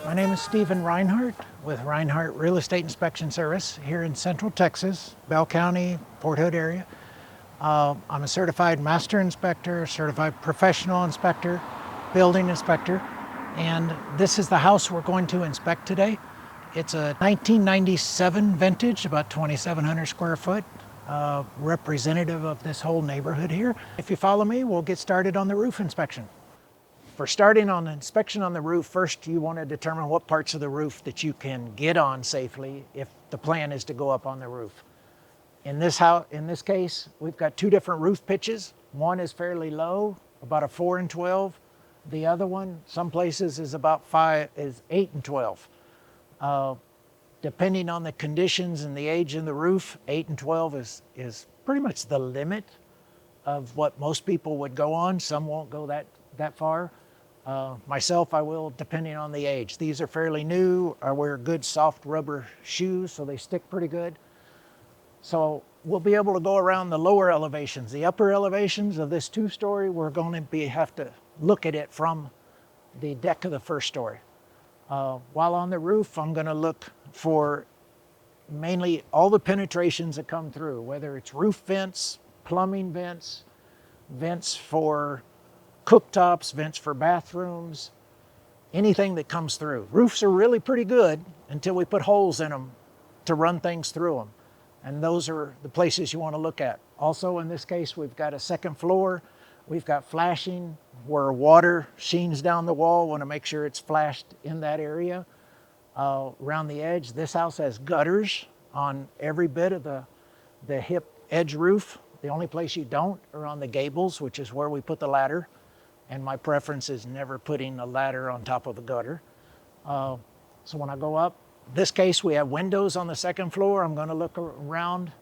My name is Stephen Rinehart with Rinehart Real Estate Inspection Service here in Central Texas, Bell County, Port Hood area. I'm a certified master inspector, certified professional inspector, building inspector, and this is the house we're going to inspect today. It's a 1997 vintage, about 2,700 square foot, representative of this whole neighborhood here. If you follow me, we'll get started on the roof inspection. For starting on the inspection on the roof, first you want to determine what parts of the roof that you can get on safely if the plan is to go up on the roof. In this case, we've got two different roof pitches. One is fairly low, about a 4 and 12. The other one, some places, is about 8 and 12. Depending on the conditions and the age of the roof, 8 and 12 is pretty much the limit of what most people would go on. Some won't go that far. Myself, I will, depending on the age. These are fairly new. I wear good soft rubber shoes, so they stick pretty good. So we'll be able to go around the lower elevations. The upper elevations of this two-story, we're going to have to look at it from the deck of the first story. While on the roof, I'm going to look for mainly all the penetrations that come through, whether it's roof vents, plumbing vents, vents for cooktops, vents for bathrooms, anything that comes through. Roofs are really pretty good until we put holes in them to run things through them. And those are the places you want to look at. Also, in this case, we've got a second floor. We've got flashing where water sheens down the wall. Want to make sure it's flashed in that area. Around the edge, this house has gutters on every bit of the hip edge roof. The only place you don't are on the gables, which is where we put the ladder. And my preference is never putting a ladder on top of the gutter. So when I go up, this case we have windows on the second floor. I'm going to look around.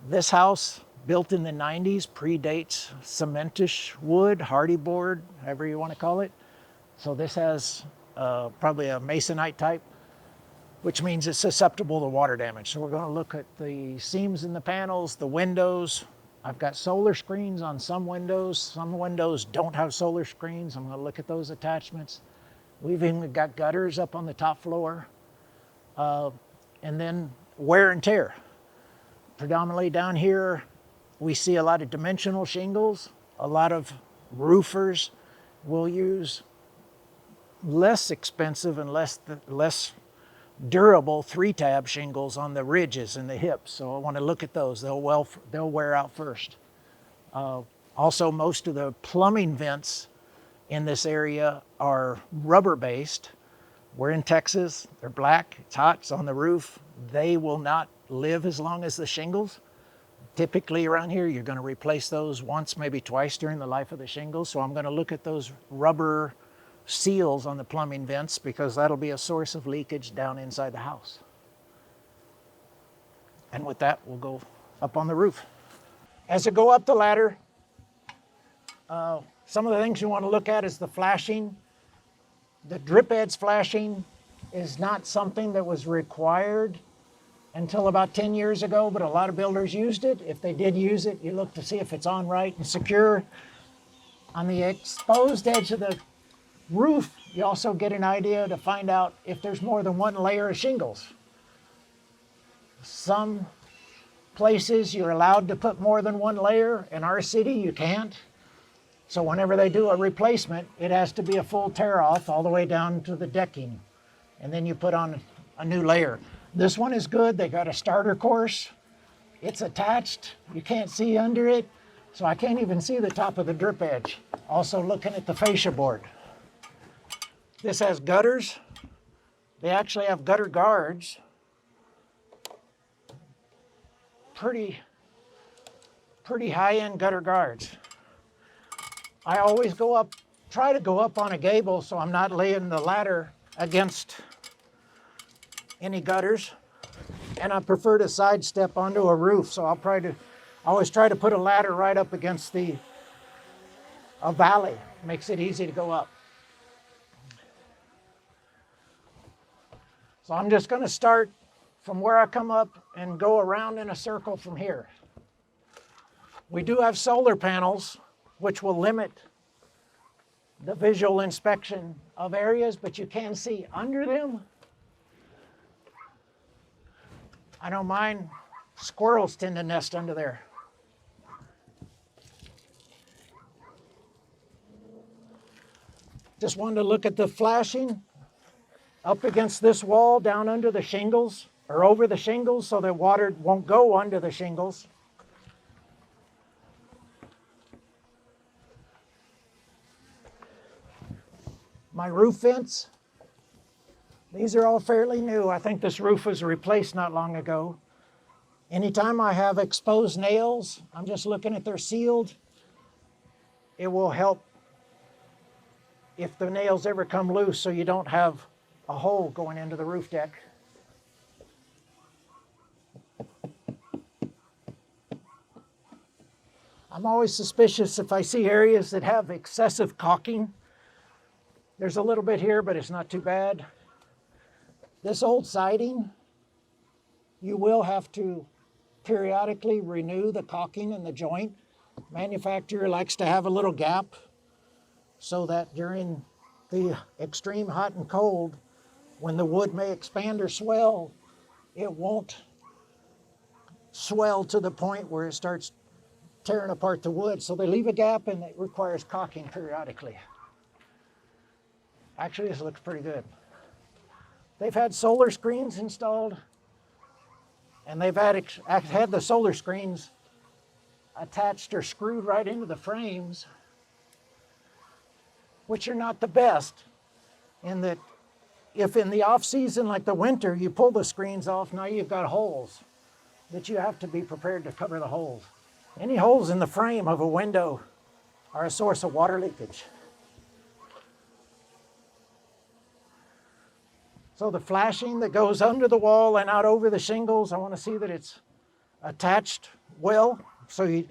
This house, built in the 90s, predates cementish wood, hardy board, however you want to call it. So this has probably a masonite type, which means it's susceptible to water damage. So we're going to look at the seams in the panels, the windows. I've got solar screens on some windows. Some windows don't have solar screens. I'm going to look at those attachments. We've even got gutters up on the top floor. And then wear and tear. Predominantly down here, we see a lot of dimensional shingles. A lot of roofers will use less expensive and less durable 3-tab shingles on the ridges and the hips. So I want to look at those. They'll wear out first. Also, most of the plumbing vents in this area are rubber-based. We're in Texas. They're black. It's hot. It's on the roof. They will not live as long as the shingles. Typically around here, you're going to replace those once, maybe twice during the life of the shingles. So I'm going to look at those rubber seals on the plumbing vents because that'll be a source of leakage down inside the house. And with that, we'll go up on the roof. As I go up the ladder, some of the things you want to look at is the flashing. The drip edge flashing is not something that was required until about 10 years ago, but a lot of builders used it. If they did use it, you look to see if it's on right and secure. On the exposed edge of the roof, you also get an idea to find out if there's more than one layer of shingles. Some places you're allowed to put more than one layer. In our city, you can't. So whenever they do a replacement, it has to be a full tear off all the way down to the decking. And then you put on a new layer. This one is good. They got a starter course. It's attached. You can't see under it. So I can't even see the top of the drip edge. Also looking at the fascia board. This has gutters. They actually have gutter guards. Pretty high-end gutter guards. I always try to go up on a gable so I'm not laying the ladder against any gutters. And I prefer to sidestep onto a roof, so I always try to put a ladder right up against a valley. Makes it easy to go up. So I'm just going to start from where I come up and go around in a circle from here. We do have solar panels, which will limit the visual inspection of areas, but you can see under them. I don't mind, squirrels tend to nest under there. Just wanted to look at the flashing up against this wall, down under the shingles, or over the shingles, so that water won't go under the shingles. My roof vents, these are all fairly new. I think this roof was replaced not long ago. Anytime I have exposed nails, I'm just looking at they're sealed. It will help if the nails ever come loose so you don't have a hole going into the roof deck. I'm always suspicious if I see areas that have excessive caulking. There's a little bit here, but it's not too bad. This old siding, you will have to periodically renew the caulking in the joint. Manufacturer likes to have a little gap so that during the extreme hot and cold, when the wood may expand or swell, it won't swell to the point where it starts tearing apart the wood. So they leave a gap and it requires caulking periodically. Actually, this looks pretty good. They've had solar screens installed, and they've had the solar screens attached or screwed right into the frames, which are not the best, in that if in the off season, like the winter, you pull the screens off, now you've got holes that you have to be prepared to cover the holes. Any holes in the frame of a window are a source of water leakage. So the flashing that goes under the wall and out over the shingles, I want to see that it's attached well. So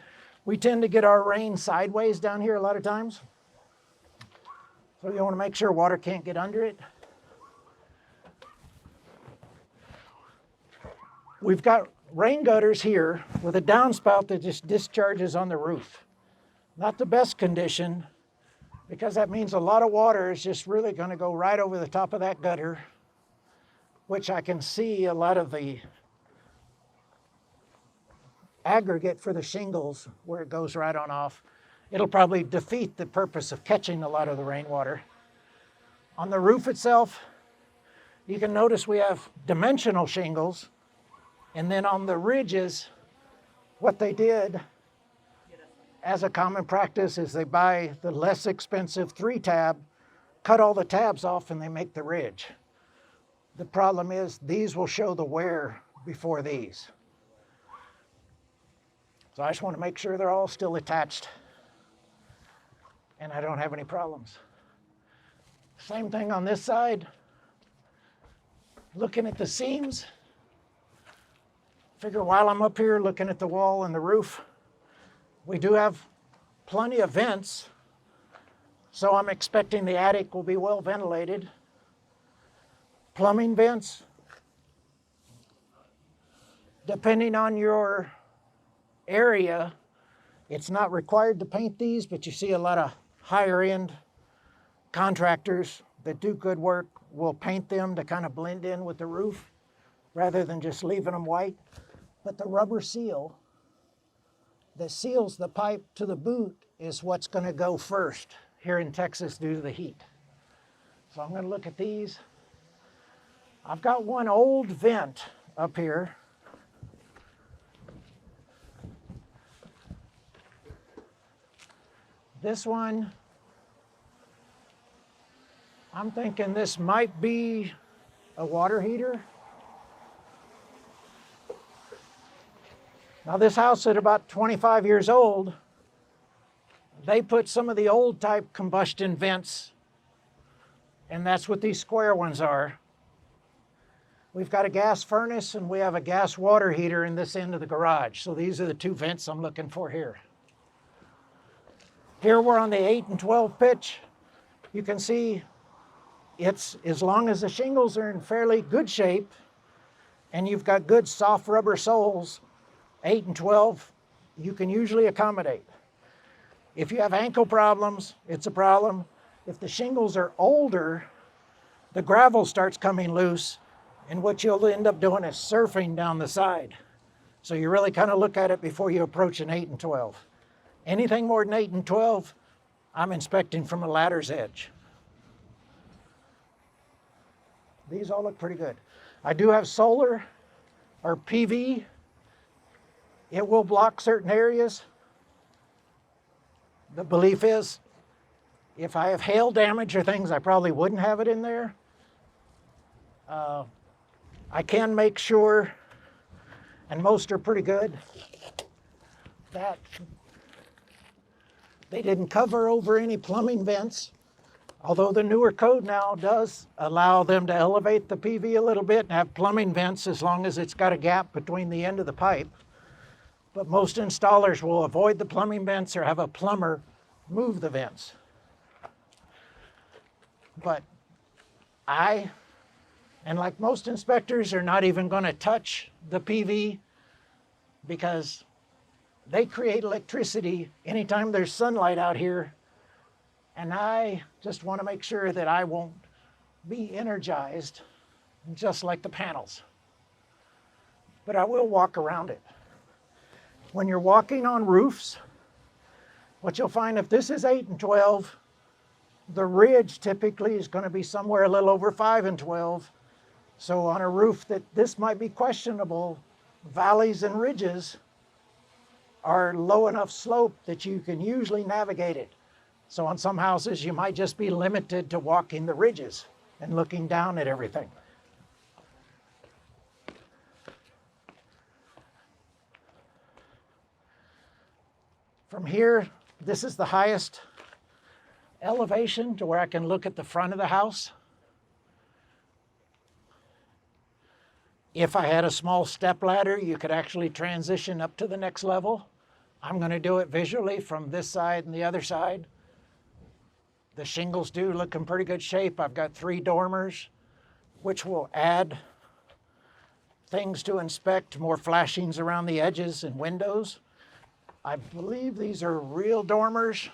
we tend to get our rain sideways down here a lot of times. So you want to make sure water can't get under it. We've got rain gutters here with a downspout that just discharges on the roof. Not the best condition, because that means a lot of water is just really going to go right over the top of that gutter, which I can see a lot of the aggregate for the shingles where it goes right on off. It'll probably defeat the purpose of catching a lot of the rainwater. On the roof itself, you can notice we have dimensional shingles, and then on the ridges, what they did as a common practice is they buy the less expensive 3-tab, cut all the tabs off, and they make the ridge. The problem is these will show the wear before these. So I just want to make sure they're all still attached and I don't have any problems. Same thing on this side. Looking at the seams, figure while I'm up here looking at the wall and the roof, we do have plenty of vents, so I'm expecting the attic will be well ventilated. Plumbing vents, depending on your area, it's not required to paint these, but you see a lot of higher end contractors that do good work will paint them to kind of blend in with the roof rather than just leaving them white. But the rubber seal that seals the pipe to the boot is what's going to go first here in Texas due to the heat. So I'm going to look at these. I've got one old vent up here. This one, I'm thinking this might be a water heater. Now this house at about 25 years old, they put some of the old type combustion vents, and that's what these square ones are. We've got a gas furnace and we have a gas water heater in this end of the garage. So these are the two vents I'm looking for here. Here we're on the 8 and 12 pitch. You can see it's, as long as the shingles are in fairly good shape and you've got good soft rubber soles, 8 and 12, you can usually accommodate. If you have ankle problems, it's a problem. If the shingles are older, the gravel starts coming loose, and what you'll end up doing is surfing down the side. So you really kind of look at it before you approach an 8 and 12. Anything more than 8 and 12, I'm inspecting from a ladder's edge. These all look pretty good. I do have solar or PV. It will block certain areas. The belief is if I have hail damage or things, I probably wouldn't have it in there. I can make sure, and most are pretty good, that they didn't cover over any plumbing vents. Although the newer code now does allow them to elevate the PV a little bit and have plumbing vents as long as it's got a gap between the end of the pipe. But most installers will avoid the plumbing vents or have a plumber move the vents. But and like most inspectors, are not even going to touch the PV because they create electricity anytime there's sunlight out here. And I just want to make sure that I won't be energized just like the panels. But I will walk around it. When you're walking on roofs, what you'll find, if this is 8 and 12, the ridge typically is going to be somewhere a little over 5 and 12. So on a roof that this might be questionable, valleys and ridges are low enough slope that you can usually navigate it. So on some houses, you might just be limited to walking the ridges and looking down at everything. From here, this is the highest elevation to where I can look at the front of the house. If I had a small step ladder, you could actually transition up to the next level. I'm going to do it visually from this side and the other side. The shingles do look in pretty good shape. I've got 3 dormers, which will add things to inspect, more flashings around the edges and windows. I believe these are real dormers,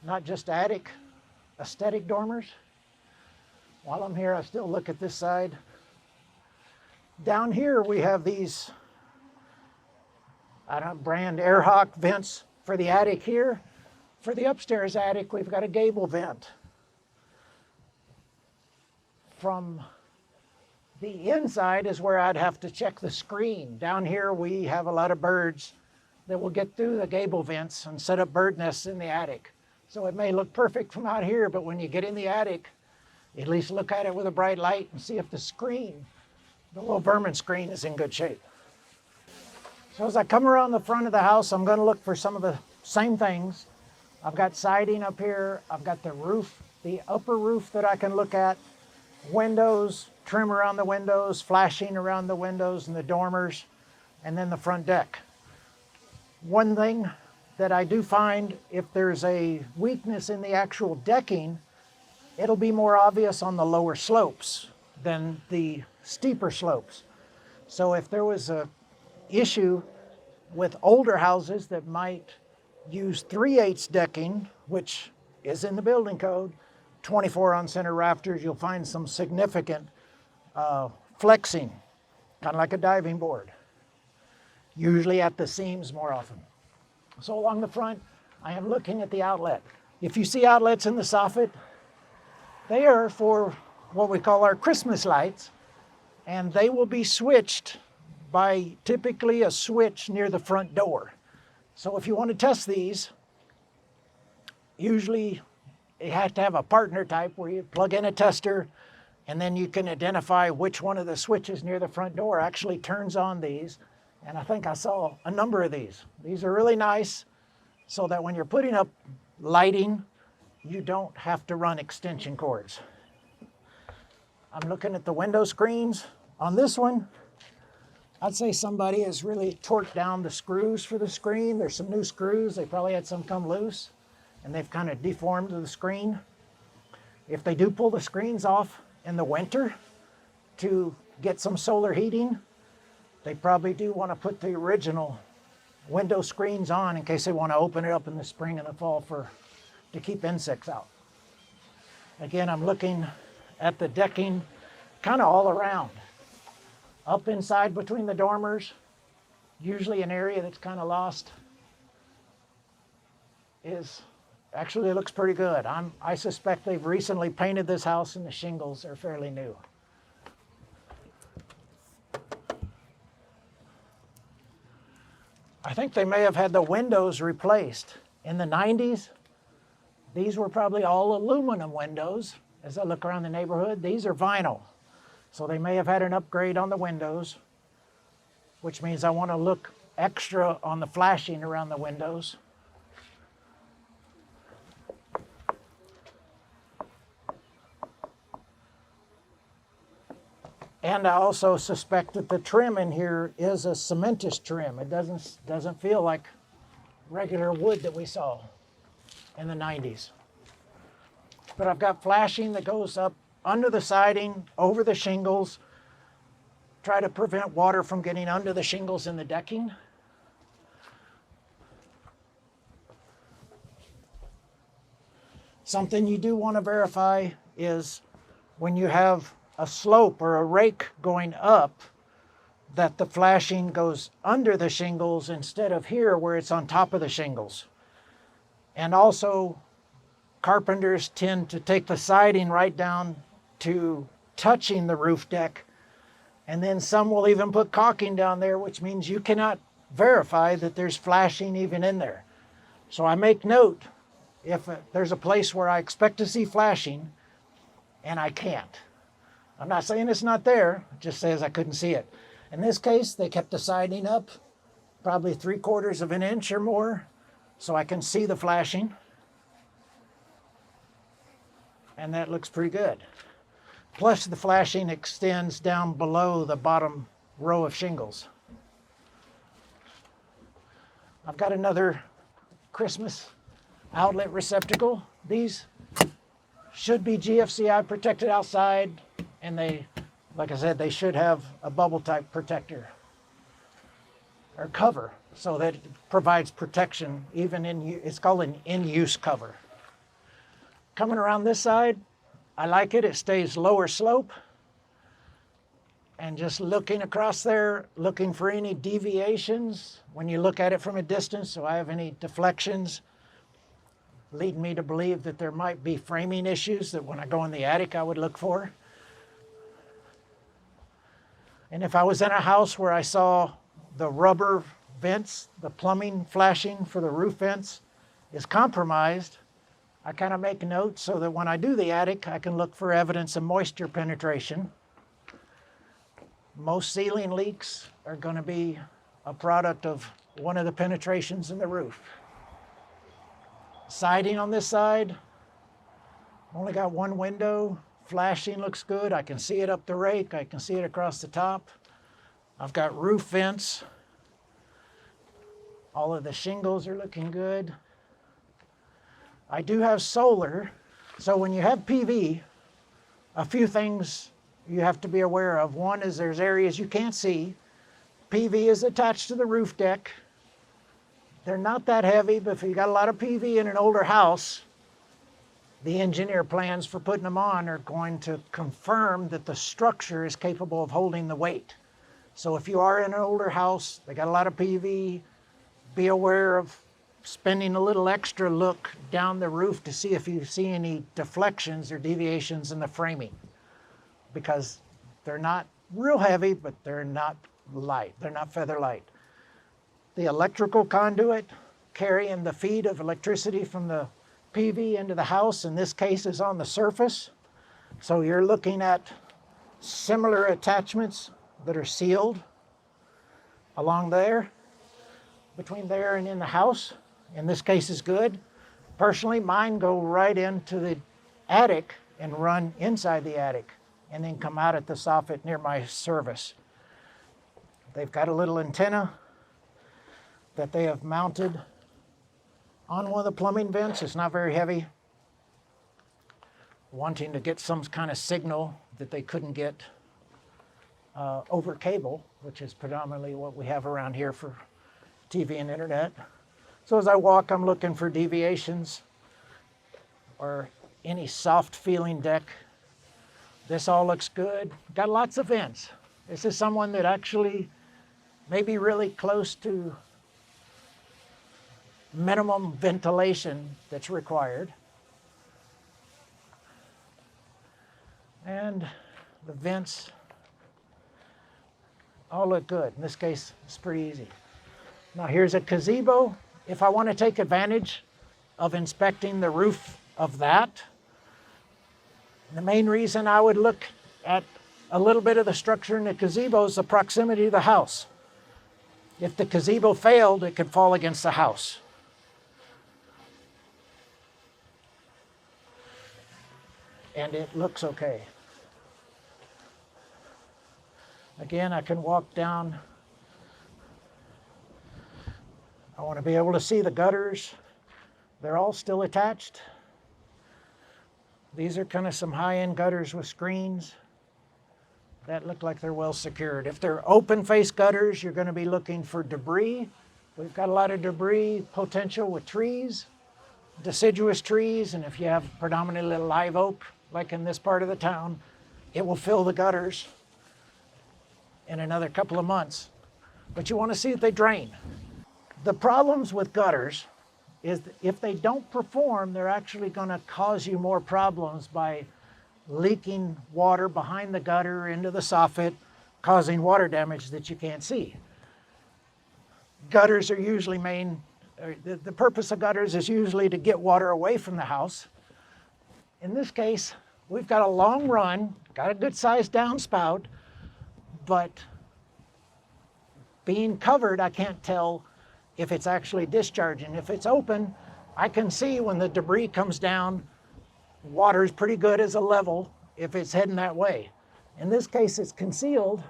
not just aesthetic dormers. While I'm here, I still look at this side. Down here, we have these brand Rinehart vents for the attic here. For the upstairs attic, we've got a gable vent. From the inside is where I'd have to check the screen. Down here, we have a lot of birds that will get through the gable vents and set up bird nests in the attic. So it may look perfect from out here, but when you get in the attic, at least look at it with a bright light and see if the screen, the little vermin screen, is in good shape. So as I come around the front of the house, I'm going to look for some of the same things. I've got siding up here. I've got the roof, the upper roof that I can look at, windows, trim around the windows, flashing around the windows and the dormers, and then the front deck. One thing that I do find, if there's a weakness in the actual decking, it'll be more obvious on the lower slopes than the steeper slopes. So if there was a issue with older houses that might use 3/8 decking, which is in the building code, 24 on center rafters, you'll find some significant flexing, kind of like a diving board, usually at the seams more often. So along the front, I am looking at the outlet. If you see outlets in the soffit, they are for what we call our Christmas lights, and they will be switched by typically a switch near the front door. So if you want to test these, usually you have to have a partner type where you plug in a tester and then you can identify which one of the switches near the front door actually turns on these. And I think I saw a number of these. These are really nice so that when you're putting up lighting, you don't have to run extension cords. I'm looking at the window screens. On this one, I'd say somebody has really torqued down the screws for the screen. There's some new screws. They probably had some come loose, and they've kind of deformed the screen. If they do pull the screens off in the winter to get some solar heating, they probably do want to put the original window screens on in case they want to open it up in the spring and the fall to keep insects out. Again, I'm looking at the decking kind of all around. Up inside between the dormers, usually an area that's kind of lost, actually looks pretty good. I suspect they've recently painted this house and the shingles are fairly new. I think they may have had the windows replaced. In the 90s, these were probably all aluminum windows. As I look around the neighborhood, these are vinyl. So they may have had an upgrade on the windows, which means I want to look extra on the flashing around the windows. And I also suspect that the trim in here is a cementous trim. It doesn't feel like regular wood that we saw in the 90s. But I've got flashing that goes up under the siding, over the shingles, try to prevent water from getting under the shingles in the decking. Something you do want to verify is when you have a slope or a rake going up, that the flashing goes under the shingles instead of here where it's on top of the shingles. And also, carpenters tend to take the siding right down to touching the roof deck, and then some will even put caulking down there, which means you cannot verify that there's flashing even in there. So I make note if there's a place where I expect to see flashing and I can't. I'm not saying it's not there, it just says I couldn't see it. In this case, they kept the siding up probably 3/4 of an inch or more so I can see the flashing. And that looks pretty good. Plus the flashing extends down below the bottom row of shingles. I've got another Christmas outlet receptacle. These should be GFCI protected outside, and they, like I said, they should have a bubble type protector or cover so that it provides protection even it's called an in-use cover. Coming around this side, I like it. It stays lower slope. And just looking across there, looking for any deviations when you look at it from a distance. So I have any deflections lead me to believe that there might be framing issues that when I go in the attic I would look for. And if I was in a house where I saw the rubber vents, the plumbing flashing for the roof vents is compromised, I kind of make notes so that when I do the attic, I can look for evidence of moisture penetration. Most ceiling leaks are going to be a product of one of the penetrations in the roof. Siding on this side, only got one window. Flashing looks good. I can see it up the rake. I can see it across the top. I've got roof vents. All of the shingles are looking good. I do have solar, so when you have PV, a few things you have to be aware of. One is there's areas you can't see. PV is attached to the roof deck. They're not that heavy, but if you got a lot of PV in an older house, the engineer plans for putting them on are going to confirm that the structure is capable of holding the weight. So if you are in an older house, they got a lot of PV, be aware of spending a little extra look down the roof to see if you see any deflections or deviations in the framing, because they're not real heavy, but they're not light. They're not feather light. The electrical conduit carrying the feed of electricity from the PV into the house, in this case, is on the surface. So you're looking at similar attachments that are sealed along there, between there and in the house. In this case is good. Personally, mine go right into the attic and run inside the attic and then come out at the soffit near my service. They've got a little antenna that they have mounted on one of the plumbing vents. It's not very heavy. Wanting to get some kind of signal that they couldn't get over cable, which is predominantly what we have around here for TV and internet. So as I walk, I'm looking for deviations or any soft feeling deck. This all looks good. Got lots of vents. This is someone that actually may be really close to minimum ventilation that's required. And the vents all look good. In this case, it's pretty easy. Now here's a gazebo. If I want to take advantage of inspecting the roof of that, the main reason I would look at a little bit of the structure in the gazebo is the proximity to the house. If the gazebo failed, it could fall against the house. And it looks okay. Again, I can walk down. I want to be able to see the gutters. They're all still attached. These are kind of some high-end gutters with screens that look like they're well secured. If they're open face gutters, you're going to be looking for debris. We've got a lot of debris potential with trees, deciduous trees, and if you have predominantly live oak, like in this part of the town, it will fill the gutters in another couple of months. But you want to see if they drain. The problems with gutters is that if they don't perform, they're actually going to cause you more problems by leaking water behind the gutter into the soffit, causing water damage that you can't see. Gutters are usually the purpose of gutters is usually to get water away from the house. In this case, we've got a long run, got a good sized downspout, but being covered, I can't tell if it's actually discharging. If it's open, I can see when the debris comes down, water is pretty good as a level if it's heading that way. In this case, it's concealed.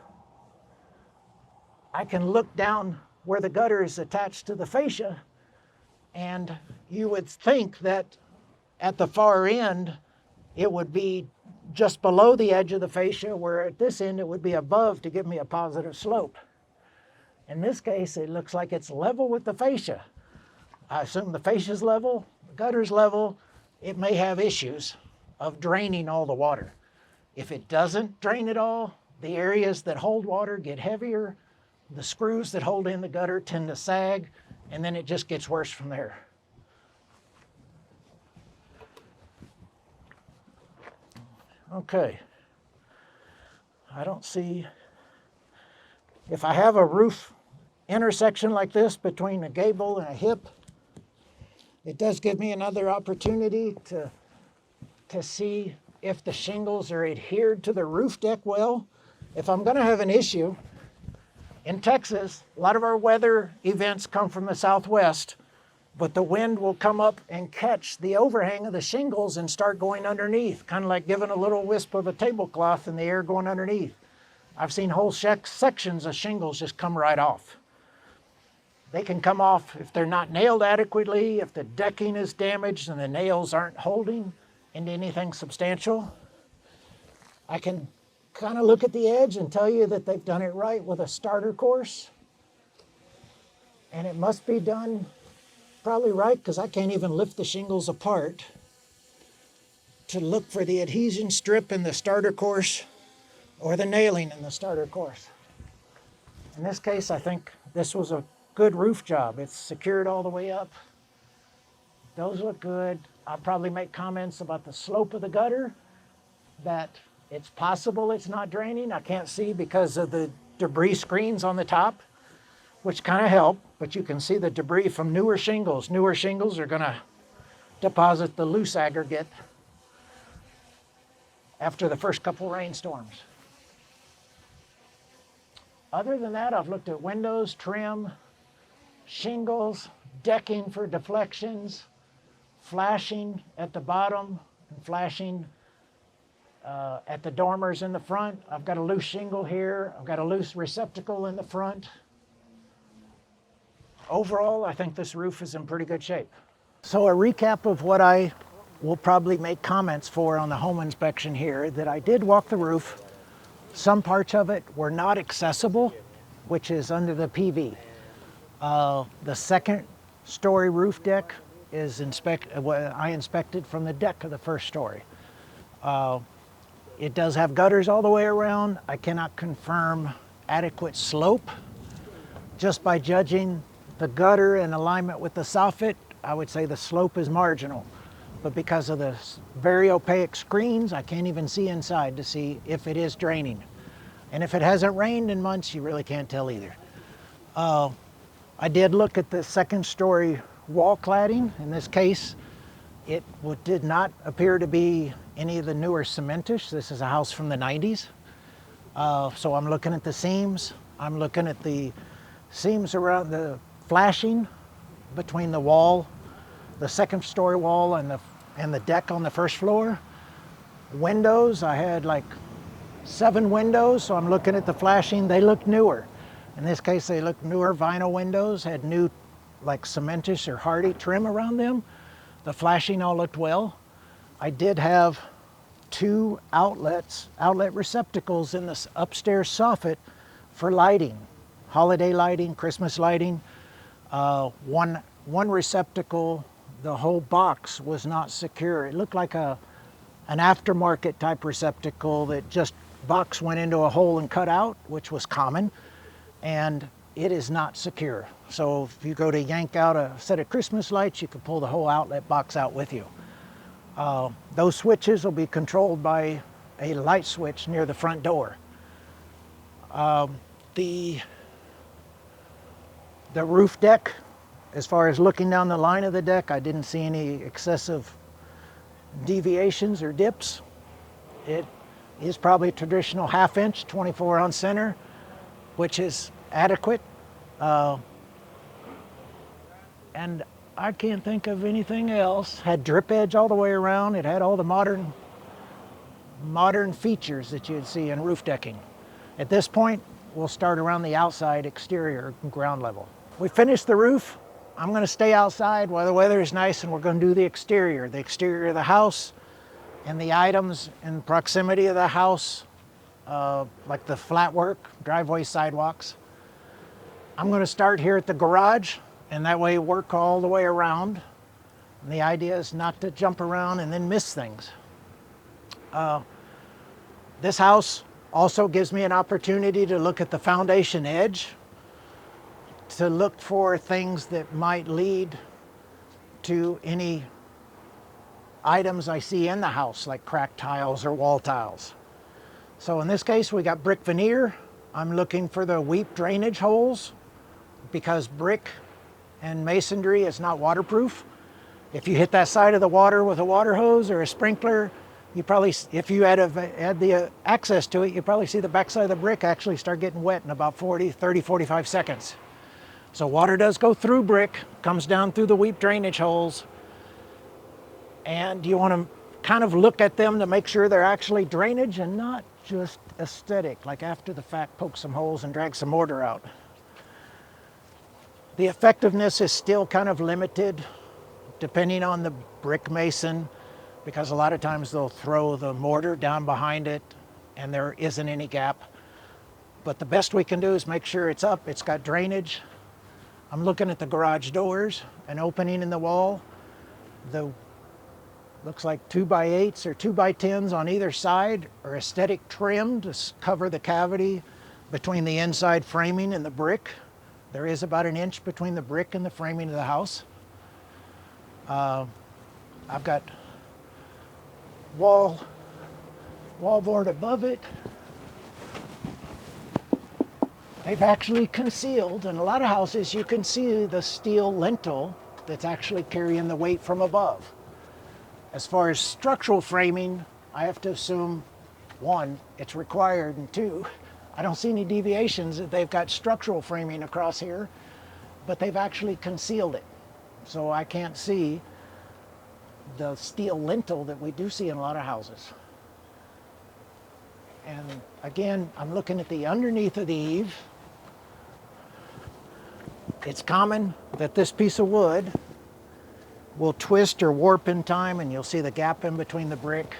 I can look down where the gutter is attached to the fascia, and you would think that at the far end, it would be just below the edge of the fascia, where at this end it would be above to give me a positive slope. In this case, it looks like it's level with the fascia. I assume the fascia is level, the gutter's level. It may have issues of draining all the water. If it doesn't drain at all, the areas that hold water get heavier, the screws that hold in the gutter tend to sag, and then it just gets worse from there. Okay, I don't see, if I have a roof intersection like this between a gable and a hip, it does give me another opportunity to see if the shingles are adhered to the roof deck well. If I'm going to have an issue, in Texas, a lot of our weather events come from the southwest, but the wind will come up and catch the overhang of the shingles and start going underneath, kind of like giving a little wisp of a tablecloth in the air going underneath. I've seen whole sections of shingles just come right off. They can come off if they're not nailed adequately, if the decking is damaged and the nails aren't holding into anything substantial. I can kind of look at the edge and tell you that they've done it right with a starter course. And it must be done probably right, because I can't even lift the shingles apart to look for the adhesion strip in the starter course or the nailing in the starter course. In this case, I think this was a good roof job. It's secured all the way up. Those look good. I'll probably make comments about the slope of the gutter, that it's possible it's not draining. I can't see because of the debris screens on the top, which kind of help, but you can see the debris from newer shingles. Newer shingles are going to deposit the loose aggregate after the first couple rainstorms. Other than that, I've looked at windows, trim, shingles, decking for deflections, flashing at the bottom, and flashing at the dormers in the front. I've got a loose shingle here. I've got a loose receptacle in the front. Overall, I think this roof is in pretty good shape. So a recap of what I will probably make comments for on the home inspection here, that I did walk the roof. Some parts of it were not accessible, which is under the PV. The second story roof deck I inspected from the deck of the first story. It does have gutters all the way around. I cannot confirm adequate slope. Just by judging the gutter in alignment with the soffit, I would say the slope is marginal. But because of the very opaque screens, I can't even see inside to see if it is draining. And if it hasn't rained in months, you really can't tell either. I did look at the second story wall cladding. In this case, it did not appear to be any of the newer cementitious. This is a house from the 90s. So I'm looking at the seams. I'm looking at the seams around the flashing between the wall, the second story wall, and the deck on the first floor. Windows, I had like 7 windows, so I'm looking at the flashing. They look newer. In this case, they look newer vinyl windows, had new like cementitious or hardy trim around them. The flashing all looked well. I did have 2 outlet receptacles in this upstairs soffit for lighting, holiday lighting, Christmas lighting. One receptacle, the whole box was not secure. It looked like an aftermarket type receptacle that just box went into a hole and cut out, which was common, and it is not secure. So if you go to yank out a set of Christmas lights, you can pull the whole outlet box out with you. Those switches will be controlled by a light switch near the front door. The roof deck, as far as looking down the line of the deck, I didn't see any excessive deviations or dips. It is probably a traditional 1/2 inch, 24 on center, which is adequate. And I can't think of anything else. Had drip edge all the way around. It had all the modern features that you'd see in roof decking. At this point, we'll start around the outside exterior ground level. We finished the roof. I'm going to stay outside while the weather is nice, and we're going to do the exterior of the house, and the items in proximity of the house, like the flat work, driveway, sidewalks. I'm going to start here at the garage, and that way work all the way around. And the idea is not to jump around and then miss things. This house also gives me an opportunity to look at the foundation edge, to look for things that might lead to any items I see in the house, like cracked tiles or wall tiles. So in this case, we got brick veneer. I'm looking for the weep drainage holes because brick and masonry is not waterproof. If you hit that side of the water with a water hose or a sprinkler, you probably, if you had the access to it, you probably see the backside of the brick actually start getting wet in about 30, 45 seconds. So water does go through brick, comes down through the weep drainage holes, and you want to kind of look at them to make sure they're actually drainage and not just aesthetic, like after the fact poke some holes and drag some mortar out. The effectiveness is still kind of limited depending on the brick mason, because a lot of times they'll throw the mortar down behind it and there isn't any gap. But the best we can do is make sure it's up, it's got drainage. I'm looking at the garage doors, an opening in the wall. Looks like 2x8s or 2x10s on either side are aesthetic trim to cover the cavity between the inside framing and the brick. There is about 1 inch between the brick and the framing of the house. I've got wall board above it. They've actually concealed, in a lot of houses you can see the steel lintel that's actually carrying the weight from above. As far as structural framing, I have to assume, 1, it's required, and 2, I don't see any deviations that they've got structural framing across here, but they've actually concealed it. So I can't see the steel lintel that we do see in a lot of houses. And again, I'm looking at the underneath of the eave. It's common that this piece of wood will twist or warp in time, and you'll see the gap in between the brick.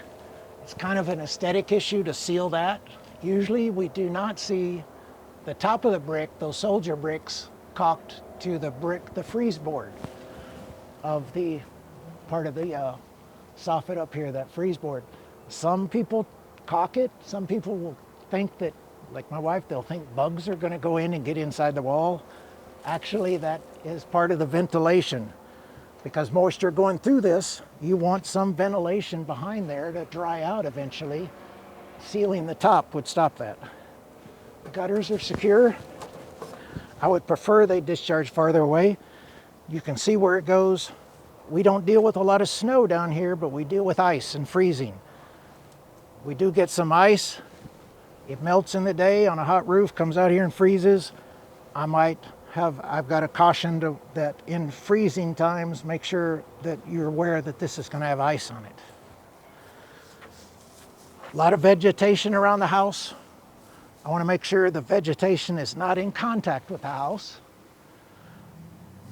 It's kind of an aesthetic issue to seal that. Usually we do not see the top of the brick, those soldier bricks, caulked to the brick, the freeze board. of the part of the soffit up here, that freeze board. Some people caulk it. Some people will think that, like my wife, they'll think bugs are going to go in and get inside the wall. Actually, that is part of the ventilation. Because moisture going through this, you want some ventilation behind there to dry out eventually. Sealing the top would stop that. The gutters are secure. I would prefer they discharge farther away. You can see where it goes. We don't deal with a lot of snow down here, but we deal with ice and freezing. We do get some ice. It melts in the day on a hot roof, comes out here and freezes. I've got a caution that in freezing times, make sure that you're aware that this is going to have ice on it. A lot of vegetation around the house. I want to make sure the vegetation is not in contact with the house.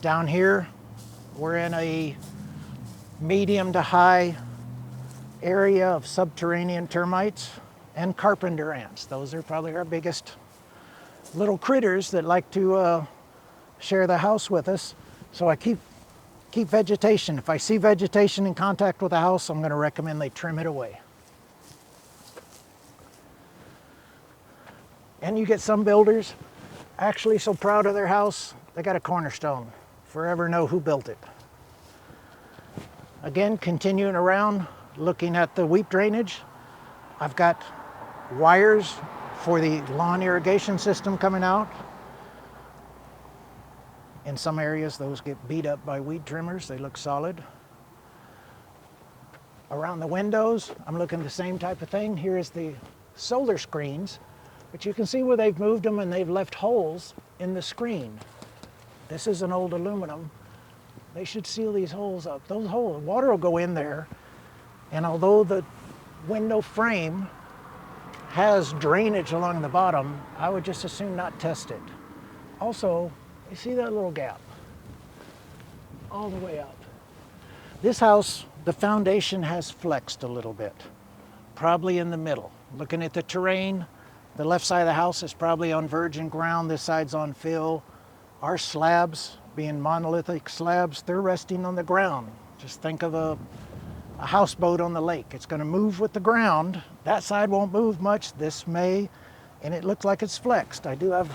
Down here, we're in a medium to high area of subterranean termites and carpenter ants. Those are probably our biggest little critters that like to share the house with us. So I keep vegetation. If I see vegetation in contact with the house, I'm going to recommend they trim it away. And you get some builders actually so proud of their house, they got a cornerstone. Forever know who built it. Again, continuing around, looking at the weep drainage. I've got wires for the lawn irrigation system coming out. In some areas, those get beat up by weed trimmers. They look solid. Around the windows, I'm looking at the same type of thing. Here's the solar screens, but you can see where they've moved them and they've left holes in the screen. This is an old aluminum. They should seal these holes up. Those holes, water will go in there, and although the window frame has drainage along the bottom, I would just as soon not test it. Also, you see that little gap? All the way up. This house, the foundation has flexed a little bit, probably in the middle. Looking at the terrain, the left side of the house is probably on virgin ground, this side's on fill. Our slabs, being monolithic slabs, they're resting on the ground. Just think of a houseboat on the lake. It's going to move with the ground. That side won't move much, this may, and it looks like it's flexed. I do have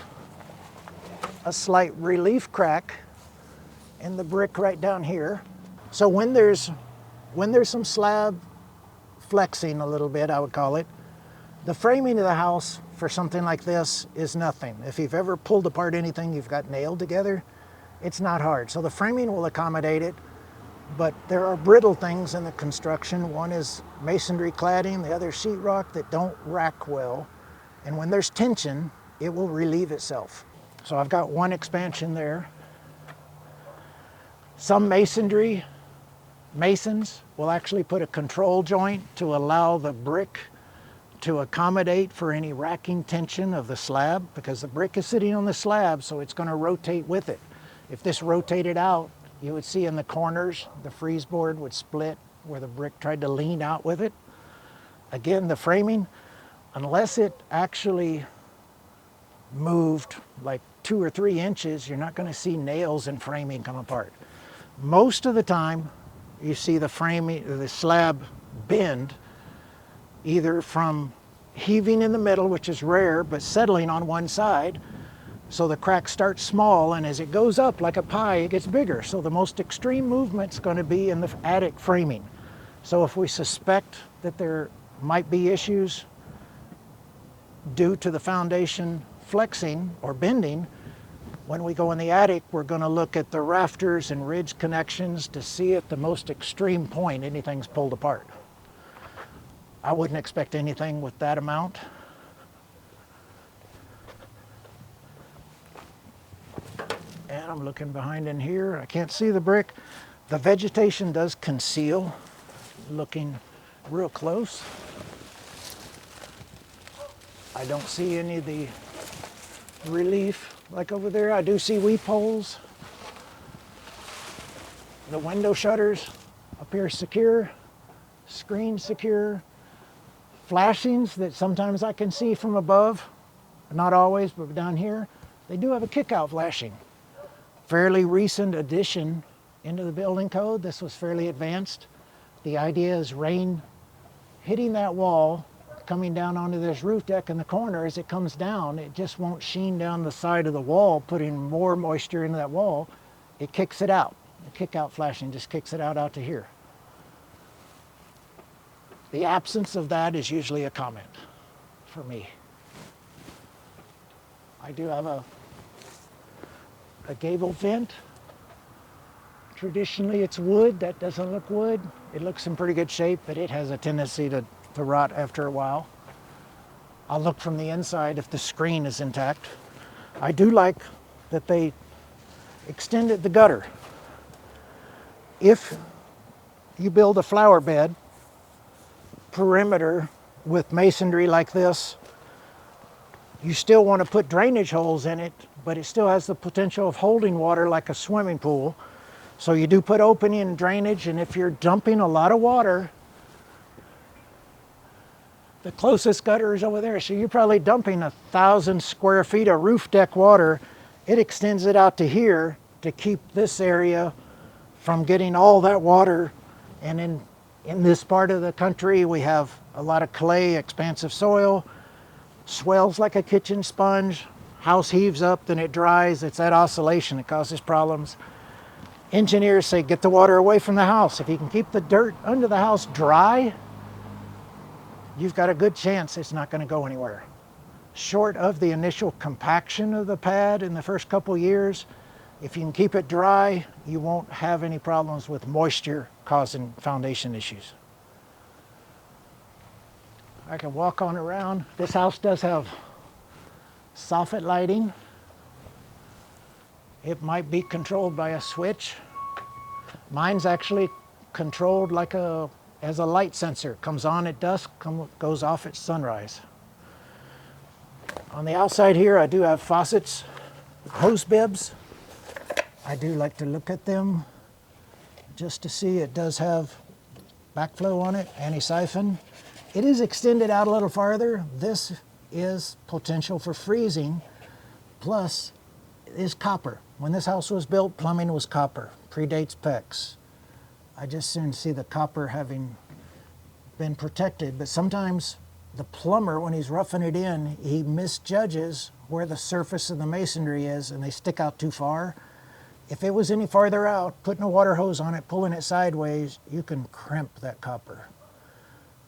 a slight relief crack in the brick right down here. So when there's some slab flexing a little bit, I would call it, the framing of the house for something like this is nothing. If you've ever pulled apart anything you've got nailed together, it's not hard. So the framing will accommodate it, but there are brittle things in the construction. One is masonry cladding, the other sheetrock that don't rack well. And when there's tension, it will relieve itself. So I've got one expansion there. Some masons will actually put a control joint to allow the brick to accommodate for any racking tension of the slab, because the brick is sitting on the slab, so it's going to rotate with it. If this rotated out, you would see in the corners, the freeze board would split where the brick tried to lean out with it. Again, the framing, unless it actually moved like 2 or 3 inches, you're not going to see nails and framing come apart. Most of the time, you see the framing, the slab bend, either from heaving in the middle, which is rare, but settling on one side. So the crack starts small, and as it goes up like a pie, it gets bigger. So the most extreme movement's going to be in the attic framing. So if we suspect that there might be issues due to the foundation flexing or bending, when we go in the attic, we're going to look at the rafters and ridge connections to see at the most extreme point anything's pulled apart. I wouldn't expect anything with that amount. And I'm looking behind in here. I can't see the brick. The vegetation does conceal, looking real close. I don't see any of the relief like over there. I do see weep holes. The window shutters appear secure, screen secure. Flashings that sometimes I can see from above, not always, but down here, they do have a kick-out flashing. Fairly recent addition into the building code. This was fairly advanced. The idea is rain hitting that wall, coming down onto this roof deck in the corner. As it comes down, it just won't sheen down the side of the wall, putting more moisture into that wall. It kicks it out. The kick out flashing just kicks it out to here. The absence of that is usually a comment for me. I do have a gable vent. Traditionally it's wood. That doesn't look wood. It looks in pretty good shape, but it has a tendency to rot after a while. I'll look from the inside if the screen is intact. I do like that they extended the gutter. If you build a flower bed perimeter with masonry like this, you still want to put drainage holes in it, but it still has the potential of holding water like a swimming pool. So you do put opening and drainage, and if you're dumping a lot of water, the closest gutter is over there. So you're probably dumping 1,000 square feet of roof deck water. It extends it out to here to keep this area from getting all that water. And in this part of the country, we have a lot of clay, expansive soil, swells like a kitchen sponge, house heaves up, then it dries. It's that oscillation that causes problems. Engineers say get the water away from the house. If you can keep the dirt under the house dry, you've got a good chance it's not going to go anywhere. Short of the initial compaction of the pad in the first couple years, if you can keep it dry, you won't have any problems with moisture causing foundation issues. I can walk on around. This house does have soffit lighting. It might be controlled by a switch. Mine's actually controlled like as a light sensor. Comes on at dusk, goes off at sunrise. On the outside here, I do have faucets, hose bibs. I do like to look at them just to see. It does have backflow on it, anti-siphon. It is extended out a little farther. This is potential for freezing, plus is copper. When this house was built, plumbing was copper, predates PEX. I just soon see the copper having been protected, but sometimes the plumber, when he's roughing it in, he misjudges where the surface of the masonry is and they stick out too far. If it was any farther out, putting a water hose on it, pulling it sideways, you can crimp that copper.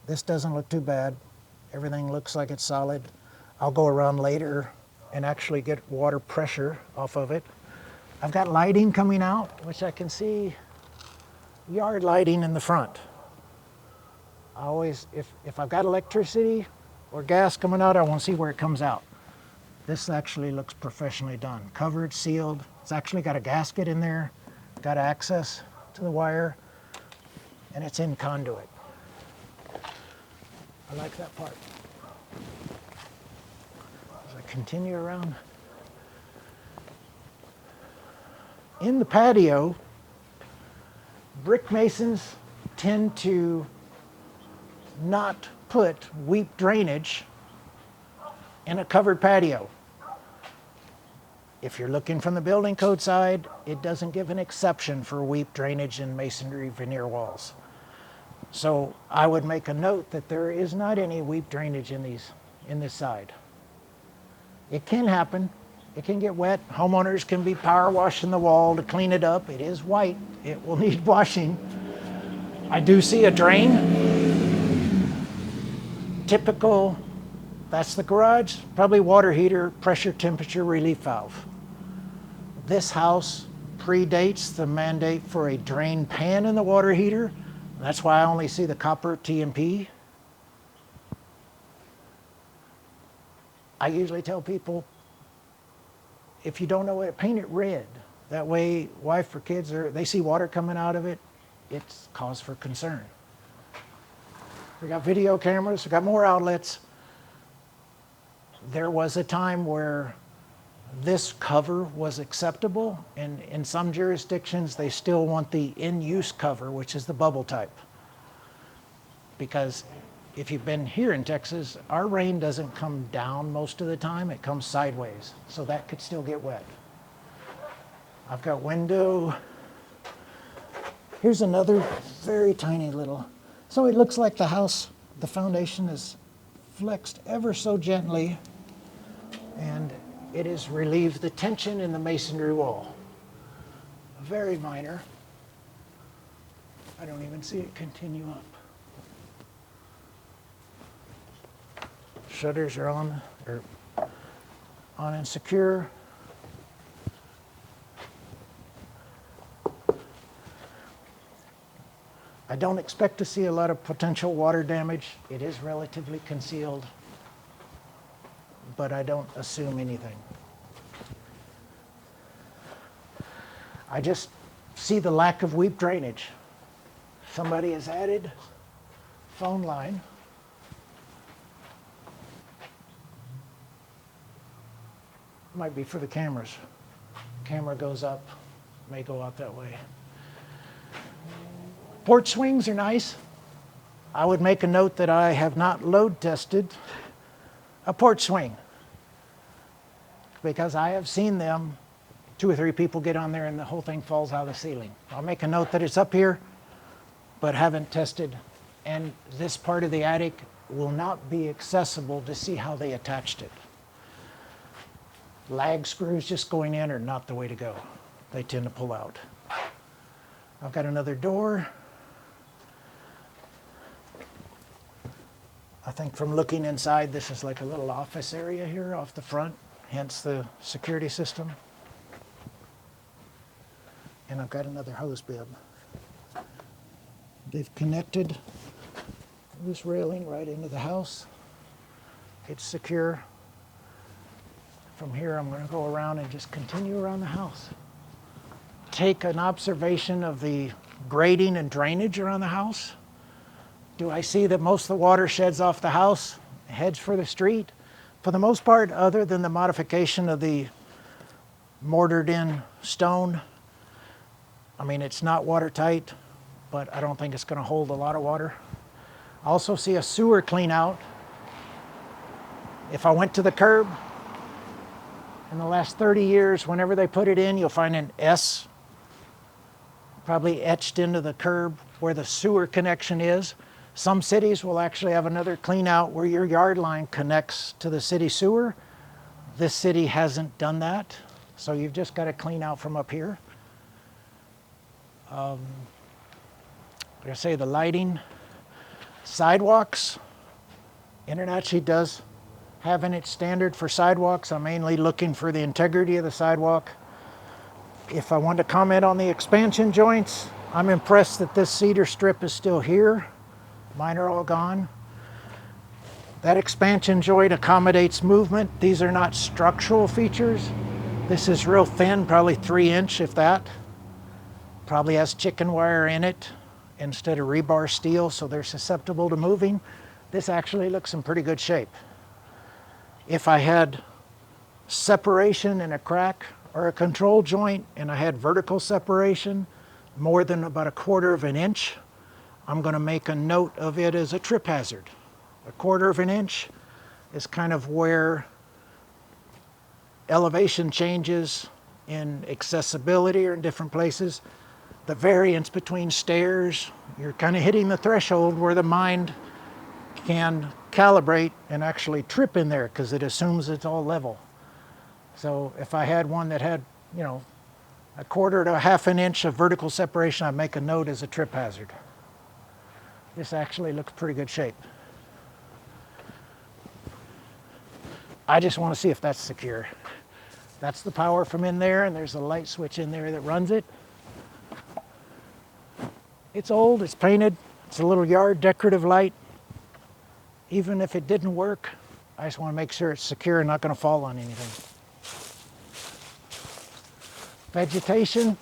This doesn't look too bad. Everything looks like it's solid. I'll go around later and actually get water pressure off of it. I've got lighting coming out, which I can see yard lighting in the front. I always, if I've got electricity or gas coming out, I want to see where it comes out. This actually looks professionally done. Covered, sealed. It's actually got a gasket in there, got access to the wire, and it's in conduit. I like that part. As I continue around. In the patio, brick masons tend to not put weep drainage in a covered patio. If you're looking from the building code side, it doesn't give an exception for weep drainage in masonry veneer walls. So I would make a note that there is not any weep drainage in this side. It can happen. It can get wet. Homeowners can be power washing the wall to clean it up. It is white. It will need washing. I do see a drain. Typical, that's the garage, probably water heater, pressure temperature relief valve. This house predates the mandate for a drain pan in the water heater. That's why I only see the copper TMP. I usually tell people, if you don't know it, paint it red. That way, wife or kids, they see water coming out of it, it's cause for concern. We got video cameras, we got more outlets. There was a time where this cover was acceptable, and in some jurisdictions, they still want the in-use cover, which is the bubble type. Because if you've been here in Texas, our rain doesn't come down most of the time, it comes sideways. So that could still get wet. I've got window Here's another very tiny little, so it looks like the house, the foundation is flexed ever so gently, and it has relieved the tension in the masonry wall. Very minor. I don't even see it continue up. Shutters are on and secure. I don't expect to see a lot of potential water damage. It is relatively concealed, but I don't assume anything. I just see the lack of weep drainage. Somebody has added phone line. Might be for the cameras. Camera goes up, may go out that way. Porch swings are nice. I would make a note that I have not load tested a porch swing, because I have seen them, 2 or 3 people get on there and the whole thing falls out of the ceiling. I'll make a note that it's up here, but haven't tested. And this part of the attic will not be accessible to see how they attached it. Lag screws just going in are not the way to go. They tend to pull out. I've got another door. I think from looking inside, this is like a little office area here off the front, hence the security system. And I've got another hose bib. They've connected this railing right into the house. It's secure. From here, I'm going to go around and just continue around the house. Take an observation of the grading and drainage around the house. Do I see that most of the water sheds off the house, heads for the street? For the most part, other than the modification of the mortared in stone, I mean, it's not watertight, but I don't think it's going to hold a lot of water. I also see a sewer clean out. If I went to the curb, in the last 30 years, whenever they put it in, you'll find an S probably etched into the curb where the sewer connection is. Some cities will actually have another clean out where your yard line connects to the city sewer. This city hasn't done that, so you've just got to clean out from up here. Like I say, the lighting, sidewalks. InterNACHI does have in its standard for sidewalks. I'm mainly looking for the integrity of the sidewalk. If I want to comment on the expansion joints, I'm impressed that this cedar strip is still here. Mine are all gone. That expansion joint accommodates movement. These are not structural features. This is real thin, probably 3-inch, if that. Probably has chicken wire in it instead of rebar steel, so they're susceptible to moving. This actually looks in pretty good shape. If I had separation in a crack or a control joint and I had vertical separation more than about 1/4 of an inch, I'm going to make a note of it as a trip hazard. 1/4 of an inch is kind of where elevation changes in accessibility or in different places. The variance between stairs, you're kind of hitting the threshold where the mind can calibrate and actually trip in there because it assumes it's all level. So if I had one that had, 1/4 to 1/2 an inch of vertical separation, I'd make a note as a trip hazard. This actually looks pretty good shape. I just want to see if that's secure. That's the power from in there, and there's a light switch in there that runs it. It's old, it's painted, it's a little yard decorative light. Even if it didn't work, I just want to make sure it's secure and not going to fall on anything. Vegetation,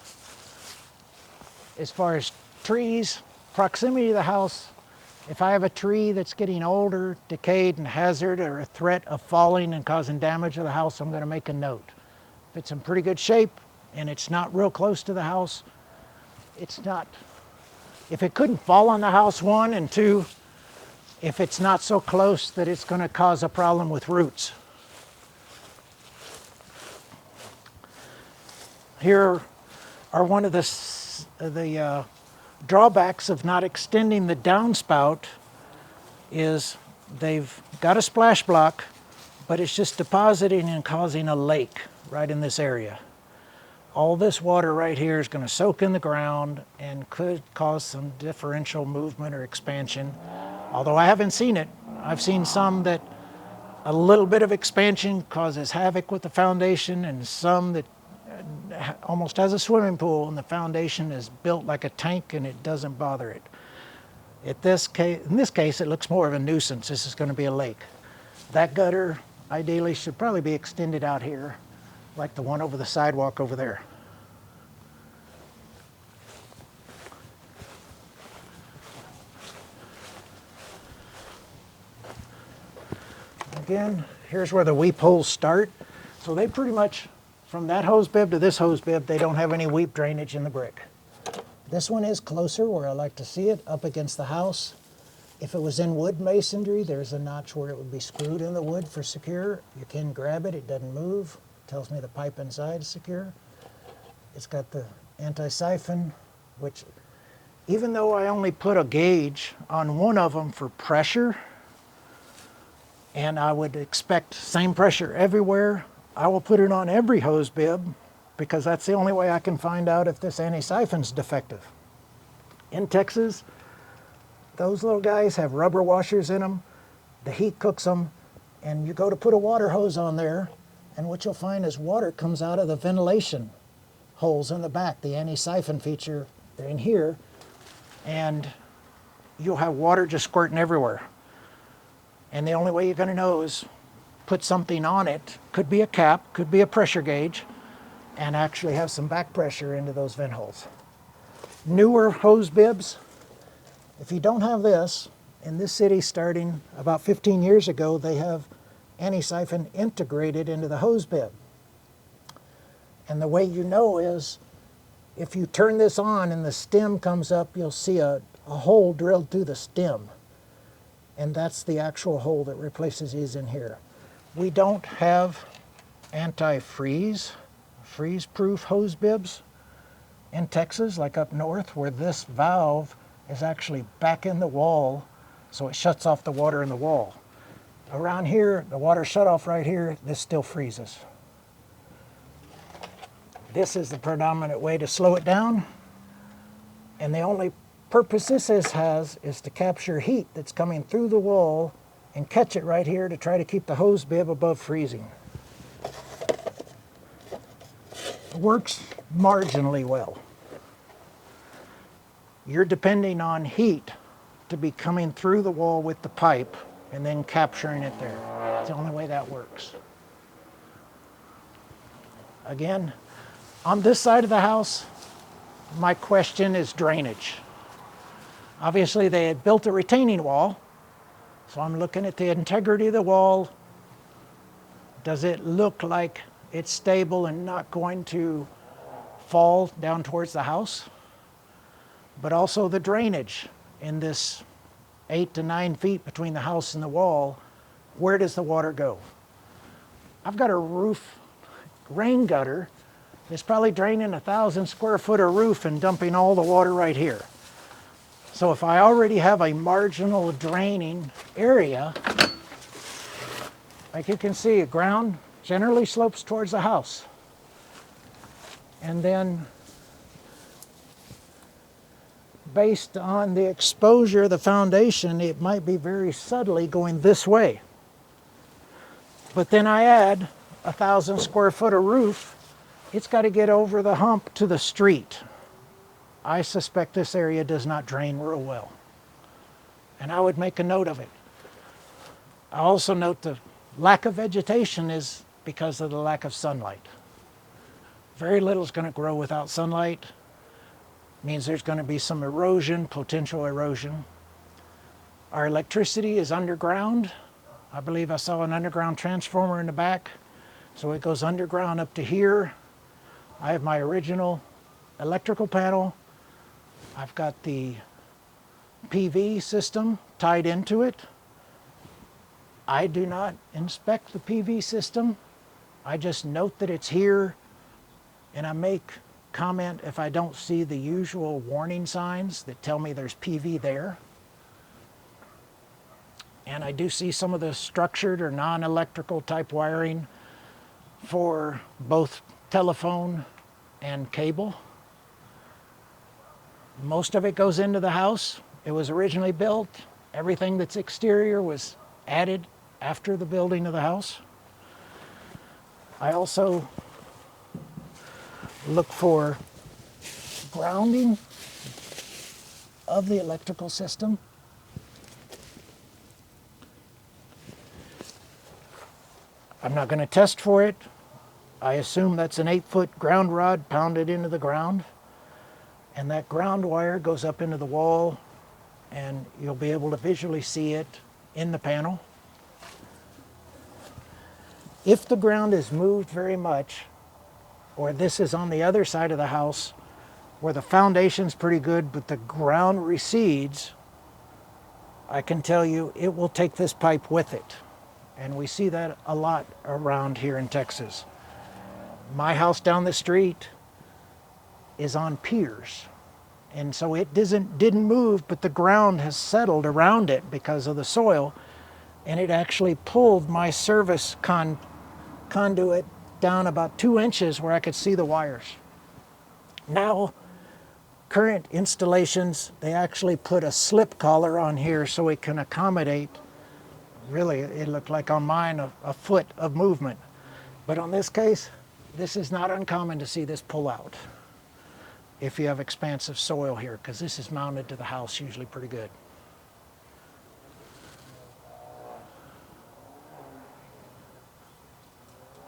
as far as trees, proximity to the house. If I have a tree that's getting older, decayed, and hazard, or a threat of falling and causing damage to the house, I'm going to make a note. If it's in pretty good shape and it's not real close to the house, it's not. If it couldn't fall on the house, 1, and 2, if it's not so close that it's going to cause a problem with roots. Here are one of the drawbacks of not extending the downspout is they've got a splash block, but it's just depositing and causing a lake right in this area. All this water right here is going to soak in the ground and could cause some differential movement or expansion. Although I haven't seen it, I've seen some that a little bit of expansion causes havoc with the foundation, and some that almost has a swimming pool and the foundation is built like a tank and it doesn't bother it. In this case, it looks more of a nuisance. This is going to be a lake. That gutter ideally should probably be extended out here, like the one over the sidewalk over there. Again, here's where the weep holes start. So they pretty much, from that hose bib to this hose bib, they don't have any weep drainage in the brick. This one is closer where I like to see it, up against the house. If it was in wood masonry, there's a notch where it would be screwed in the wood for secure. You can grab it, it doesn't move. Tells me the pipe inside is secure. It's got the anti-siphon, which even though I only put a gauge on one of them for pressure, and I would expect same pressure everywhere, I will put it on every hose bib because that's the only way I can find out if this anti-siphon's defective. In Texas, those little guys have rubber washers in them. The heat cooks them, and you go to put a water hose on there, and what you'll find is water comes out of the ventilation holes in the back, the anti-siphon feature in here, and you'll have water just squirting everywhere. And the only way you're going to know is put something on it. Could be a cap, could be a pressure gauge, and actually have some back pressure into those vent holes. Newer hose bibs, if you don't have this, in this city starting about 15 years ago, they have anti-siphon integrated into the hose bib. And the way you know is if you turn this on and the stem comes up, you'll see a hole drilled through the stem. And that's the actual hole that replaces these in here. We don't have anti-freeze, freeze-proof hose bibs in Texas, like up north, where this valve is actually back in the wall, so it shuts off the water in the wall. Around here, the water shut off right here, this still freezes. This is the predominant way to slow it down, and the only purpose this has is to capture heat that's coming through the wall and catch it right here to try to keep the hose bib above freezing. It works marginally well. You're depending on heat to be coming through the wall with the pipe and then capturing it there. It's the only way that works. Again, on this side of the house, my question is drainage. Obviously, they had built a retaining wall, so I'm looking at the integrity of the wall. Does it look like it's stable and not going to fall down towards the house? But also the drainage in this 8 to 9 feet between the house and the wall. Where does the water go? I've got a roof rain gutter that's probably draining 1,000 square foot of roof and dumping all the water right here. So if I already have a marginal draining area, like you can see, the ground generally slopes towards the house. And then based on the exposure of the foundation, it might be very subtly going this way. But then I add 1,000 square foot of roof, it's got to get over the hump to the street. I suspect this area does not drain real well. And I would make a note of it. I also note the lack of vegetation is because of the lack of sunlight. Very little is going to grow without sunlight. Means there's going to be some erosion, potential erosion. Our electricity is underground. I believe I saw an underground transformer in the back. So it goes underground up to here. I have my original electrical panel. I've got the PV system tied into it. I do not inspect the PV system. I just note that it's here, and I make comment if I don't see the usual warning signs that tell me there's PV there. And I do see some of the structured or non-electrical type wiring for both telephone and cable. Most of it goes into the house. It was originally built. Everything that's exterior was added after the building of the house. I also look for grounding of the electrical system. I'm not going to test for it. I assume that's an 8-foot ground rod pounded into the ground. And that ground wire goes up into the wall, and you'll be able to visually see it in the panel. If the ground is moved very much, or this is on the other side of the house where the foundation's pretty good but the ground recedes, I can tell you it will take this pipe with it. And we see that a lot around here in Texas. My house down the street is on piers. And so it didn't move, but the ground has settled around it because of the soil. And it actually pulled my service conduit down about 2 inches where I could see the wires. Now, current installations, they actually put a slip collar on here so it can accommodate, really, it looked like on mine, a foot of movement. But on this case, this is not uncommon to see this pull out if you have expansive soil here, because this is mounted to the house usually pretty good.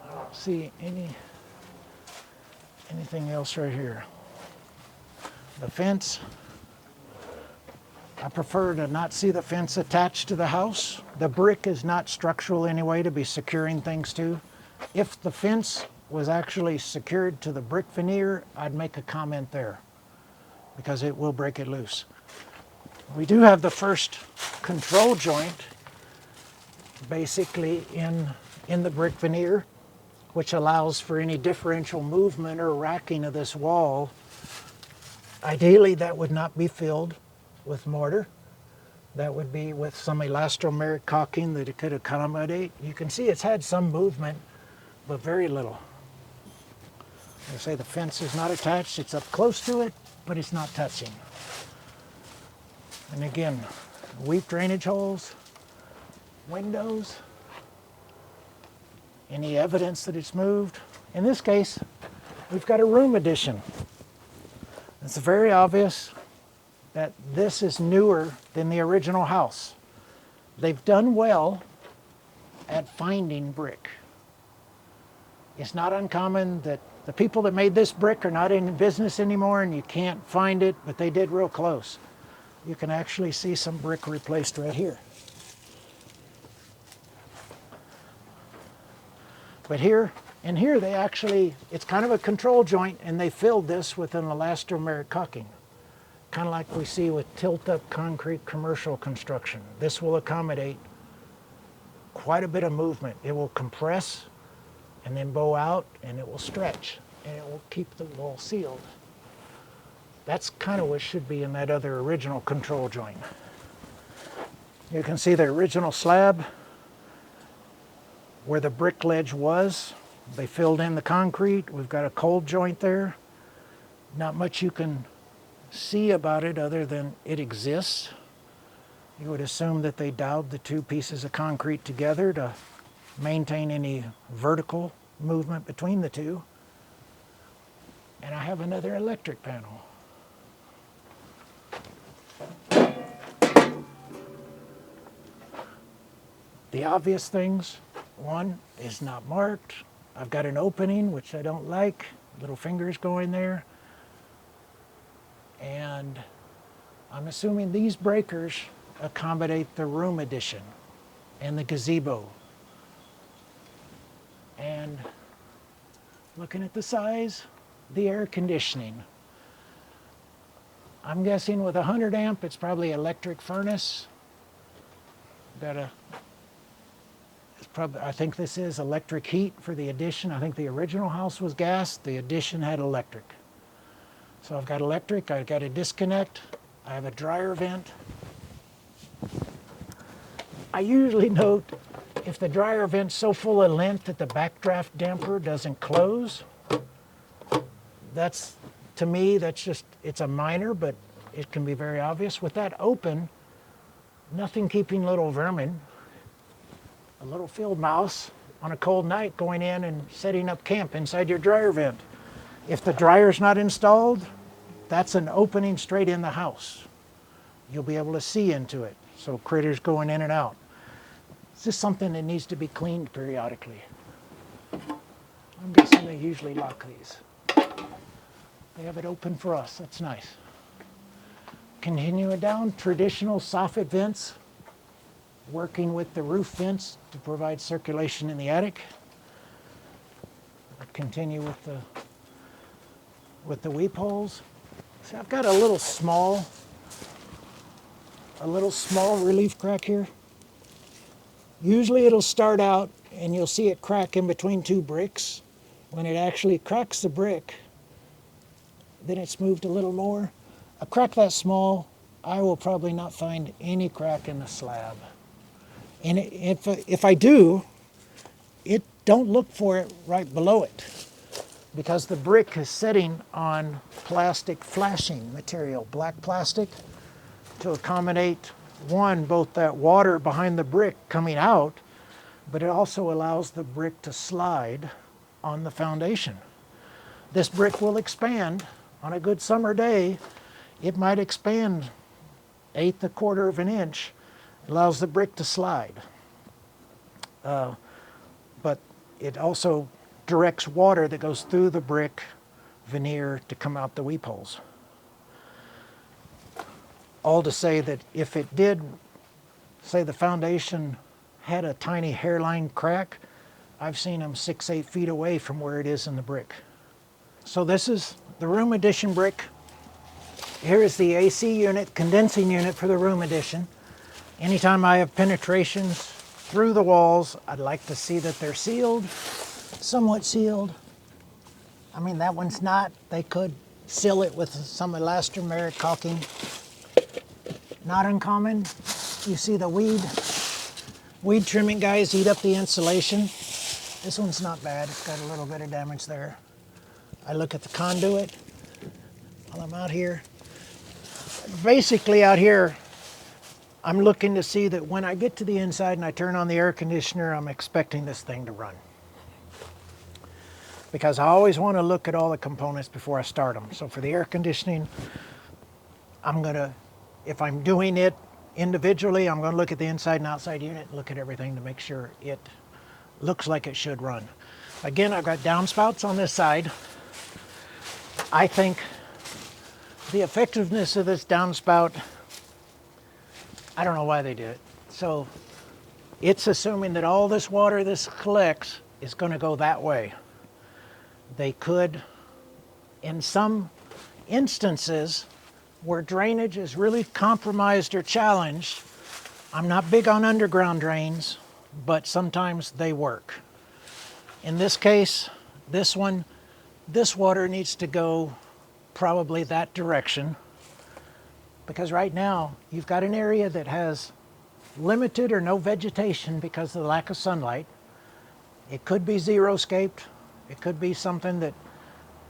I don't see anything else right here. The fence, I prefer to not see the fence attached to the house. The brick is not structural anyway to be securing things to. If the fence was actually secured to the brick veneer, I'd make a comment there because it will break it loose. We do have the first control joint basically in the brick veneer, which allows for any differential movement or racking of this wall. Ideally, that would not be filled with mortar. That would be with some elastomeric caulking that it could accommodate. You can see it's had some movement, but very little. I say the fence is not attached. It's up close to it, but it's not touching. And again, weak drainage holes, windows, any evidence that it's moved. In this case, we've got a room addition. It's very obvious that this is newer than the original house. They've done well at finding brick. It's not uncommon that the people that made this brick are not in business anymore and you can't find it, but they did real close. You can actually see some brick replaced right here. But here, and here they actually, it's kind of a control joint, and they filled this with an elastomeric caulking, kind of like we see with tilt-up concrete commercial construction. This will accommodate quite a bit of movement. It will compress and then bow out, and it will stretch, and it will keep the wall sealed. That's kind of what should be in that other original control joint. You can see the original slab where the brick ledge was. They filled in the concrete. We've got a cold joint there. Not much you can see about it other than it exists. You would assume that they dowed the two pieces of concrete together to maintain any vertical movement between the two. And I have another electric panel. The obvious things, one is not marked. I've got an opening, which I don't like. Little fingers going there. And I'm assuming these breakers accommodate the room addition and the gazebo. And looking at the size, the air conditioning. I'm guessing with 100 amp, it's probably electric furnace. I think this is electric heat for the addition. I think the original house was gas. The addition had electric. So I've got electric, I've got a disconnect, I have a dryer vent. I usually note if the dryer vent's so full of lint that the backdraft damper doesn't close, that's, to me, that's just, it's a minor, but it can be very obvious. With that open, nothing keeping little vermin, a little field mouse on a cold night going in and setting up camp inside your dryer vent. If the dryer's not installed, that's an opening straight in the house. You'll be able to see into it, so critters going in and out. It's just something that needs to be cleaned periodically. I'm guessing they usually lock these. They have it open for us, that's nice. Continuing down, traditional soffit vents, working with the roof vents to provide circulation in the attic. Continue with the weep holes. See, I've got a little small relief crack here. Usually it'll start out and you'll see it crack in between two bricks. When it actually cracks the brick, then it's moved a little more. A crack that small, I will probably not find any crack in the slab. And if I do, don't look for it right below it, because the brick is sitting on plastic flashing material, black plastic, to accommodate, one, both that water behind the brick coming out, but it also allows the brick to slide on the foundation. This brick will expand. On a good summer day, it might expand 1/8 of an inch. It allows the brick to slide. But it also directs water that goes through the brick veneer to come out the weep holes. All to say that if it did, say the foundation had a tiny hairline crack, I've seen them 6-8 feet away from where it is in the brick. So this is the room addition brick. Here is the AC unit, condensing unit for the room addition. Anytime I have penetrations through the walls, I'd like to see that they're sealed, somewhat sealed. I mean, that one's not. They could seal it with some elastomeric caulking. Not uncommon. You see the weed trimming guys eat up the insulation. This one's not bad. It's got a little bit of damage there. I look at the conduit while I'm out here. Basically out here, I'm looking to see that when I get to the inside and I turn on the air conditioner, I'm expecting this thing to run. Because I always want to look at all the components before I start them. So for the air conditioning, if I'm doing it individually, I'm going to look at the inside and outside unit and look at everything to make sure it looks like it should run. Again, I've got downspouts on this side. I think the effectiveness of this downspout, I don't know why they did it. So it's assuming that all this water this collects is going to go that way. They could, in some instances where drainage is really compromised or challenged, I'm not big on underground drains, but sometimes they work. In this case, this water needs to go probably that direction, because right now you've got an area that has limited or no vegetation because of the lack of sunlight. It could be xeriscaped. It could be something that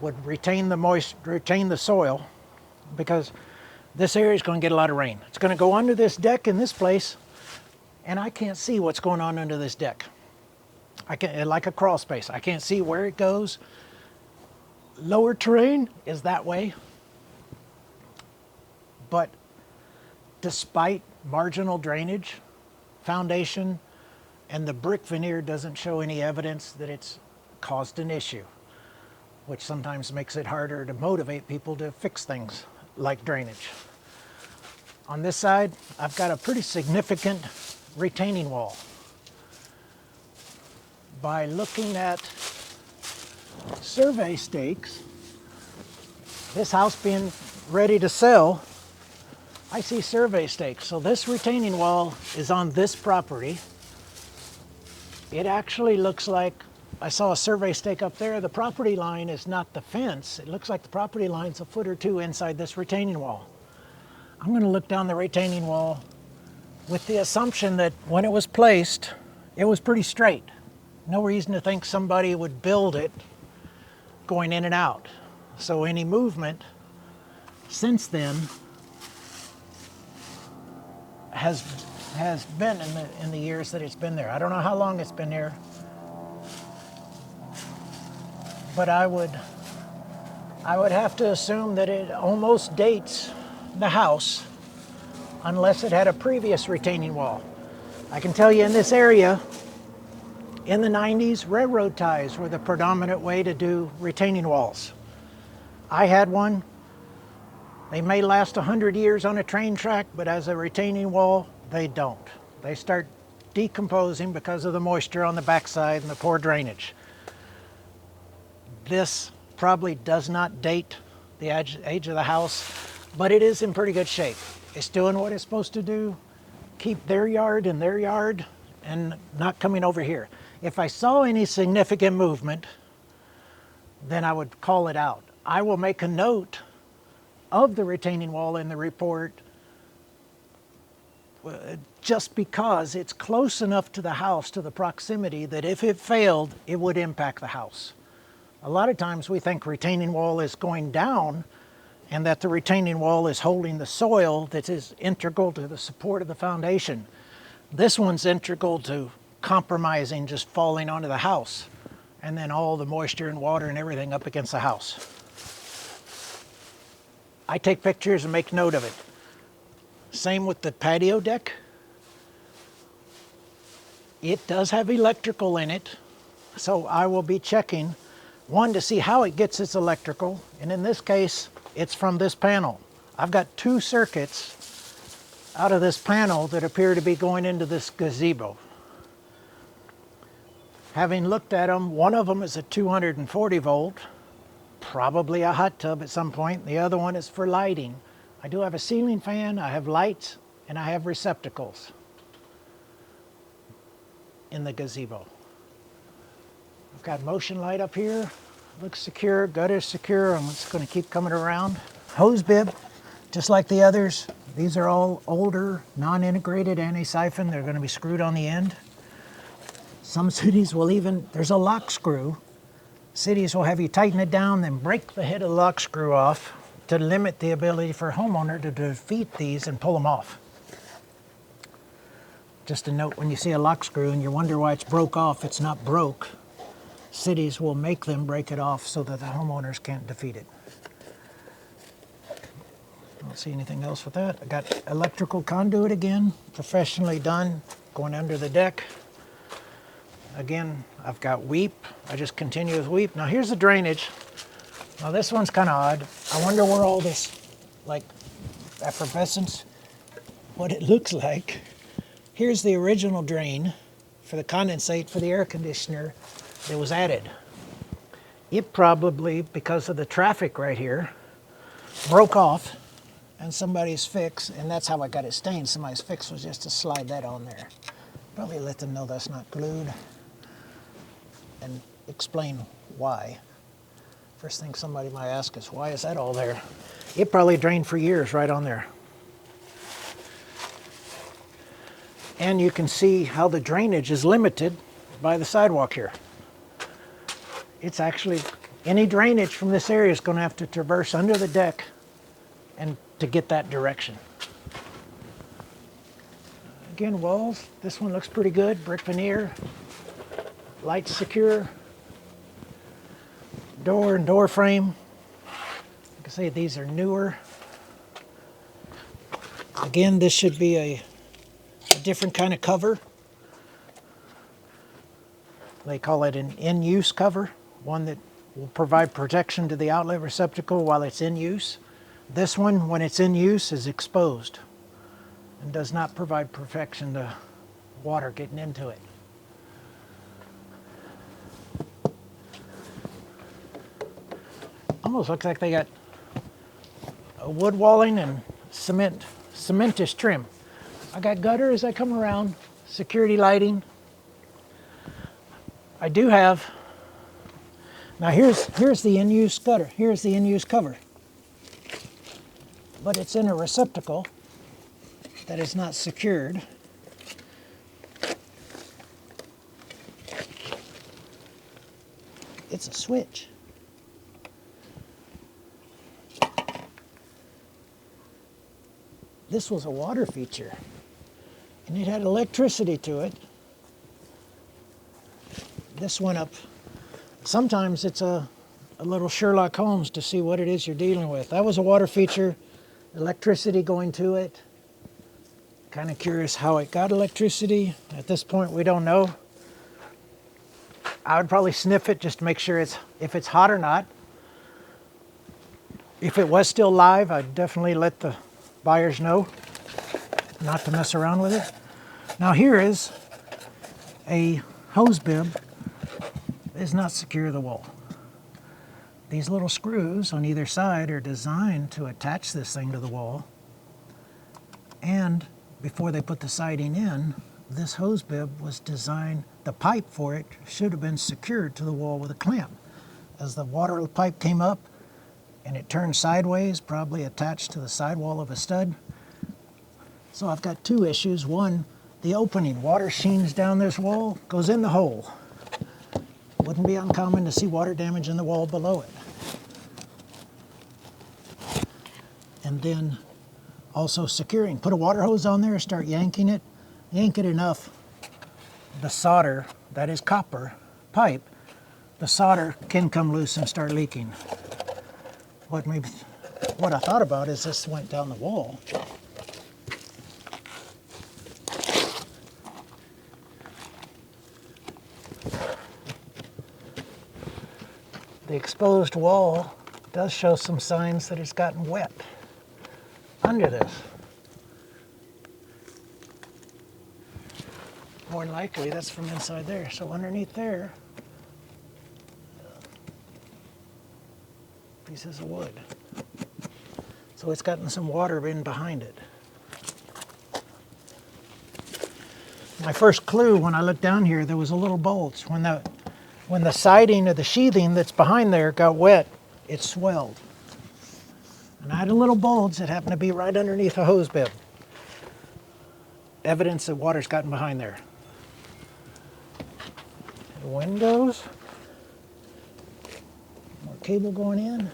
would retain the soil, because this area is going to get a lot of rain. It's going to go under this deck in this place, and I can't see what's going on under this deck. Like a crawl space. I can't see where it goes. Lower terrain is that way. But despite marginal drainage, foundation, and the brick veneer doesn't show any evidence that it's caused an issue, which sometimes makes it harder to motivate people to fix things like drainage. On this side, I've got a pretty significant retaining wall. By looking at survey stakes, this house being ready to sell, I see survey stakes. So this retaining wall is on this property. It actually looks like I saw a survey stake up there. The property line is not the fence. It looks like the property line's a foot or two inside this retaining wall. I'm going to look down the retaining wall with the assumption that when it was placed, it was pretty straight. No reason to think somebody would build it going in and out. So any movement since then has been in the years that it's been there. I don't know how long it's been there, but I would have to assume that it almost dates the house unless it had a previous retaining wall. I can tell you in this area, in the 90s, railroad ties were the predominant way to do retaining walls. I had one. They may last 100 years on a train track, but as a retaining wall, they don't. They start decomposing because of the moisture on the backside and the poor drainage. This probably does not date the age of the house, but it is in pretty good shape. It's doing what it's supposed to do, keep their yard in their yard and not coming over here. If I saw any significant movement, then I would call it out. I will make a note of the retaining wall in the report just because it's close enough to the house, to the proximity, that if it failed, it would impact the house. A lot of times we think retaining wall is going down and that the retaining wall is holding the soil that is integral to the support of the foundation. This one's integral to compromising just falling onto the house and then all the moisture and water and everything up against the house. I take pictures and make note of it. Same with the patio deck. It does have electrical in it, so I will be checking, one, to see how it gets its electrical, and in this case, it's from this panel. I've got 2 circuits out of this panel that appear to be going into this gazebo. Having looked at them, one of them is a 240 volt, probably a hot tub at some point. The other one is for lighting. I do have a ceiling fan, I have lights, and I have receptacles in the gazebo. I've got motion light up here. Looks secure, gutter's secure. I'm just going to keep coming around. Hose bib, just like the others. These are all older, non-integrated anti-siphon. They're going to be screwed on the end. Some cities will even, there's a lock screw. Cities will have you tighten it down, then break the head of the lock screw off to limit the ability for a homeowner to defeat these and pull them off. Just a note, when you see a lock screw and you wonder why it's broke off, it's not broke. Cities will make them break it off so that the homeowners can't defeat it. I don't see anything else with that. I got electrical conduit again, professionally done, going under the deck. Again, I've got weep. I just continue with weep. Now here's the drainage. Now this one's kind of odd. I wonder where all this, like, effervescence, what it looks like. Here's the original drain for the condensate for the air conditioner that was added. It probably, because of the traffic right here, broke off and somebody's fix, and that's how I got it stained. Somebody's fix was just to slide that on there. Probably let them know that's not glued and explain why. First thing somebody might ask is, why is that all there? It probably drained for years right on there. And you can see how the drainage is limited by the sidewalk here. It's actually, any drainage from this area is going to have to traverse under the deck and to get that direction. Again, walls, this one looks pretty good, brick veneer, lights secure, door and door frame. You can see these are newer. Again, this should be a different kind of cover. They call it an in-use cover, one that will provide protection to the outlet receptacle while it's in use. This one, when it's in use, is exposed and does not provide protection to water getting into it. Almost looks like they got a wood walling and cementish trim. I got gutter as I come around, security lighting. I do have Now here's the in-use gutter. Here's the in-use cover. But it's in a receptacle that is not secured. It's a switch. This was a water feature, and it had electricity to it. This went up. Sometimes it's a little Sherlock Holmes to see what it is you're dealing with. That was a water feature, electricity going to it. Kind of curious how it got electricity. At this point, we don't know. I would probably sniff it just to make sure if it's hot or not. If it was still live, I'd definitely let the buyers know not to mess around with it. Now here is a hose bib that is not secure to the wall. These little screws on either side are designed to attach this thing to the wall. And before they put the siding in, this hose bib was designed, the pipe for it should have been secured to the wall with a clamp. As the water pipe came up and it turned sideways, probably attached to the sidewall of a stud. So I've got two issues. One, the opening. Water sheens down this wall, goes in the hole. Wouldn't be uncommon to see water damage in the wall below it. And then also securing. Put a water hose on there, start yanking it. Yank it enough, the solder, that is copper pipe, the solder can come loose and start leaking. What I thought about is this went down the wall. The exposed wall does show some signs that it's gotten wet under this. More than likely, that's from inside there. So underneath there, pieces of wood. So it's gotten some water in behind it. My first clue when I looked down here, there was a little bulge. When the siding or the sheathing that's behind there got wet, it swelled. And I had a little bulge that happened to be right underneath a hose bib. Evidence that water's gotten behind there. The windows, more cable going in.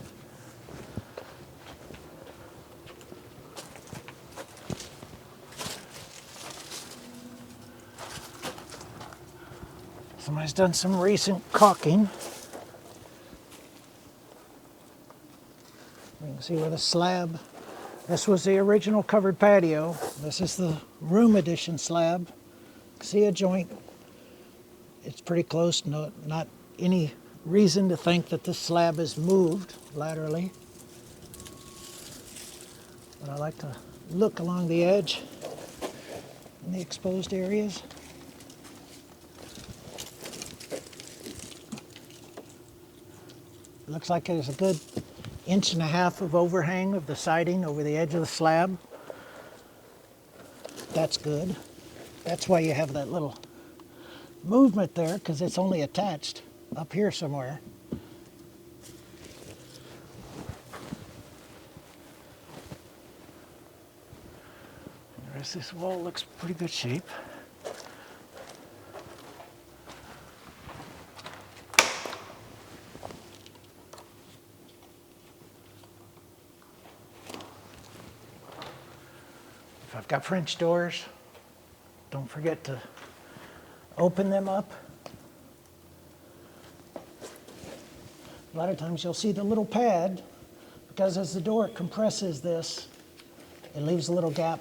Somebody's done some recent caulking. You can see where the slab, this was the original covered patio. This is the room addition slab. See a joint. It's pretty close, not any reason to think that this slab is moved laterally. But I like to look along the edge in the exposed areas. It looks like there's a good 1.5 inches of overhang of the siding over the edge of the slab. That's good. That's why you have that little movement there, because it's only attached up here somewhere. The rest of this wall looks pretty good shape. If I've got French doors, don't forget to open them up. A lot of times you'll see the little pad, because as the door compresses this, it leaves a little gap.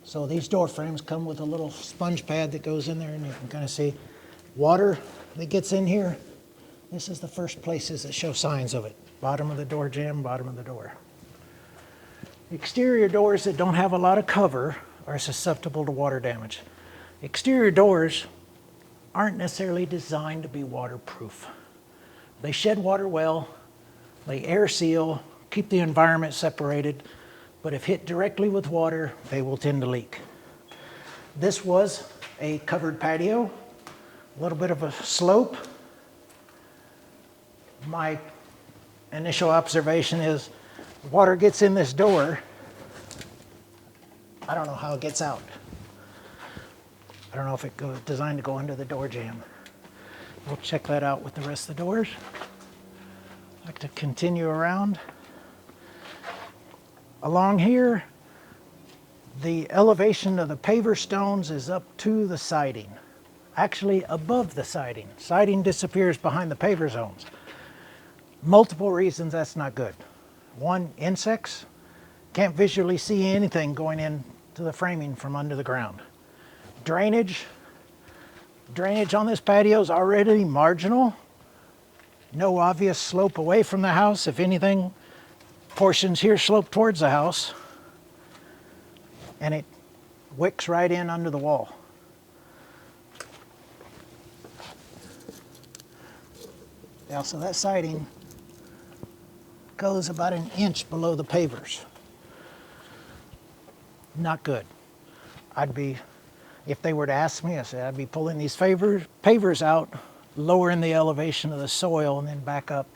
So these door frames come with a little sponge pad that goes in there, and you can kind of see water that gets in here. This is the first places that show signs of it. Bottom of the door jamb, bottom of the door. Exterior doors that don't have a lot of cover are susceptible to water damage. Exterior doors aren't necessarily designed to be waterproof. They shed water well, they air seal, keep the environment separated, but if hit directly with water, they will tend to leak. This was a covered patio, a little bit of a slope. My initial observation is water gets in this door. I don't know how it gets out. I don't know if it was designed to go under the door jamb. We'll check that out with the rest of the doors. I'd like to continue around. Along here, the elevation of the paver stones is up to the siding. Actually above the siding. Siding disappears behind the paver zones. Multiple reasons that's not good. One, insects. Can't visually see anything going into the framing from under the ground. Drainage. Drainage on this patio is already marginal. No obvious slope away from the house. If anything, portions here slope towards the house. And it wicks right in under the wall. Yeah, so that siding goes about an inch below the pavers. Not good. If they were to ask me, I'd be pulling these pavers out, lowering the elevation of the soil, and then back up.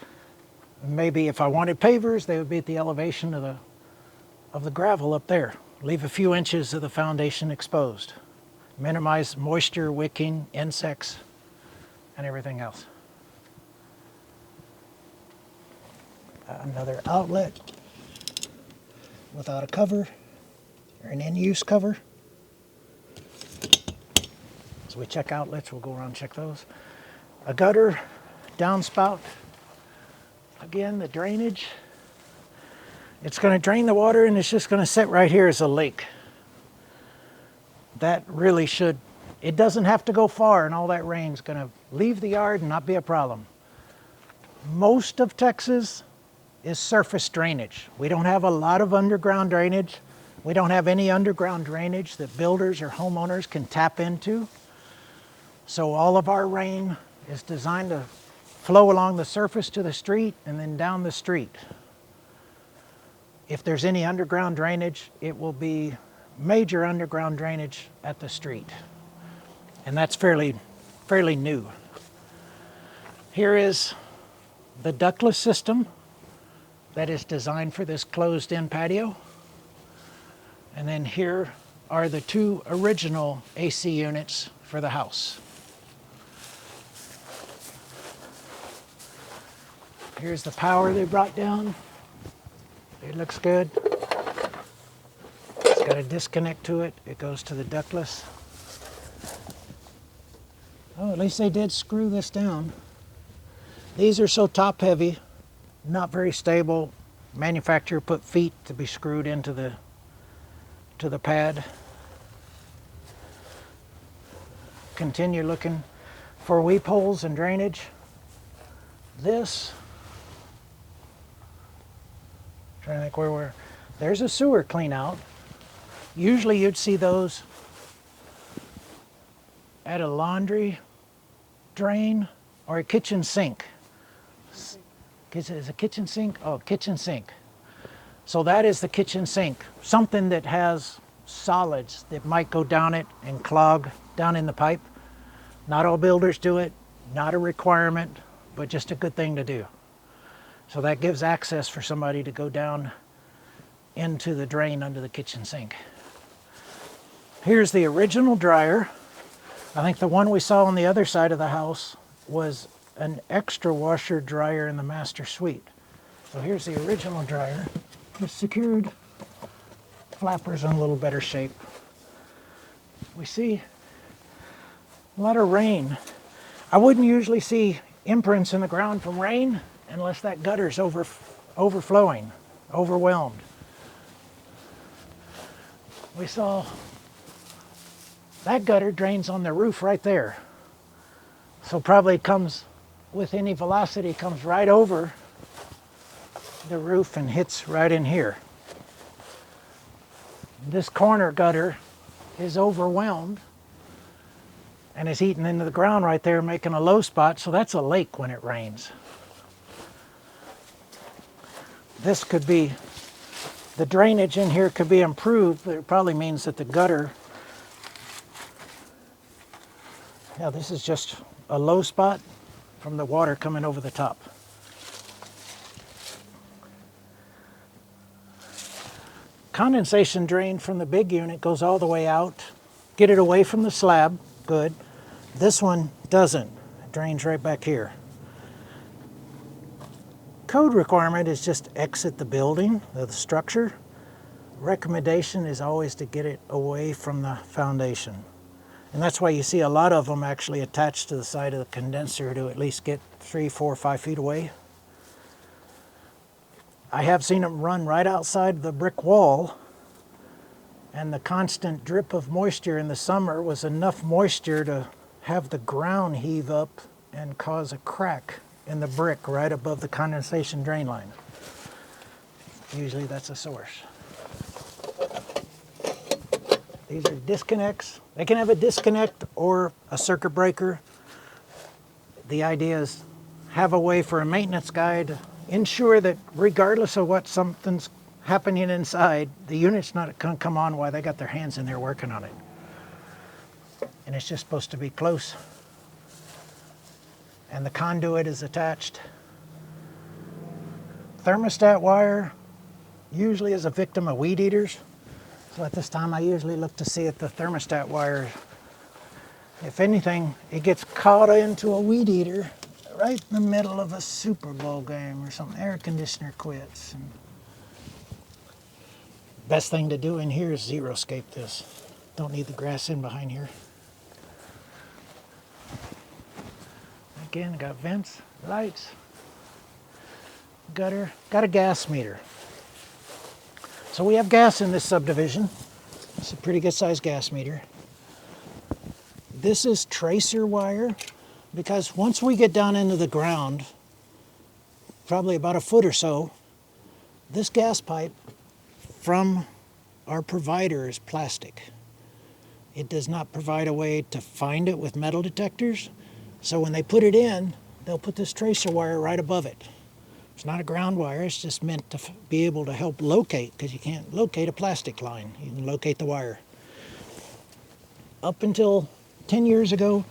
Maybe if I wanted pavers, they would be at the elevation of the gravel up there. Leave a few inches of the foundation exposed. Minimize moisture, wicking, insects, and everything else. Another outlet without a cover, or an in-use cover. So we check outlets, we'll go around and check those. A gutter, downspout. Again, the drainage. It's going to drain the water and it's just going to sit right here as a lake. That really should, it doesn't have to go far, and all that rain's going to leave the yard and not be a problem. Most of Texas is surface drainage. We don't have a lot of underground drainage. We don't have any underground drainage that builders or homeowners can tap into. So all of our rain is designed to flow along the surface to the street and then down the street. If there's any underground drainage, it will be major underground drainage at the street. And that's fairly new. Here is the ductless system that is designed for this closed-in patio. And then here are the two original AC units for the house. Here's the power they brought down. It looks good. It's got a disconnect to it. It goes to the ductless. Oh, at least they did screw this down. These are so top heavy, not very stable. Manufacturer put feet to be screwed into the pad. Continue looking for weep holes and drainage. This, trying to think where we're, there's a sewer clean out. Usually you'd see those at a laundry drain or a kitchen sink. Is it a kitchen sink? Oh, kitchen sink. So that is the kitchen sink. Something that has solids that might go down it and clog down in the pipe. Not all builders do it, not a requirement, but just a good thing to do. So that gives access for somebody to go down into the drain under the kitchen sink. Here's the original dryer. I think the one we saw on the other side of the house was an extra washer dryer in the master suite. So here's the original dryer. It's secured. Flapper's in a little better shape. We see a lot of rain. I wouldn't usually see imprints in the ground from rain unless that gutter's overflowing, overwhelmed. We saw that gutter drains on the roof right there. So probably comes with any velocity, comes right over the roof and hits right in here. This corner gutter is overwhelmed and is eating into the ground right there, making a low spot, so that's a lake when it rains. This could be, the drainage in here could be improved, but it probably means that the gutter, yeah, this is just a low spot from the water coming over the top. condensation drain from the big unit goes all the way out. Get it away from the slab, good. This one doesn't, it drains right back here. Code requirement is just exit the building, the structure. Recommendation is always to get it away from the foundation. And that's why you see a lot of them actually attached to the side of the condenser to at least get 3, 4, 5 feet away. I have seen them run right outside the brick wall, and the constant drip of moisture in the summer was enough moisture to have the ground heave up and cause a crack in the brick right above the condensation drain line. Usually that's a source. These are disconnects. They can have a disconnect or a circuit breaker. The idea is have a way for a maintenance guy to ensure that regardless of what something's happening inside, the unit's not going to come on while they got their hands in there working on it. And it's just supposed to be close. And the conduit is attached. Thermostat wire usually is a victim of weed eaters. So at this time I usually look to see if the thermostat wire, if anything, it gets caught into a weed eater right in the middle of a Super Bowl game or something. Air conditioner quits. And best thing to do in here is zero scape this. Don't need the grass in behind here. Again, got vents, lights, gutter, got a gas meter. So we have gas in this subdivision. It's a pretty good sized gas meter. This is tracer wire, because once we get down into the ground, probably about a foot or so, this gas pipe from our provider is plastic. It does not provide a way to find it with metal detectors. So when they put it in, they'll put this tracer wire right above it. It's not a ground wire, it's just meant to be able to help locate, because you can't locate a plastic line. You can locate the wire. Up until 10 years ago,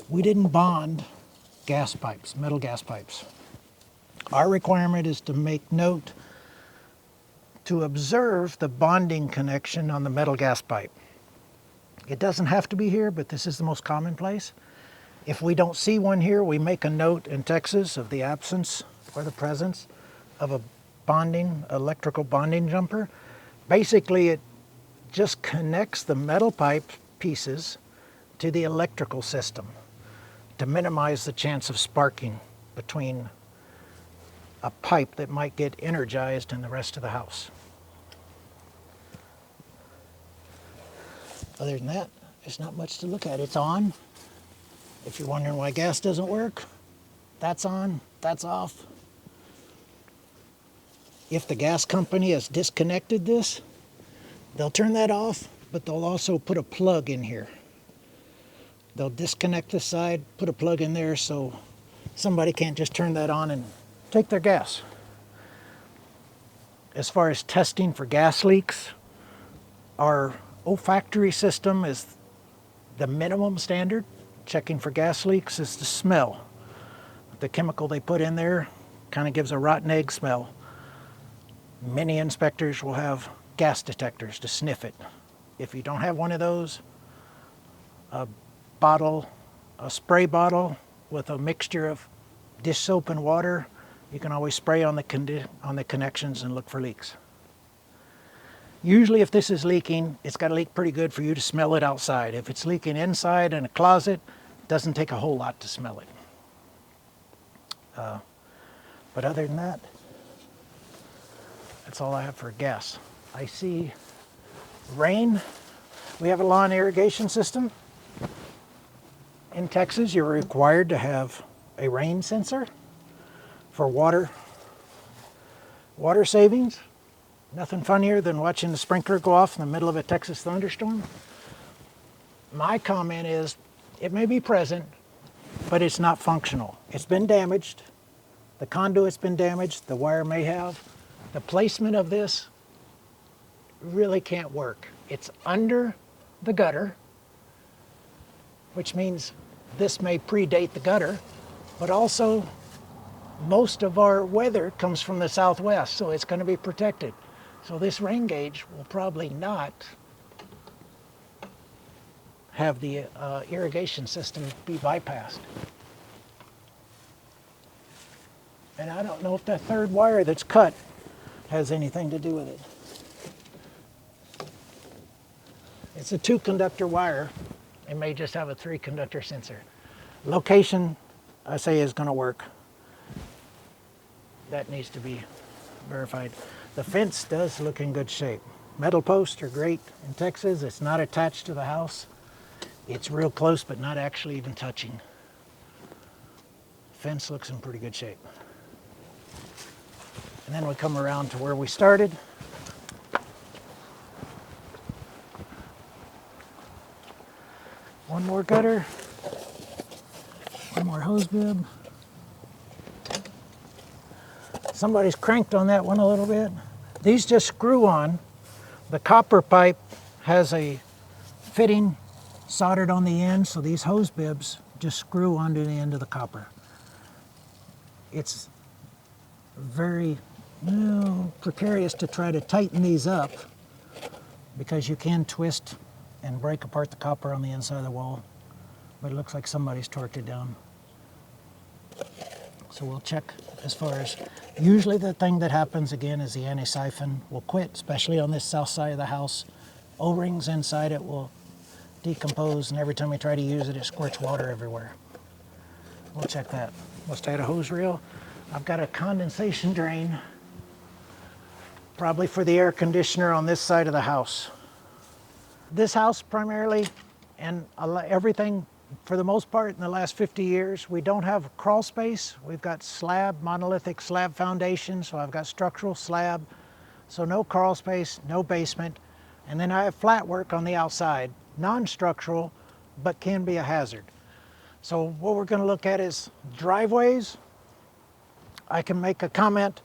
we didn't bond gas pipes, metal gas pipes. Our requirement is to make note to observe the bonding connection on the metal gas pipe. It doesn't have to be here, but this is the most common place. If we don't see one here, we make a note in Texas of the absence or the presence of a electrical bonding jumper. Basically, it just connects the metal pipe pieces to the electrical system to minimize the chance of sparking between a pipe that might get energized and the rest of the house. Other than that, there's not much to look at. It's on. If you're wondering why gas doesn't work, that's on, that's off. If the gas company has disconnected this, they'll turn that off, but they'll also put a plug in here. They'll disconnect the side, put a plug in there so somebody can't just turn that on and take their gas. As far as testing for gas leaks, our olfactory system is the minimum standard. Checking for gas leaks is the smell. The chemical they put in there kind of gives a rotten egg smell. Many inspectors will have gas detectors to sniff it. If you don't have one of those, a spray bottle with a mixture of dish soap and water, you can always spray on the connections and look for leaks. Usually if this is leaking, it's got to leak pretty good for you to smell it outside. If it's leaking inside in a closet, it doesn't take a whole lot to smell it. But other than that, that's all I have for gas. I see rain. We have a lawn irrigation system. In Texas, you're required to have a rain sensor for water savings. Nothing funnier than watching the sprinkler go off in the middle of a Texas thunderstorm. My comment is, it may be present, but it's not functional. It's been damaged. The conduit's been damaged. The wire may have. The placement of this really can't work. It's under the gutter, which means this may predate the gutter, but also most of our weather comes from the southwest, so it's going to be protected. So this rain gauge will probably not have the irrigation system be bypassed. And I don't know if that third wire that's cut has anything to do with it. It's a 2-conductor wire. It may just have a 3-conductor sensor. Location, I say, is going to work. That needs to be verified. The fence does look in good shape. Metal posts are great in Texas. It's not attached to the house. It's real close, but not actually even touching. Fence looks in pretty good shape. And then we come around to where we started. One more gutter, one more hose bib. Somebody's cranked on that one a little bit. These just screw on. The copper pipe has a fitting soldered on the end, so these hose bibs just screw onto the end of the copper. It's very precarious to try to tighten these up because you can twist and break apart the copper on the inside of the wall, but it looks like somebody's torqued it down. So we'll check as far as, usually the thing that happens again is the anti-siphon will quit, especially on this south side of the house. O-rings inside it will decompose, and every time we try to use it, it squirts water everywhere. We'll check that. We'll start a hose reel. I've got a condensation drain, probably for the air conditioner on this side of the house. This house primarily, and everything for the most part in the last 50 years, we don't have crawl space. We've got slab, monolithic slab foundation, so I've got structural slab, so no crawl space, no basement. And then I have flat work on the outside, non-structural, but can be a hazard. So what we're going to look at is driveways. I can make a comment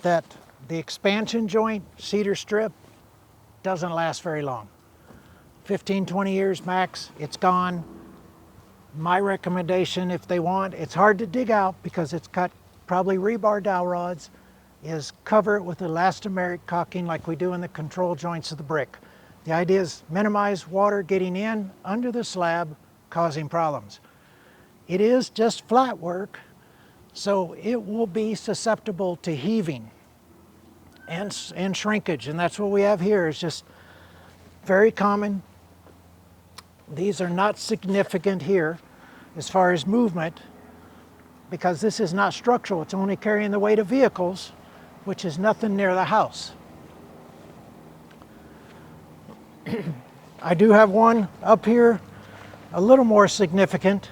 that the expansion joint, cedar strip, doesn't last very long. 15, 20 years max, it's gone. My recommendation, if they want, it's hard to dig out because it's got probably rebar dowel rods, is cover it with elastomeric caulking like we do in the control joints of the brick. The idea is minimize water getting in under the slab, causing problems. It is just flat work, so it will be susceptible to heaving and shrinkage, and that's what we have here. It's just very common. These are not significant here as far as movement because this is not structural. It's only carrying the weight of vehicles, which is nothing near the house. I do have one up here, a little more significant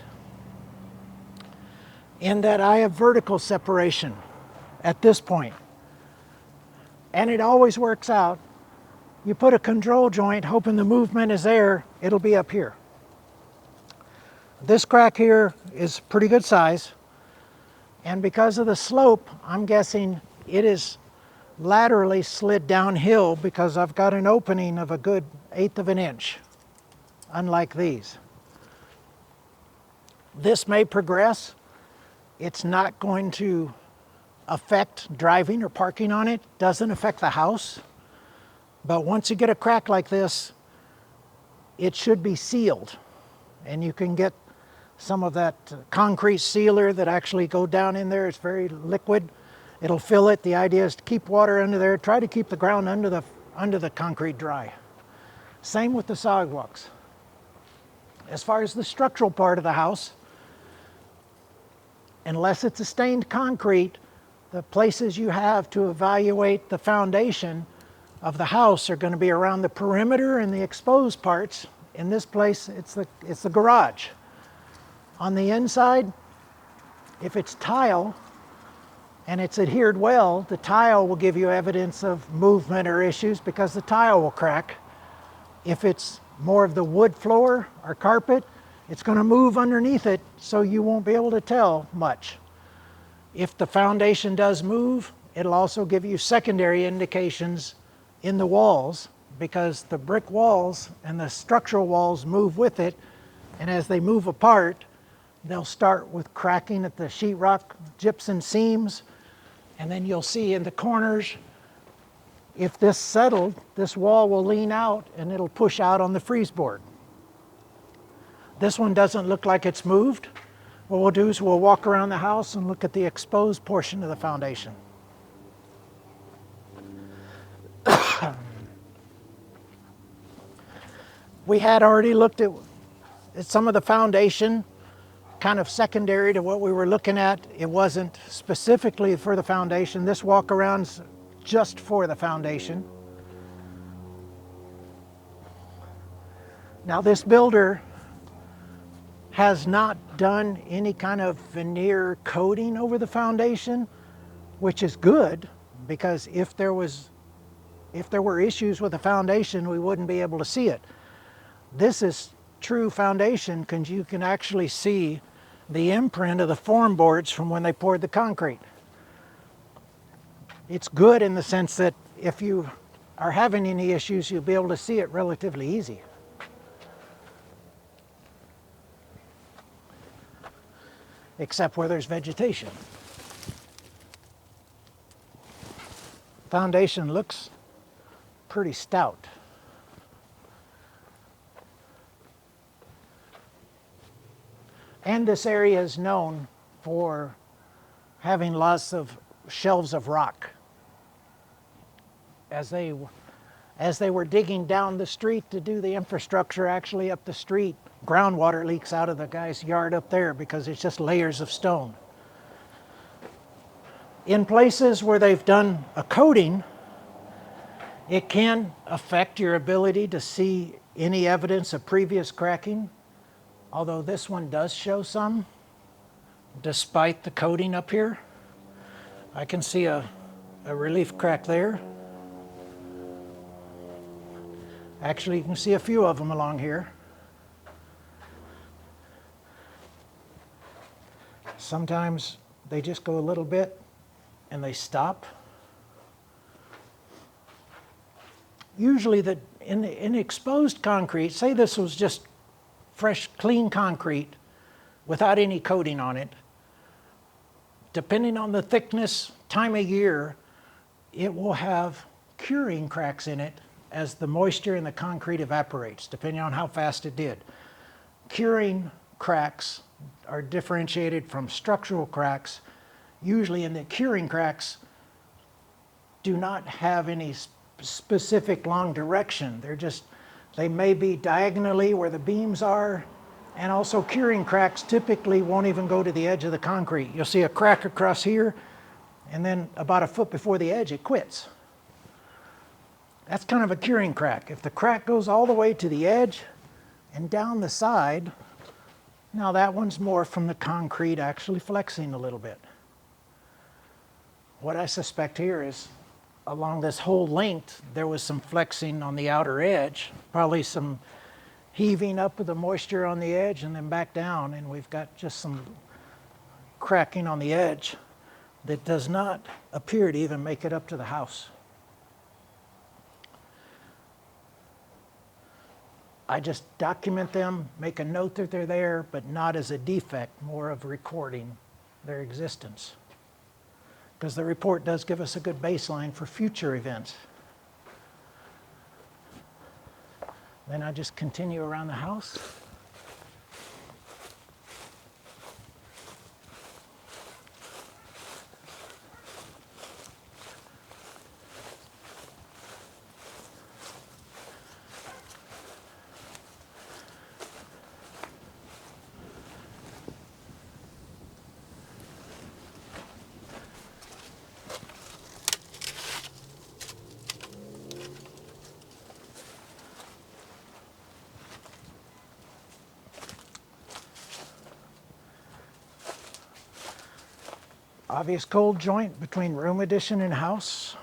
in that I have vertical separation at this point. And it always works out. You put a control joint, hoping the movement is there, it'll be up here. This crack here is pretty good size, and because of the slope, I'm guessing it is laterally slid downhill because I've got an opening of a good 1/8 of an inch, unlike these. This may progress. It's not going to affect driving or parking on it, doesn't affect the house. But once you get a crack like this, it should be sealed. And you can get some of that concrete sealer that actually go down in there. It's very liquid. It'll fill it. The idea is to keep water under there. Try to keep the ground under the concrete dry. Same with the sidewalks. As far as the structural part of the house, unless it's a stained concrete, the places you have to evaluate the foundation of the house are going to be around the perimeter and the exposed parts. In this place, it's the garage. On the inside, if it's tile and it's adhered well, the tile will give you evidence of movement or issues because the tile will crack. If it's more of the wood floor or carpet, it's going to move underneath it, so you won't be able to tell much. If the foundation does move, it'll also give you secondary indications in the walls because the brick walls and the structural walls move with it, and as they move apart, they'll start with cracking at the sheetrock gypsum seams, and then you'll see in the corners If this settled, this wall will lean out and it'll push out on the freeze board. This one doesn't look like it's moved. What we'll do is we'll walk around the house and look at the exposed portion of the foundation. We had already looked at some of the foundation, kind of secondary to what we were looking at. It wasn't specifically for the foundation. This walk around's just for the foundation. Now this builder has not done any kind of veneer coating over the foundation, which is good, because if there were issues with the foundation, we wouldn't be able to see it. This is true foundation because you can actually see the imprint of the form boards from when they poured the concrete. It's good in the sense that if you are having any issues, you'll be able to see it relatively easy. Except where there's vegetation. Foundation looks pretty stout. And this area is known for having lots of shelves of rock. As they were digging down the street to do the infrastructure actually up the street, groundwater leaks out of the guy's yard up there because it's just layers of stone. In places where they've done a coating, it can affect your ability to see any evidence of previous cracking. Although this one does show some, despite the coating up here. I can see a relief crack there. Actually, you can see a few of them along here. Sometimes they just go a little bit and they stop. Usually in exposed concrete, say this was just fresh, clean concrete without any coating on it, depending on the thickness, time of year, it will have curing cracks in it as the moisture in the concrete evaporates, depending on how fast it did. Curing cracks are differentiated from structural cracks. Usually in the curing cracks do not have any specific long direction. They may be diagonally where the beams are, and also curing cracks typically won't even go to the edge of the concrete. You'll see a crack across here, and then about a foot before the edge, it quits. That's kind of a curing crack. If the crack goes all the way to the edge and down the side, now that one's more from the concrete actually flexing a little bit. What I suspect here is along this whole length, there was some flexing on the outer edge, probably some heaving up of the moisture on the edge and then back down, and we've got just some cracking on the edge that does not appear to even make it up to the house. I just document them, make a note that they're there, but not as a defect, more of recording their existence. Because the report does give us a good baseline for future events. Then I just continue around the house. Obvious cold joint between room addition and house.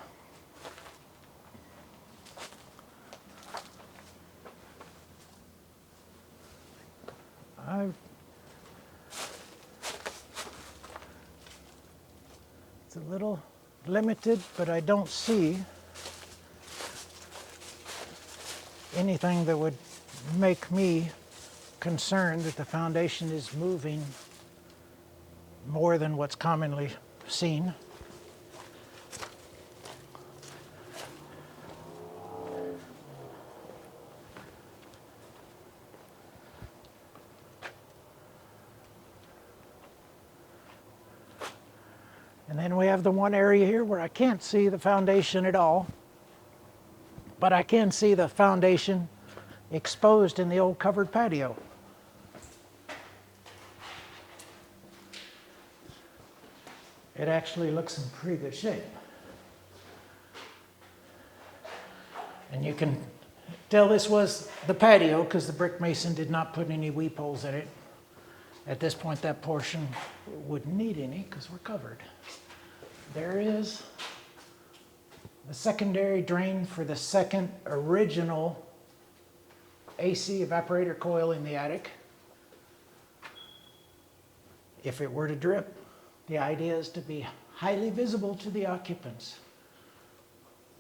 It's a little limited, but I don't see anything that would make me concerned that the foundation is moving more than what's commonly seen. And then we have the one area here where I can't see the foundation at all, but I can see the foundation exposed in the old covered patio. It actually looks in pretty good shape. And you can tell this was the patio because the brick mason did not put any weep holes in it. At this point, that portion wouldn't need any because we're covered. There is the secondary drain for the second original AC evaporator coil in the attic. If it were to drip, the idea is to be highly visible to the occupants.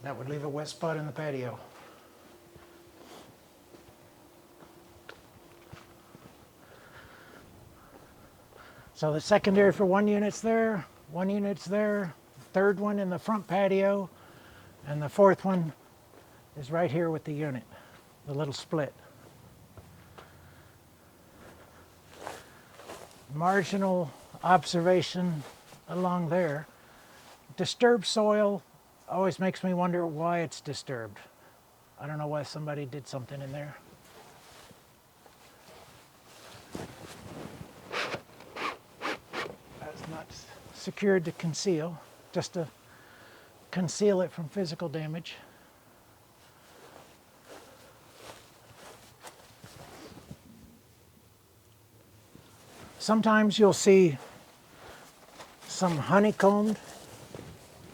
That would leave a wet spot in the patio. So the secondary for one unit's there, one unit's there, third one in the front patio, and the fourth one is right here with the unit, the little split. Marginal observation along there. Disturbed soil always makes me wonder why it's disturbed. I don't know why somebody did something in there. That's not secured to conceal, just to conceal it from physical damage. Sometimes you'll see some honeycombed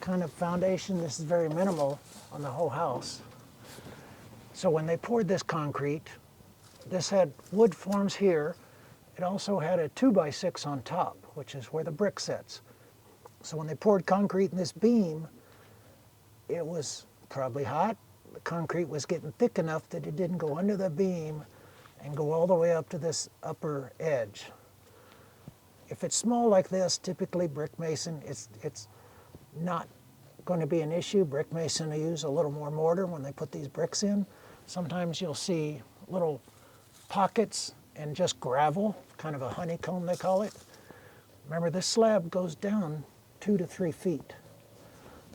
kind of foundation. This is very minimal on the whole house. So when they poured this concrete, this had wood forms here. It also had a 2x6 on top, which is where the brick sits. So when they poured concrete in this beam, it was probably hot. The concrete was getting thick enough that it didn't go under the beam and go all the way up to this upper edge. If it's small like this, typically brick mason, it's not going to be an issue. Brick mason will use a little more mortar when they put these bricks in. Sometimes you'll see little pockets and just gravel, kind of a honeycomb they call it. Remember, this slab goes down 2 to 3 feet.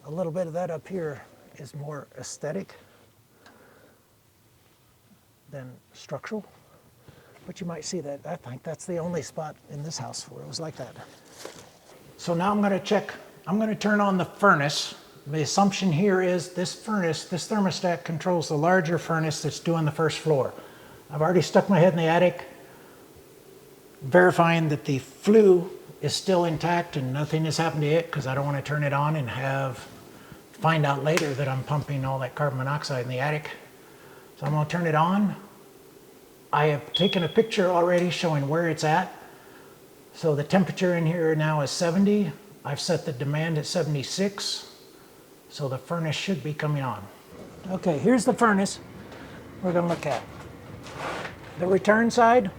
A little bit of that up here is more aesthetic than structural. But you might see that, I think that's the only spot in this house where it was like that. So now I'm going to check, I'm going to turn on the furnace. The assumption here is this furnace, this thermostat controls the larger furnace that's doing the first floor. I've already stuck my head in the attic, verifying that the flue is still intact and nothing has happened to it because I don't want to turn it on and find out later that I'm pumping all that carbon monoxide in the attic. So I'm going to turn it on. I have taken a picture already showing where it's at. So the temperature in here now is 70. I've set the demand at 76. So the furnace should be coming on. Okay, here's the furnace we're going to look at. The return side.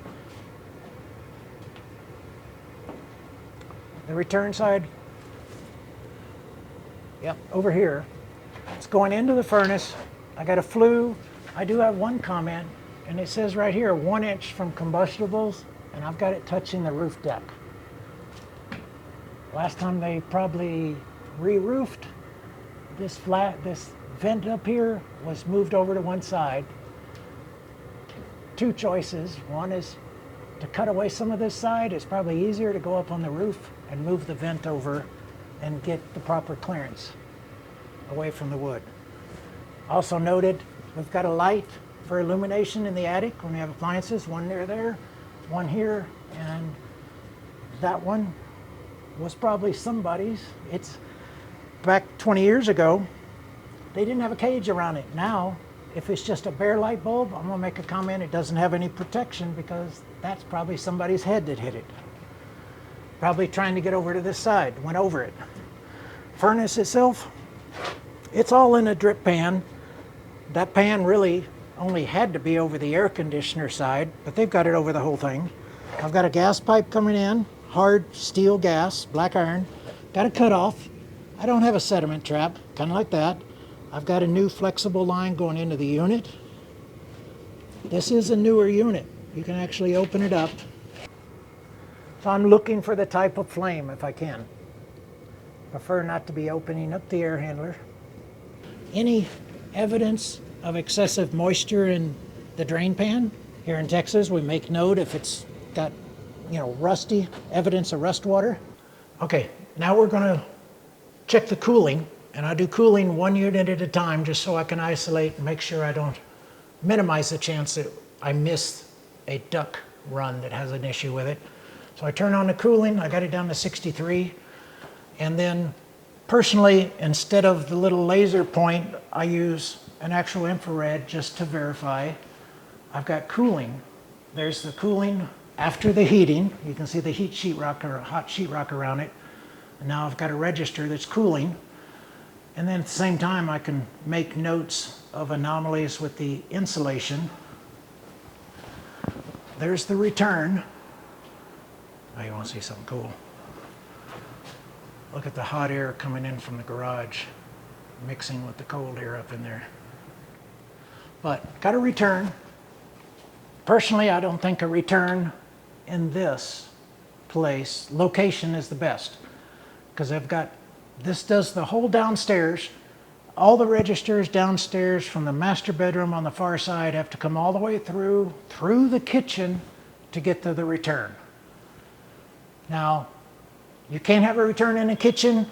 The return side. Yep, over here. It's going into the furnace. I got a flue. I do have one comment. And it says right here, 1 inch from combustibles, and I've got it touching the roof deck. Last time they probably re-roofed, this vent up here was moved over to one side. 2 choices. One is to cut away some of this side. It's probably easier to go up on the roof and move the vent over and get the proper clearance away from the wood. Also noted, we've got a light for illumination in the attic when we have appliances, one near there, one here, and that one was probably somebody's. It's back 20 years ago, they didn't have a cage around it. Now, if it's just a bare light bulb, I'm gonna make a comment, it doesn't have any protection because that's probably somebody's head that hit it. Probably trying to get over to this side, went over it. Furnace itself, it's all in a drip pan. That pan really only had to be over the air conditioner side, but they've got it over the whole thing. I've got a gas pipe coming in, hard steel gas, black iron. Got a cutoff. I don't have a sediment trap, kind of like that. I've got a new flexible line going into the unit. This is a newer unit. You can actually open it up. So I'm looking for the type of flame if I can. Prefer not to be opening up the air handler. Any evidence of excessive moisture in the drain pan? Here in Texas, we make note if it's got, rusty, evidence of rust water. Okay, now we're gonna check the cooling, and I do cooling 1 unit at a time just so I can isolate and make sure I don't minimize the chance that I miss a duct run that has an issue with it. So I turn on the cooling, I got it down to 63, and then personally, instead of the little laser point, I use an actual infrared just to verify. I've got cooling. There's the cooling after the heating. You can see the heat sheetrock or hot sheetrock around it. And now I've got a register that's cooling. And then at the same time, I can make notes of anomalies with the insulation. There's the return. Now you want to see something cool. Look at the hot air coming in from the garage, mixing with the cold air up in there. But got a return. Personally, I don't think a return in this place, location is the best. Because I've got, this does the whole downstairs. All the registers downstairs from the master bedroom on the far side have to come all the way through the kitchen to get to the return. Now, you can't have a return in the kitchen.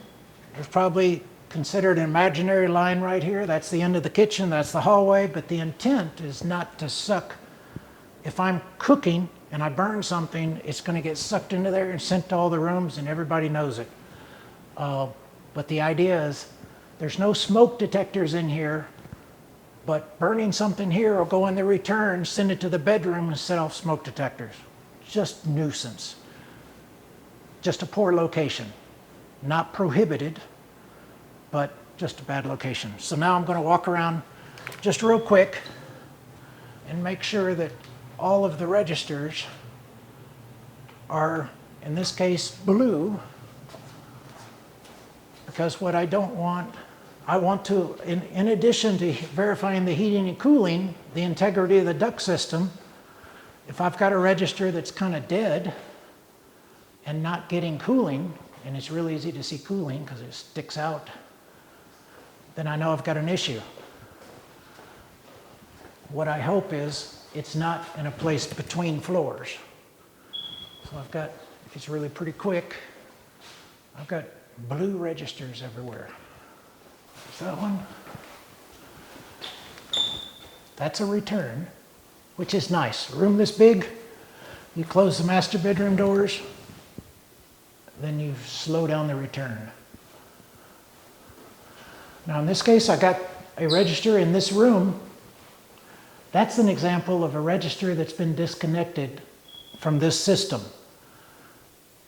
There's probably considered an imaginary line right here. That's the end of the kitchen, that's the hallway, but the intent is not to suck. If I'm cooking and I burn something, it's going to get sucked into there and sent to all the rooms and everybody knows it. But the idea is there's no smoke detectors in here, but burning something here will go in the return, send it to the bedroom and set off smoke detectors. Just nuisance. Just a poor location. Not prohibited, but just a bad location. So now I'm going to walk around just real quick and make sure that all of the registers are, in this case, blue, because what I don't want, I want to, in addition to verifying the heating and cooling, the integrity of the duct system, if I've got a register that's kind of dead and not getting cooling, and it's really easy to see cooling because it sticks out, then I know I've got an issue. What I hope is it's not in a place between floors. So I've got, it's really pretty quick. I've got blue registers everywhere. There's that one. That's a return, which is nice. A room this big, you close the master bedroom doors, then you slow down the return. Now in this case, I got a register in this room. That's an example of a register that's been disconnected from this system.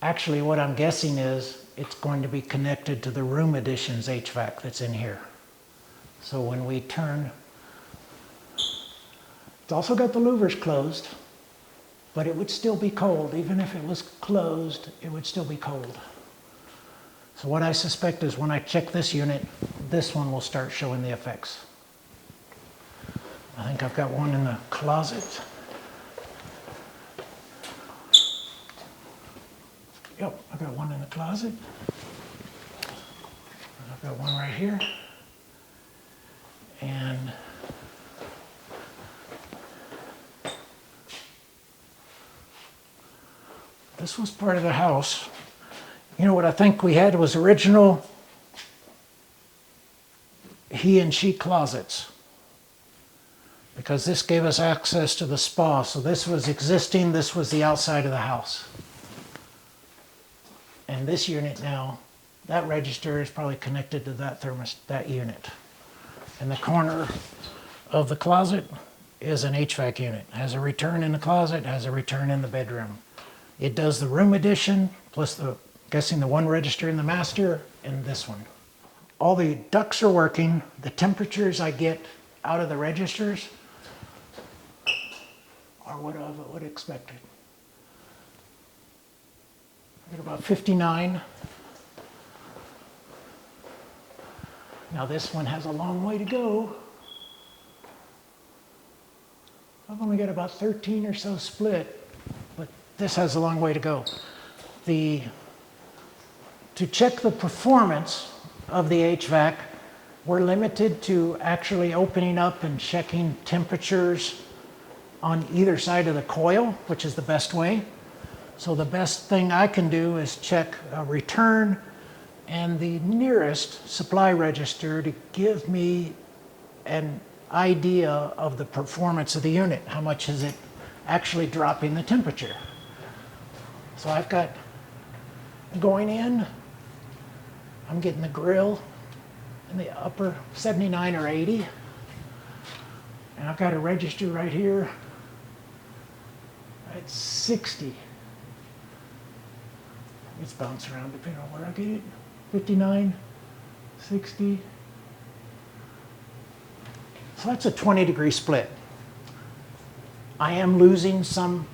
Actually, what I'm guessing is it's going to be connected to the room additions HVAC that's in here. So when we turn, it's also got the louvers closed, but it would still be cold. Even if it was closed, it would still be cold. So what I suspect is when I check this unit, this one will start showing the effects. I think I've got one in the closet. Yep, I've got one in the closet. I've got one right here. And this was part of the house. You know what I think we had was original he and she closets, because this gave us access to the spa. So this was existing, this was the outside of the house. And this unit now, that register is probably connected to that that unit. And the corner of the closet is an HVAC unit. It has a return in the closet, has a return in the bedroom. It does the room addition, plus the, guessing the one register in the master, and this one. All the ducts are working. The temperatures I get out of the registers are what I would have expected. I get about 59. Now this one has a long way to go. I've only got about 13 or so split, but this has a long way to go. To To check the performance of the HVAC, we're limited to actually opening up and checking temperatures on either side of the coil, which is the best way. So the best thing I can do is check a return and the nearest supply register to give me an idea of the performance of the unit. How much is it actually dropping the temperature? So I've got going in, I'm getting the grill in the upper 79 or 80. And I've got a register right here at 60. It's bounced around depending on where I get it. 59, 60. So that's a 20-degree split. I am losing some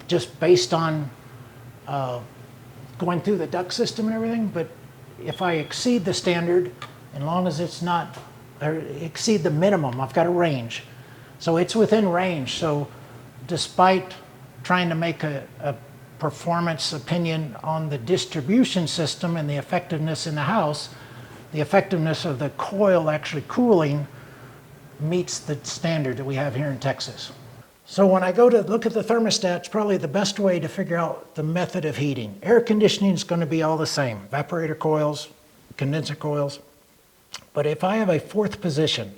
just based on going through the duct system and everything, but if I exceed the standard, as long as it's not, or exceed the minimum, I've got a range. So it's within range. So despite trying to make a performance opinion on the distribution system and the effectiveness in the house, the effectiveness of the coil actually cooling meets the standard that we have here in Texas. So when I go to look at the thermostat, it's probably the best way to figure out the method of heating. Air conditioning is going to be all the same, evaporator coils, condenser coils. But if I have a fourth position,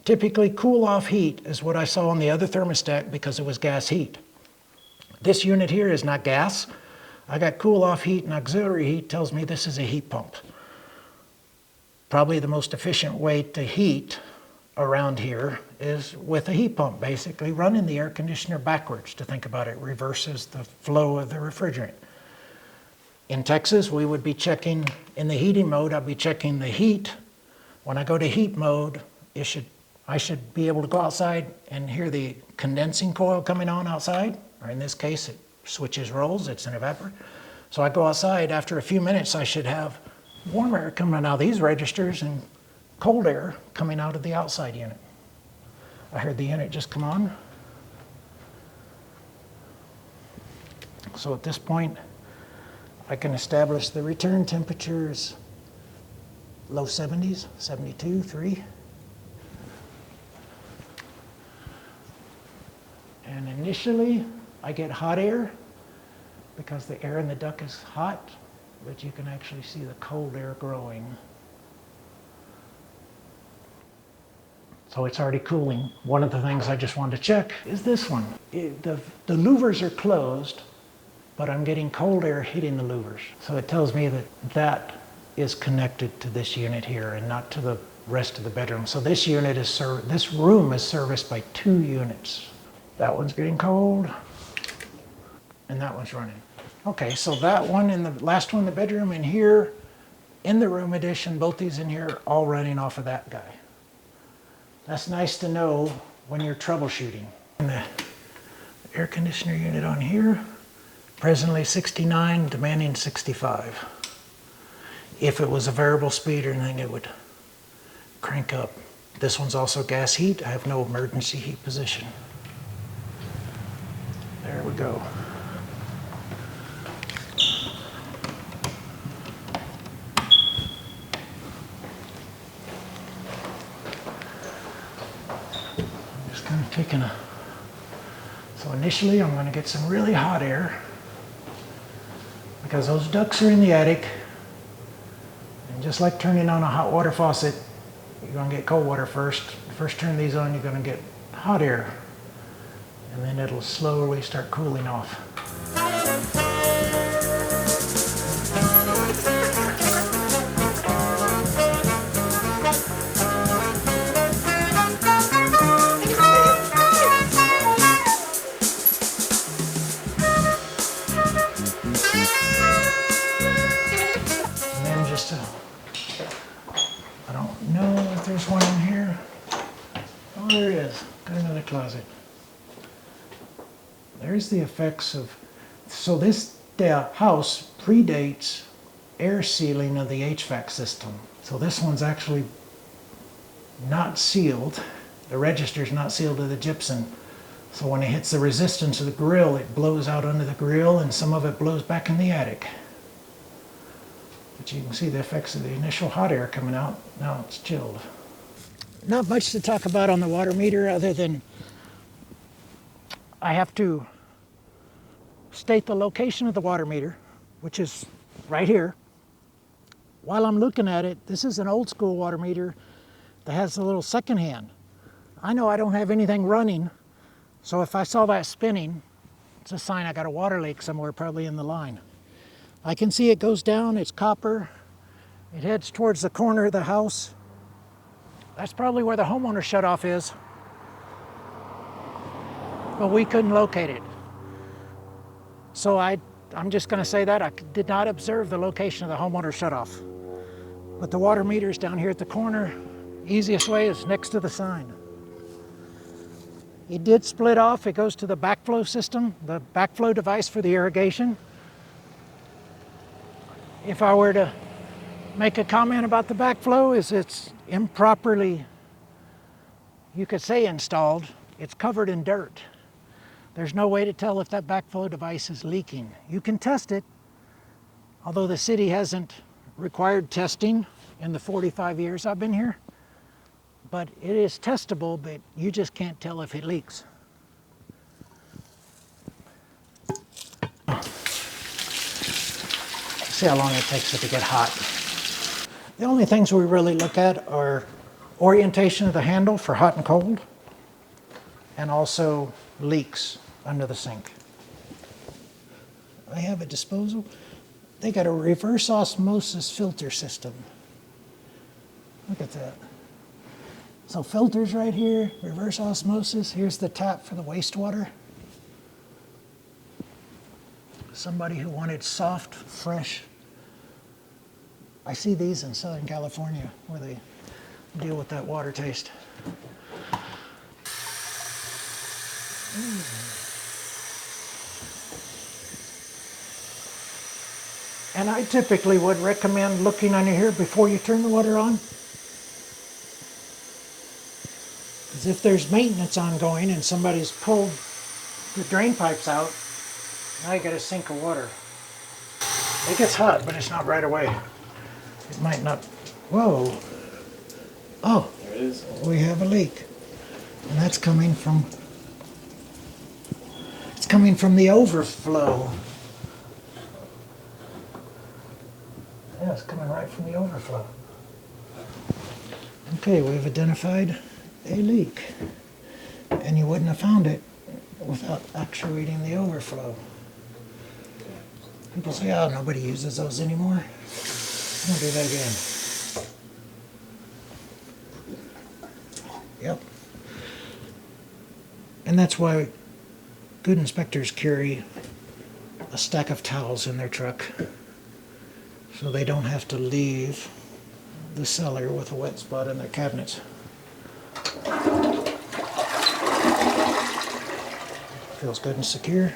typically cool off heat is what I saw on the other thermostat because it was gas heat. This unit here is not gas. I got cool off heat and auxiliary heat tells me this is a heat pump. Probably the most efficient way to heat around here is with a heat pump, basically running the air conditioner backwards. To think about it, reverses the flow of the refrigerant. In Texas, we would be checking, in the heating mode, I'd be checking the heat. When I go to heat mode, I should be able to go outside and hear the condensing coil coming on outside, or in this case, it switches roles, it's an evaporator. So I go outside, after a few minutes, I should have warm air coming out of these registers and cold air coming out of the outside unit. I heard the unit just come on. So at this point, I can establish the return temperatures, low 70s, 72, 3. And initially, I get hot air because the air in the duct is hot, but you can actually see the cold air growing. So it's already cooling. One of the things I just wanted to check is this one. The louvers are closed, but I'm getting cold air hitting the louvers. So it tells me that that is connected to this unit here and not to the rest of the bedroom. So this unit is this room is serviced by 2 units. That one's getting cold, and that one's running. Okay, so that one and the last one in the bedroom and here in the room addition, both these in here, all running off of that guy. That's nice to know when you're troubleshooting. And the air conditioner unit on here, presently 69, demanding 65. If it was a variable speed or anything, it would crank up. This one's also gas heat. I have no emergency heat position. There we go. So initially I'm going to get some really hot air because those ducts are in the attic, and just like turning on a hot water faucet, you're going to get cold water first. First turn these on, you're going to get hot air, and then it'll slowly start cooling off. I don't know if there's one in here. Oh, there it is. Got another closet. There's the effects of, so this house predates air sealing of the HVAC system. So this one's actually not sealed. The register's not sealed to the gypsum. So when it hits the resistance of the grill, it blows out under the grill and some of it blows back in the attic. But you can see the effects of the initial hot air coming out. Now it's chilled. Not much to talk about on the water meter other than I have to state the location of the water meter, which is right here. While I'm looking at it, this is an old school water meter that has a little second hand. I know I don't have anything running, so if I saw that spinning, it's a sign I got a water leak somewhere, probably in the line. I can see it goes down, it's copper. It heads towards the corner of the house. That's probably where the homeowner shutoff is, but we couldn't locate it. So I'm just gonna say that I did not observe the location of the homeowner shutoff. But the water meter's down here at the corner. Easiest way is next to the sign. It did split off. It goes to the backflow system, the backflow device for the irrigation. If I were to make a comment about the backflow, is it's improperly, you could say installed. It's covered in dirt. There's no way to tell if that backflow device is leaking. You can test it, although the city hasn't required testing in the 45 years I've been here. But it is testable, but you just can't tell if it leaks. See how long it takes it to get hot. The only things we really look at are orientation of the handle for hot and cold, and also leaks under the sink. I have a disposal. They got a reverse osmosis filter system. Look at that. So filters right here, reverse osmosis. Here's the tap for the wastewater. Somebody who wanted soft, fresh. I see these in Southern California where they deal with that water taste. And I typically would recommend looking under here before you turn the water on. Because if there's maintenance ongoing and somebody's pulled the drain pipes out, now you got a sink of water. It gets hot, but it's not right away. It might not. Whoa. Oh, there it is. We have a leak. And that's coming from, it's coming from the overflow. Yeah, it's coming right from the overflow. Okay, we've identified a leak. And you wouldn't have found it without actuating the overflow. People say, oh, nobody uses those anymore. I'm gonna do that again. Yep. And that's why good inspectors carry a stack of towels in their truck, so they don't have to leave the cellar with a wet spot in their cabinets. Feels good and secure.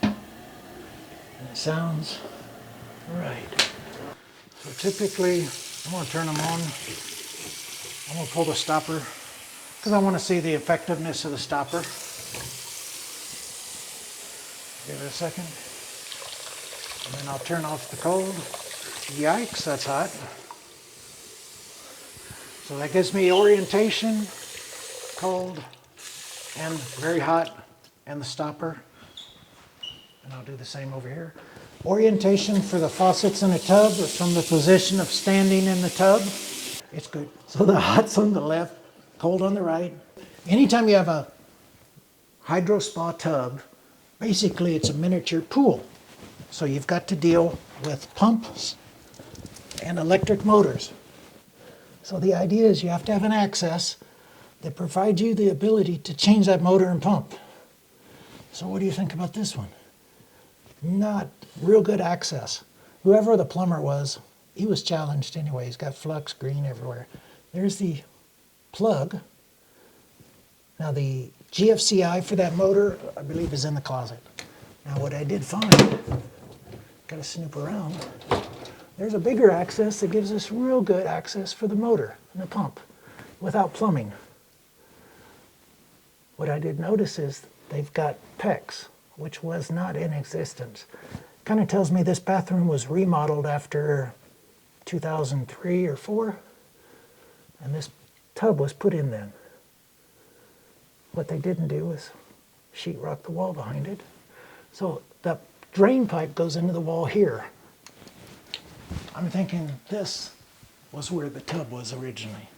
And it sounds right. So typically, I'm going to turn them on. I'm going to pull the stopper because I want to see the effectiveness of the stopper. Give it a second. And then I'll turn off the cold. Yikes, that's hot. So that gives me orientation, cold, and very hot, and the stopper. And I'll do the same over here. Orientation for the faucets in a tub or from the position of standing in the tub. It's good. So the hot's on the left, cold on the right. Anytime you have a hydro spa tub, basically it's a miniature pool. So you've got to deal with pumps and electric motors. So the idea is you have to have an access that provides you the ability to change that motor and pump. So what do you think about this one? Not real good access. Whoever the plumber was, he was challenged anyway. He's got flux green everywhere. There's the plug. Now the GFCI for that motor, I believe, is in the closet. Now what I did find, gotta snoop around, there's a bigger access that gives us real good access for the motor and the pump without plumbing. What I did notice is they've got PEX, which was not in existence. Kind of tells me this bathroom was remodeled after 2003 or 4, and this tub was put in then. What they didn't do was sheetrock the wall behind it. So the drain pipe goes into the wall here. I'm thinking this was where the tub was originally.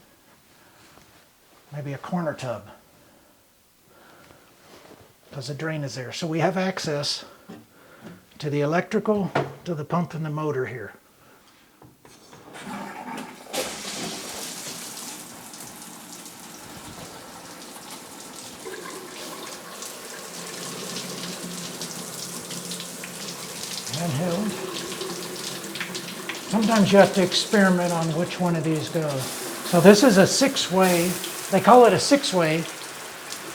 Maybe a corner tub, because the drain is there. So we have access to the electrical, to the pump and the motor here. Handheld. Sometimes you have to experiment on which one of these goes. So this is a 6-way. They call it a 6-way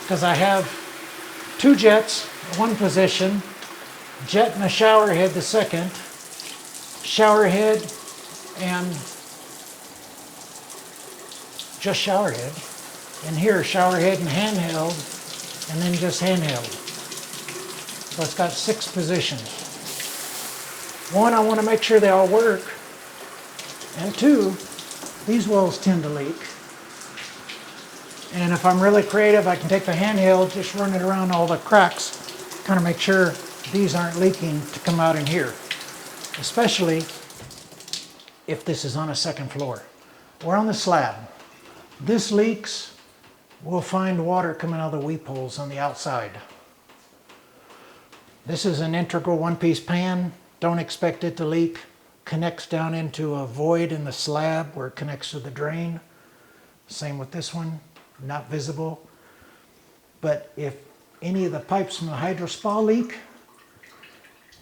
because I have 2 jets, one position, jet and a shower head the second, shower head and just shower head, and here shower head and handheld, and then just handheld. So it's got 6 positions. 1, I want to make sure they all work, and 2, these walls tend to leak. And if I'm really creative, I can take the handheld, just run it around all the cracks, kind of make sure these aren't leaking to come out in here, especially if this is on a 2nd floor. We're on the slab. This leaks, we'll find water coming out of the weep holes on the outside. This is an integral 1-piece pan. Don't expect it to leak. Connects down into a void in the slab where it connects to the drain. Same with this one, not visible. But if any of the pipes from the hydro spa leak,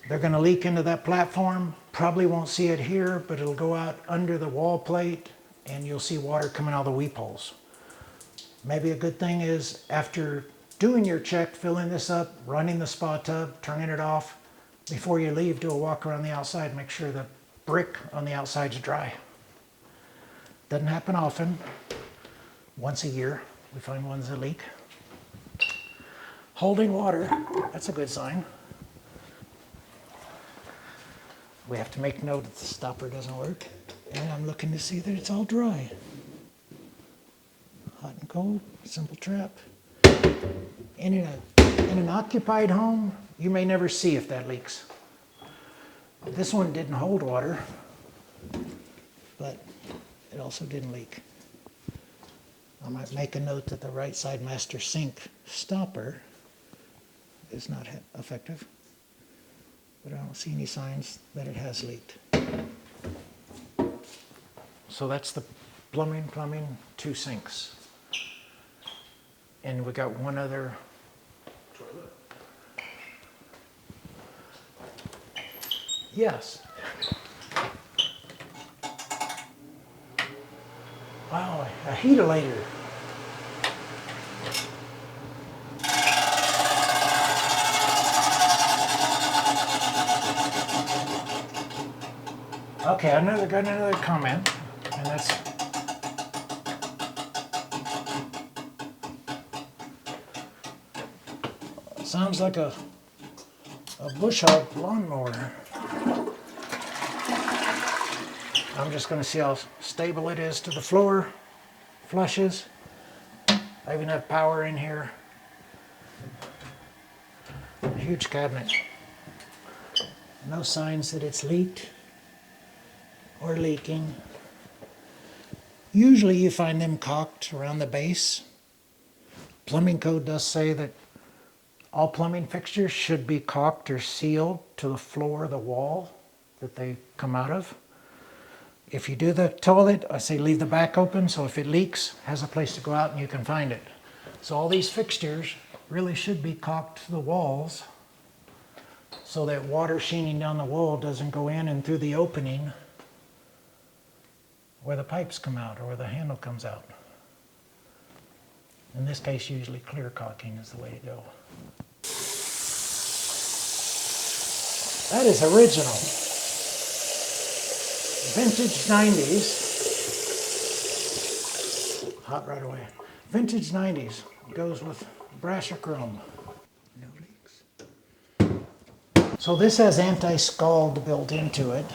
they're going to leak into that platform. Probably won't see it here, but it'll go out under the wall plate and you'll see water coming out of the weep holes. Maybe a good thing is after doing your check, filling this up, running the spa tub, turning it off, before you leave, do a walk around the outside, make sure the brick on the outside's dry. Doesn't happen often. Once a year, we find ones that leak. Holding water, that's a good sign. We have to make note that the stopper doesn't work. And I'm looking to see that it's all dry. Hot and cold, simple trap. In an occupied home, you may never see if that leaks. This one didn't hold water, but it also didn't leak. I might make a note that the right side master sink stopper is not effective, but I don't see any signs that it has leaked. So that's the plumbing, 2 sinks. And we got one other toilet. Yes. Wow, a heatilator. Okay, got another comment, and that's sounds like a bush hog lawnmower. I'm just going to see how stable it is to the floor. Flushes. I even have power in here. A huge cabinet. No signs that it's leaked or leaking. Usually you find them caulked around the base. Plumbing code does say that all plumbing fixtures should be caulked or sealed to the floor of the wall that they come out of. If you do the toilet, I say leave the back open, so if it leaks, it has a place to go out and you can find it. So all these fixtures really should be caulked to the walls so that water sheening down the wall doesn't go in and through the opening where the pipes come out or where the handle comes out. In this case, usually clear caulking is the way to go. That is original. Vintage 90s. Hot right away. Vintage 90s goes with brass or chrome. No leaks. So this has anti-scald built into it.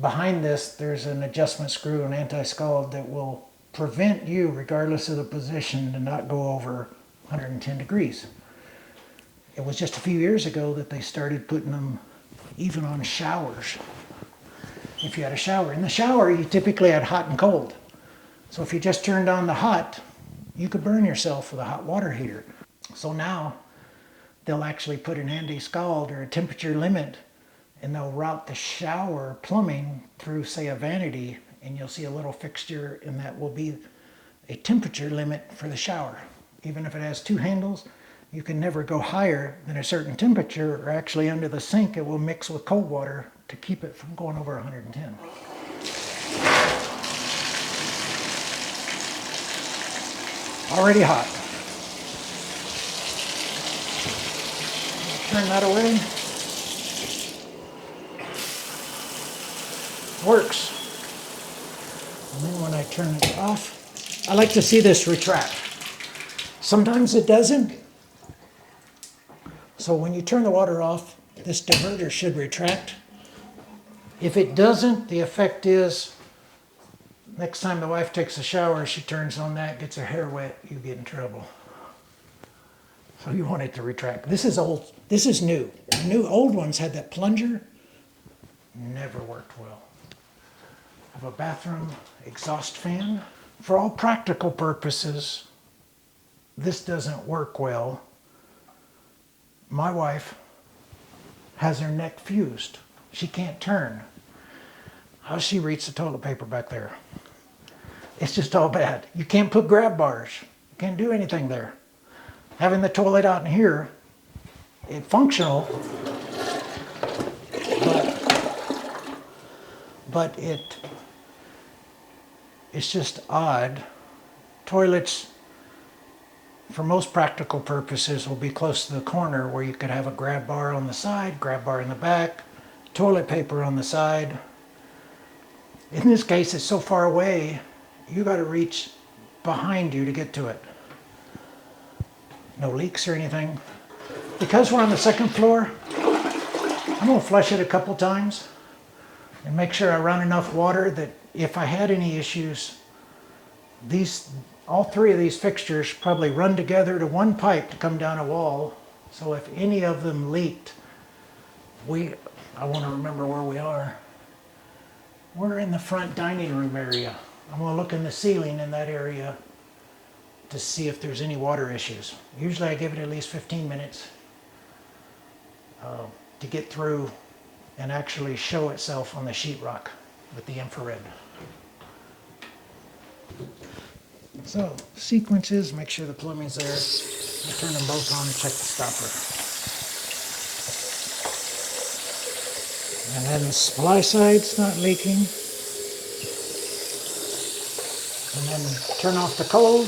Behind this, there's an adjustment screw, an anti-scald that will prevent you, regardless of the position, to not go over 110 degrees. It was just a few years ago that they started putting them even on showers. If you had a shower. In the shower, you typically had hot and cold. So if you just turned on the hot, you could burn yourself with a hot water heater. So now, they'll actually put an anti-scald or a temperature limit, and they'll route the shower plumbing through, say, a vanity, and you'll see a little fixture, and that will be a temperature limit for the shower. Even if it has two handles, you can never go higher than a certain temperature, or actually under the sink it will mix with cold water to keep it from going over 110. Already hot. Turn that away. Works. And then when I turn it off, I like to see this retract. Sometimes it doesn't. So when you turn the water off, this diverter should retract. If it doesn't, the effect is next time the wife takes a shower, she turns on that, gets her hair wet, you get in trouble. So you want it to retract. This is old, this is new. The old ones had that plunger, never worked well. I have a bathroom exhaust fan. For all practical purposes, this doesn't work well. My wife has her neck fused. She can't turn. How does she reach the toilet paper back there? It's just all bad. You can't put grab bars. You can't do anything there. Having the toilet out in here, it's functional, but it's just odd. Toilets, for most practical purposes, will be close to the corner where you could have a grab bar on the side, grab bar in the back, toilet paper on the side. In this case, it's so far away, you got to reach behind you to get to it. No leaks or anything. Because we're on the second floor, I'm going to flush it a couple times and make sure I run enough water that if I had any issues, all three of these fixtures probably run together to one pipe to come down a wall. So if any of them leaked, I want to remember where we are. We're in the front dining room area. I'm going to look in the ceiling in that area to see if there's any water issues. Usually I give it at least 15 minutes to get through and actually show itself on the sheetrock with the infrared. So, sequences, make sure the plumbing's there. I turn them both on and check the stopper. And then the supply side's not leaking. And then turn off the cold.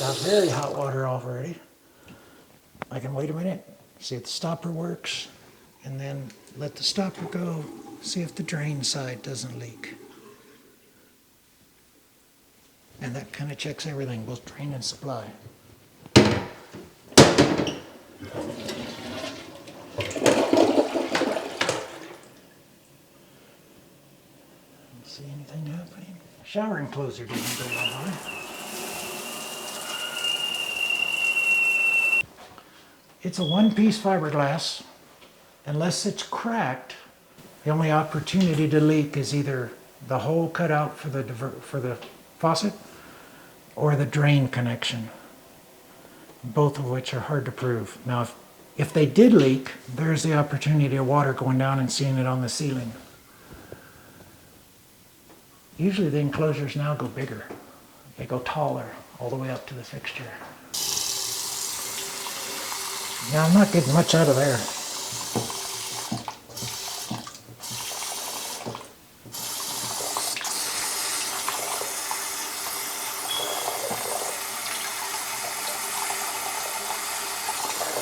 Got very hot water already. I can wait a minute, see if the stopper works, and then let the stopper go, see if the drain side doesn't leak. And that kind of checks everything, both drain and supply. See anything happening? Shower enclosure didn't go on. It's a one-piece fiberglass. Unless it's cracked, the only opportunity to leak is either the hole cut out for the faucet or the drain connection, both of which are hard to prove. Now, if they did leak, there's the opportunity of water going down and seeing it on the ceiling. Usually the enclosures now go bigger. They go taller, all the way up to the fixture. Now, I'm not getting much out of there.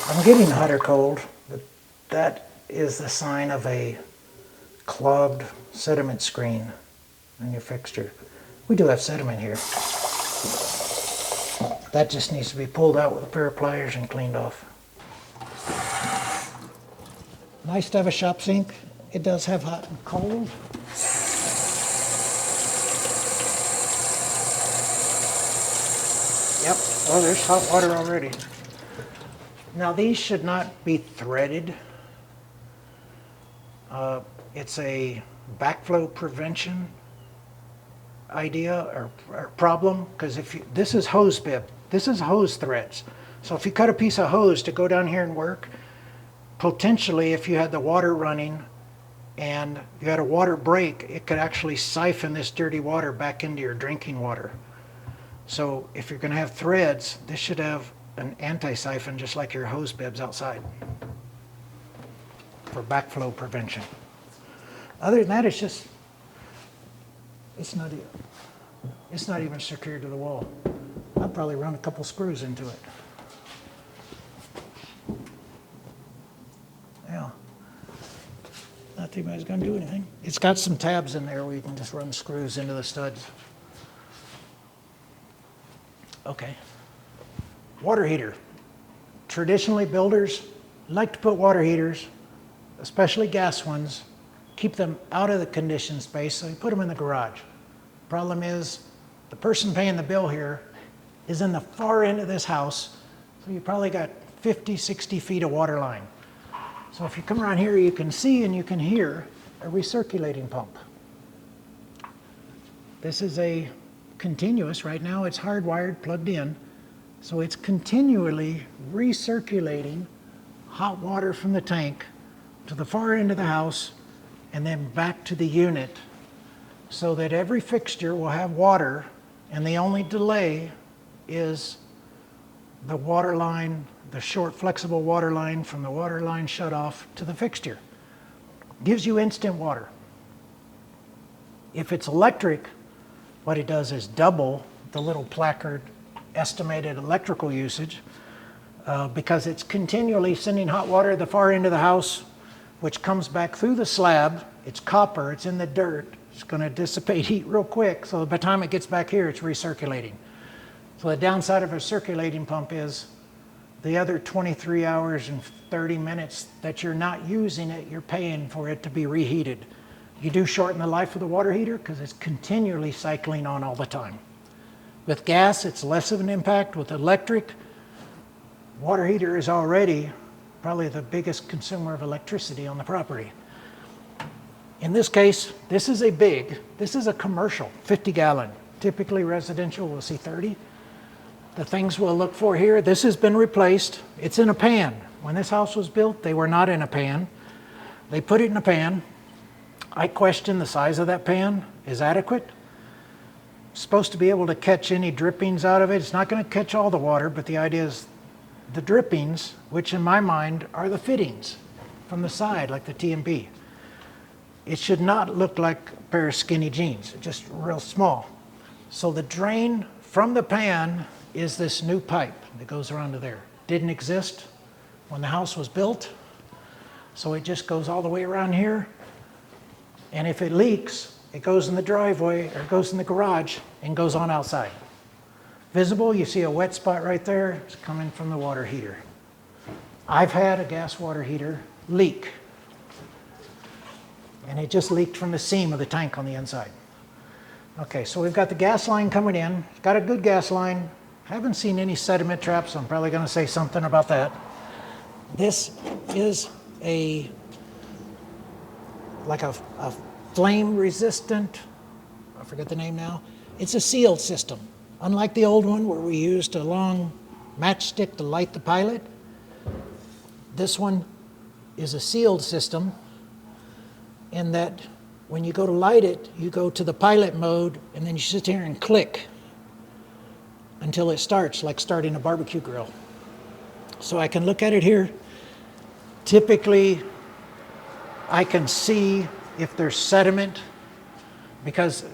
I'm getting hot or cold, but that is the sign of a clogged sediment screen on your fixture. We do have sediment here. That just needs to be pulled out with a pair of pliers and cleaned off. Nice to have a shop sink. It does have hot and cold. Yep, oh, there's hot water already. Now these should not be threaded. It's a backflow prevention idea or problem, because this is hose bib, this is hose threads. So if you cut a piece of hose to go down here and work, potentially if you had the water running and you had a water break, it could actually siphon this dirty water back into your drinking water. So if you're going to have threads, this should have an anti-siphon just like your hose bibs outside for backflow prevention. Other than that, it's not even secured to the wall. I'll probably run a couple screws into it. Yeah. Not too bad it's going to do anything. It's got some tabs in there where you can just run screws into the studs. Okay. Water heater. Traditionally, builders like to put water heaters, especially gas ones, keep them out of the conditioned space, so you put them in the garage. Problem is, the person paying the bill here is in the far end of this house, so you probably got 50, 60 feet of water line. So if you come around here, you can see and you can hear a recirculating pump. This is a continuous, right now it's hardwired, plugged in, so it's continually recirculating hot water from the tank to the far end of the house and then back to the unit, so that every fixture will have water, and the only delay is the water line, the short flexible water line from the water line shutoff to the fixture. Gives you instant water. If it's electric, what it does is double the little placard estimated electrical usage, because it's continually sending hot water to the far end of the house, which comes back through the slab. It's copper, it's in the dirt, it's going to dissipate heat real quick, so by the time it gets back here, it's recirculating. So the downside of a circulating pump is the other 23 hours and 30 minutes that you're not using it, you're paying for it to be reheated. You do shorten the life of the water heater because it's continually cycling on all the time. With gas, it's less of an impact. With electric, water heater is already probably the biggest consumer of electricity on the property. In this case, this is a commercial, 50 gallon. Typically residential, we'll see 30. The things we'll look for here, this has been replaced. It's in a pan. When this house was built, they were not in a pan. They put it in a pan. I question the size of that pan is adequate. It's supposed to be able to catch any drippings out of it. It's not going to catch all the water, but the idea is the drippings, which in my mind are the fittings from the side, like the T&B. It should not look like a pair of skinny jeans, just real small. So the drain from the pan is this new pipe that goes around to there. Didn't exist when the house was built, so it just goes all the way around here. And if it leaks, it goes in the driveway or it goes in the garage and goes on outside. Visible, you see a wet spot right there. It's coming from the water heater. I've had a gas water heater leak, and it just leaked from the seam of the tank on the inside. Okay, so we've got the gas line coming in. It's got a good gas line. Haven't seen any sediment traps, so I'm probably going to say something about that. This is like a flame resistant, I forget the name now. It's a sealed system. Unlike the old one where we used a long matchstick to light the pilot, this one is a sealed system in that when you go to light it, you go to the pilot mode and then you sit here and click until it starts, like starting a barbecue grill. So I can look at it here. Typically, I can see if there's sediment, because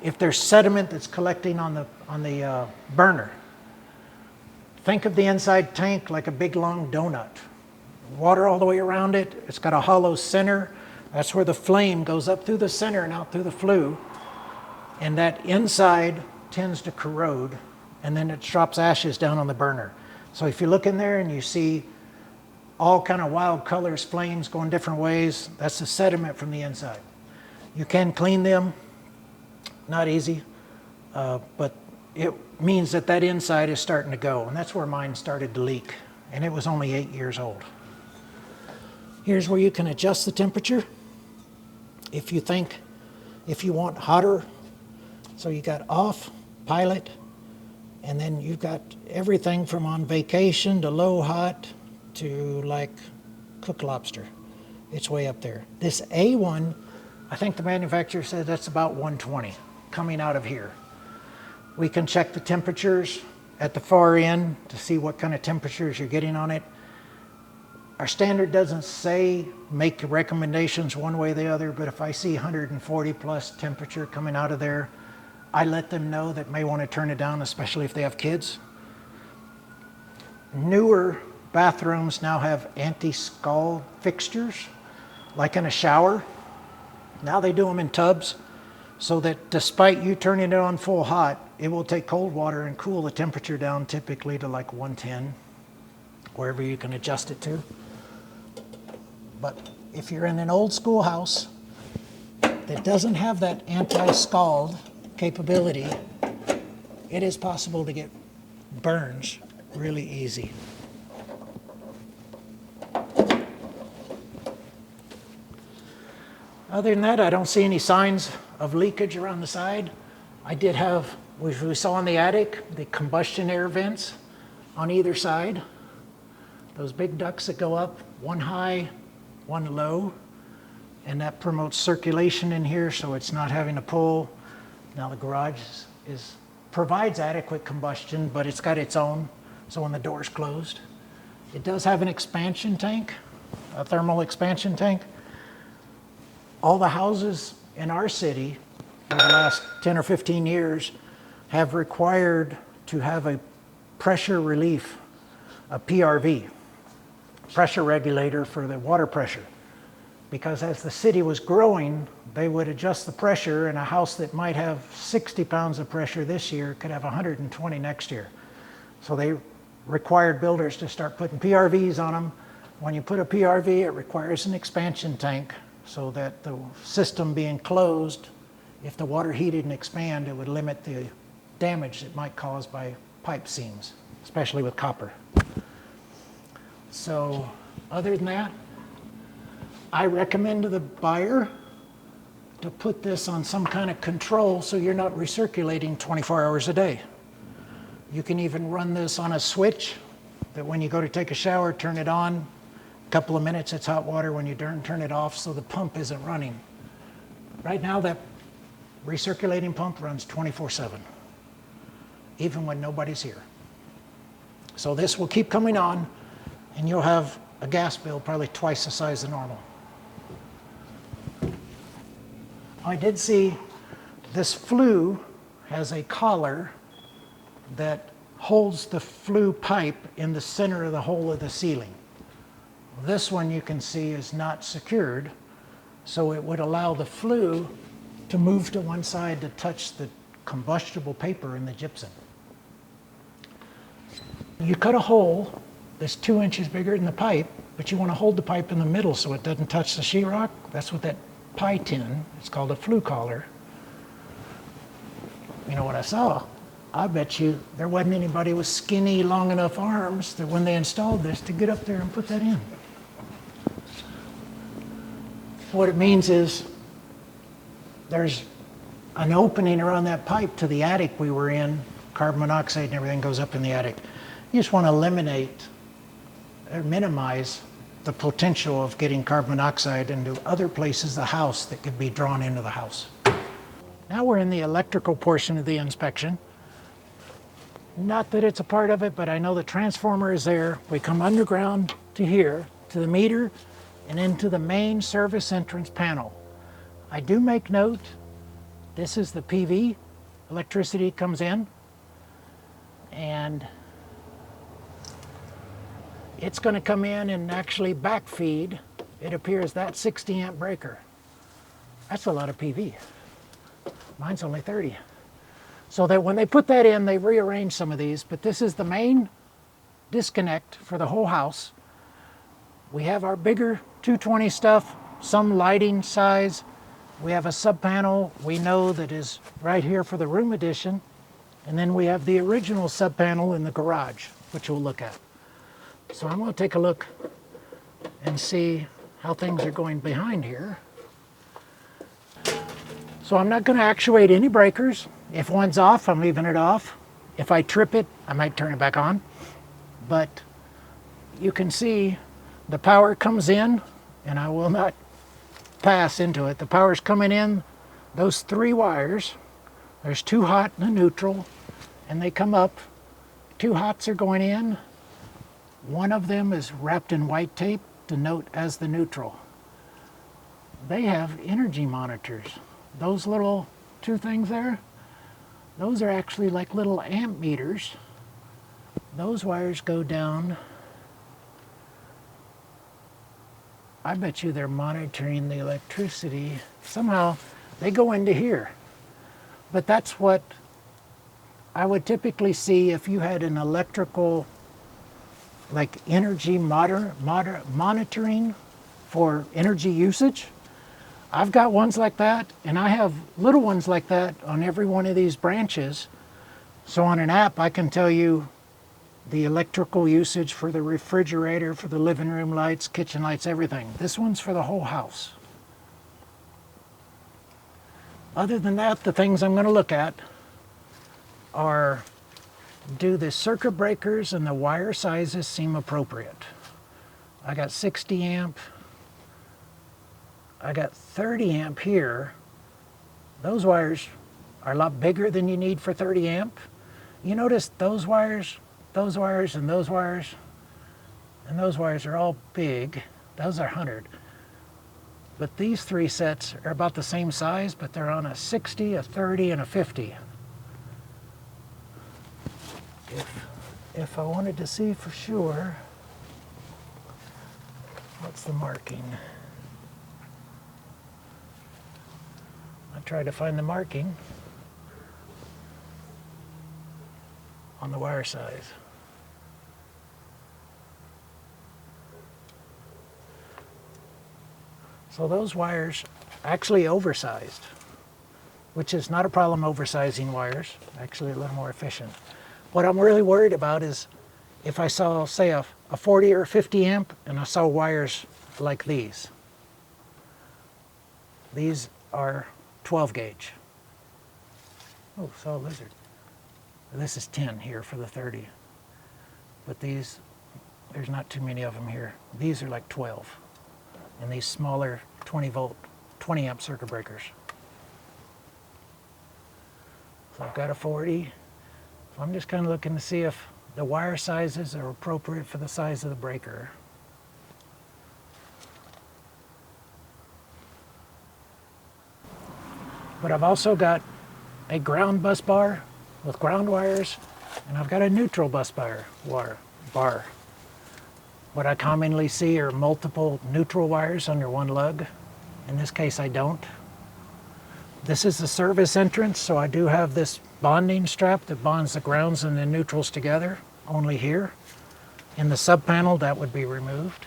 if there's sediment that's collecting on the burner. Think of the inside tank like a big long donut. Water all the way around it. It's got a hollow center. That's where the flame goes up through the center and out through the flue. And that inside tends to corrode, and then it drops ashes down on the burner. So if you look in there and you see all kind of wild colors, flames going different ways. That's the sediment from the inside. You can clean them, not easy, but it means that that inside is starting to go, and that's where mine started to leak, and it was only 8 years old. Here's where you can adjust the temperature if you want hotter. So you got off, pilot, and then you've got everything from on vacation to low hot to like cooked lobster. It's way up there. This A1, I think the manufacturer said that's about 120 coming out of here. We can check the temperatures at the far end to see what kind of temperatures you're getting on it. Our standard doesn't say make recommendations one way or the other, but if I see 140 plus temperature coming out of there, I let them know that may want to turn it down, especially if they have kids. Newer bathrooms now have anti-scald fixtures, like in a shower. Now they do them in tubs, so that despite you turning it on full hot, it will take cold water and cool the temperature down typically to like 110, wherever you can adjust it to. But if you're in an old school house that doesn't have that anti-scald capability, it is possible to get burns really easy. Other than that, I don't see any signs of leakage around the side. I did have, we saw in the attic, the combustion air vents on either side. Those big ducts that go up, one high, one low, and that promotes circulation in here, so it's not having to pull. Now the garage provides adequate combustion, but it's got its own, so when the door's closed. It does have an expansion tank, a thermal expansion tank. All the houses in our city for the last 10 or 15 years have required to have a pressure relief, a PRV, pressure regulator for the water pressure. Because as the city was growing, they would adjust the pressure, and a house that might have 60 pounds of pressure this year could have 120 next year. So they required builders to start putting PRVs on them. When you put a PRV, it requires an expansion tank, so that the system being closed, if the water heated and expand, it would limit the damage it might cause by pipe seams, especially with copper. So other than that, I recommend to the buyer to put this on some kind of control so you're not recirculating 24 hours a day. You can even run this on a switch that when you go to take a shower, turn it on. A couple of minutes, it's hot water. When you turn it off, so the pump isn't running. Right now, that recirculating pump runs 24/7, even when nobody's here. So this will keep coming on, and you'll have a gas bill probably twice the size of normal. I did see this flue has a collar that holds the flue pipe in the center of the hole of the ceiling. This one you can see is not secured, so it would allow the flue to move to one side to touch the combustible paper in the gypsum. You cut a hole that's 2 inches bigger than the pipe, but you want to hold the pipe in the middle so it doesn't touch the sheetrock. That's what that pie tin, it's called a flue collar. You know what I saw? I bet you there wasn't anybody with skinny, long enough arms that when they installed this to get up there and put that in. What it means is there's an opening around that pipe to the attic we were in. Carbon monoxide and everything goes up in the attic. You just want to eliminate or minimize the potential of getting carbon monoxide into other places of the house that could be drawn into the house. Now we're in the electrical portion of the inspection. Not that it's a part of it, but I know the transformer is there. We come underground to here, to the meter, and into the main service entrance panel. I do make note, this is the PV, electricity comes in, and it's going to come in and actually backfeed, it appears, that 60 amp breaker. That's a lot of PV. Mine's only 30. So that when they put that in, they rearrange some of these, but this is the main disconnect for the whole house. We have our bigger 220 stuff, some lighting size. We have a sub panel we know that is right here for the room addition. And then we have the original sub panel in the garage, which we'll look at. So I'm going to take a look and see how things are going behind here. So I'm not going to actuate any breakers. If one's off, I'm leaving it off. If I trip it, I might turn it back on. But you can see the power comes in, and I will not pass into it. The power's coming in, those 3 wires. There's 2 hot and a neutral, and they come up. 2 hots are going in. One of them is wrapped in white tape to note as the neutral. They have energy monitors. Those little 2 things there, those are actually like little amp meters. Those wires go down. I bet you they're monitoring the electricity. Somehow they go into here. But that's what I would typically see if you had an electrical, like energy monitoring for energy usage. I've got ones like that, and I have little ones like that on every one of these branches. So on an app, I can tell you the electrical usage for the refrigerator, for the living room lights, kitchen lights, everything. This one's for the whole house. Other than that, the things I'm going to look at are, do the circuit breakers and the wire sizes seem appropriate? I got 60 amp. I got 30 amp here. Those wires are a lot bigger than you need for 30 amp. You notice those wires, and those wires, and those wires are all big. Those are 100. But these 3 sets are about the same size, but they're on a 60, a 30, and a 50. If I wanted to see for sure, what's the marking? I tried to find the marking on the wire size. So those wires actually oversized, which is not a problem oversizing wires, actually a little more efficient. What I'm really worried about is if I saw, say, a 40 or 50 amp and I saw wires like these. These are 12 gauge. Oh, saw a lizard. This is 10 here for the 30. But these, there's not too many of them here. These are like 12. And these smaller 20 volt, 20 amp circuit breakers. So I've got a 40. So I'm just kind of looking to see if the wire sizes are appropriate for the size of the breaker. But I've also got a ground bus bar with ground wires, and I've got a neutral bus bar. What I commonly see are multiple neutral wires under one lug. In this case, I don't. This is the service entrance, so I do have this bonding strap that bonds the grounds and the neutrals together, only here. In the sub panel, that would be removed.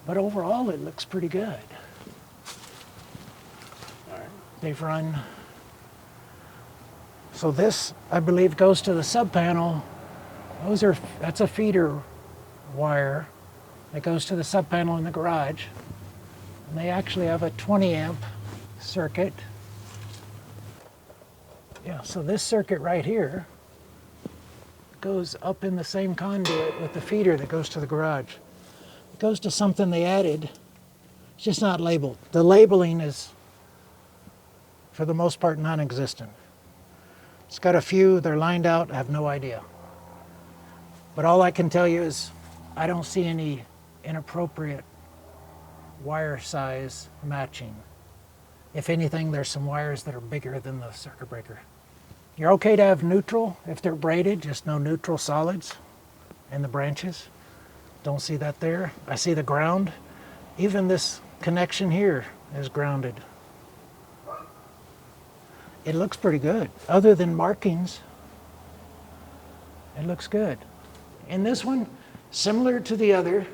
But overall, it looks pretty good. They've run. So this, I believe, goes to the sub panel. That's a feeder wire that goes to the sub panel in the garage. And they actually have a 20 amp circuit. Yeah, so this circuit right here goes up in the same conduit with the feeder that goes to the garage. It goes to something they added. It's just not labeled. The labeling is, for the most part, non-existent. It's got a few, they're lined out, I have no idea. But all I can tell you is I don't see any inappropriate wire size matching. If anything, there's some wires that are bigger than the circuit breaker. You're okay to have neutral if they're braided, just no neutral solids in the branches. Don't see that there. I see the ground. Even this connection here is grounded. It looks pretty good. Other than markings, it looks good. In this one, similar to the other,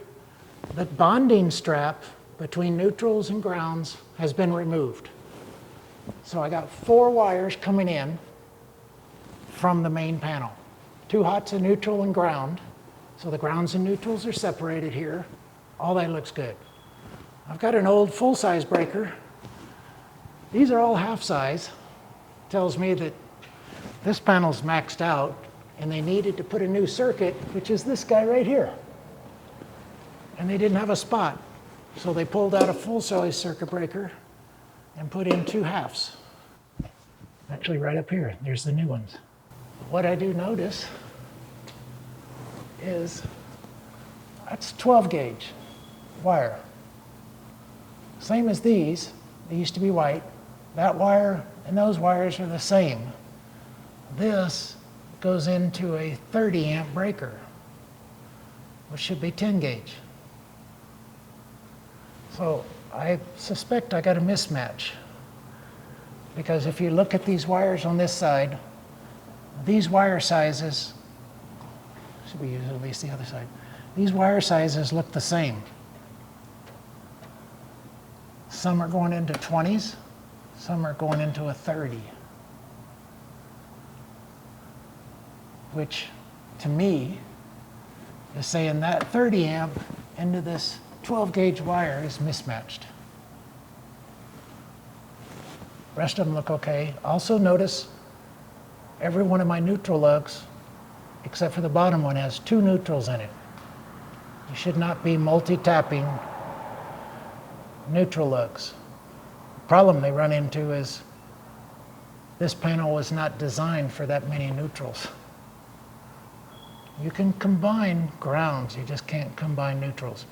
The bonding strap between neutrals and grounds has been removed. So I got 4 wires coming in from the main panel. 2 hots of neutral and ground. So the grounds and neutrals are separated here. All that looks good. I've got an old full-size breaker. These are all half-size. Tells me that this panel's maxed out and they needed to put a new circuit, which is this guy right here. And they didn't have a spot. So they pulled out a full-size circuit breaker and put in 2 halves. Actually, right up here, there's the new ones. What I do notice is that's 12 gauge wire. Same as these. They used to be white. That wire and those wires are the same. This goes into a 30 amp breaker, which should be 10 gauge. So I suspect I got a mismatch, because if you look at these wires on this side, these wire sizes, should we use at least the other side? These wire sizes look the same. Some are going into 20s, some are going into a 30. Which, to me, is saying that 30 amp into this 12 gauge wire is mismatched. Rest of them look okay. Also notice every one of my neutral lugs, except for the bottom one, has 2 neutrals in it. You should not be multi-tapping neutral lugs. The problem they run into is this panel was not designed for that many neutrals. You can combine grounds, you just can't combine neutrals.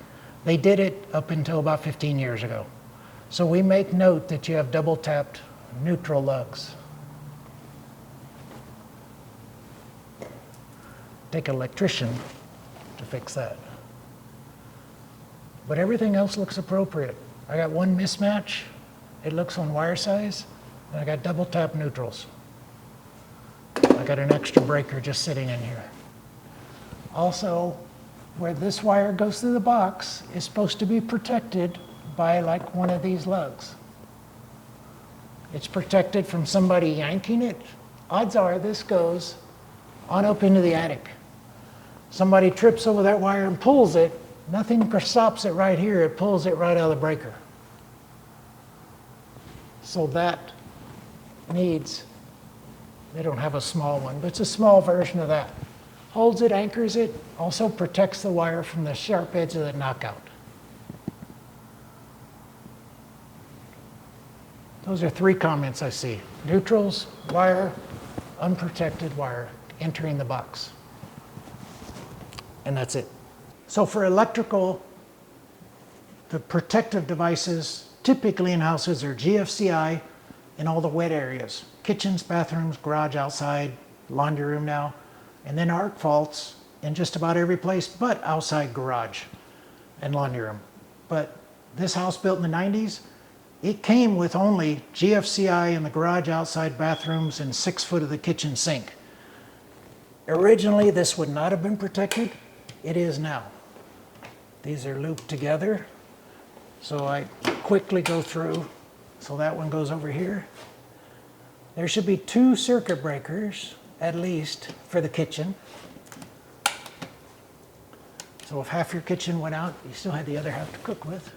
They did it up until about 15 years ago. So we make note that you have double tapped neutral lugs. Take an electrician to fix that. But everything else looks appropriate. I got one mismatch. It looks on wire size. And I got double tap neutrals. I got an extra breaker just sitting in here. Also, where this wire goes through the box is supposed to be protected by like one of these lugs. It's protected from somebody yanking it. Odds are this goes on up into the attic. Somebody trips over that wire and pulls it. Nothing stops it right here. It pulls it right out of the breaker. So that needs, they don't have a small one, but it's a small version of that. Holds it, anchors it, also protects the wire from the sharp edge of the knockout. Those are 3 comments I see. Neutrals, wire, unprotected wire entering the box. And that's it. So for electrical, the protective devices typically in houses are GFCI in all the wet areas. Kitchens, bathrooms, garage outside, laundry room now. And then arc faults in just about every place but outside garage and laundry room. But this house built in the 90s, it came with only GFCI in the garage, outside bathrooms, and 6 foot of the kitchen sink. Originally, this would not have been protected. It is now. These are looped together. So I quickly go through. So that one goes over here. There should be 2 circuit breakers, at least, for the kitchen. So if half your kitchen went out, you still had the other half to cook with.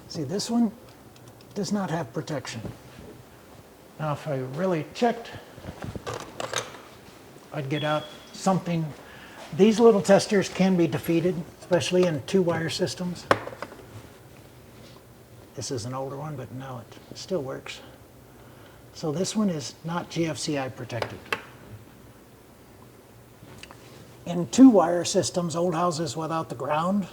See, this one does not have protection. Now, if I really checked, I'd get out something. These little testers can be defeated, especially in 2-wire systems. This is an older one, but no, it still works. So this one is not GFCI protected. In 2-wire systems, old houses without the ground,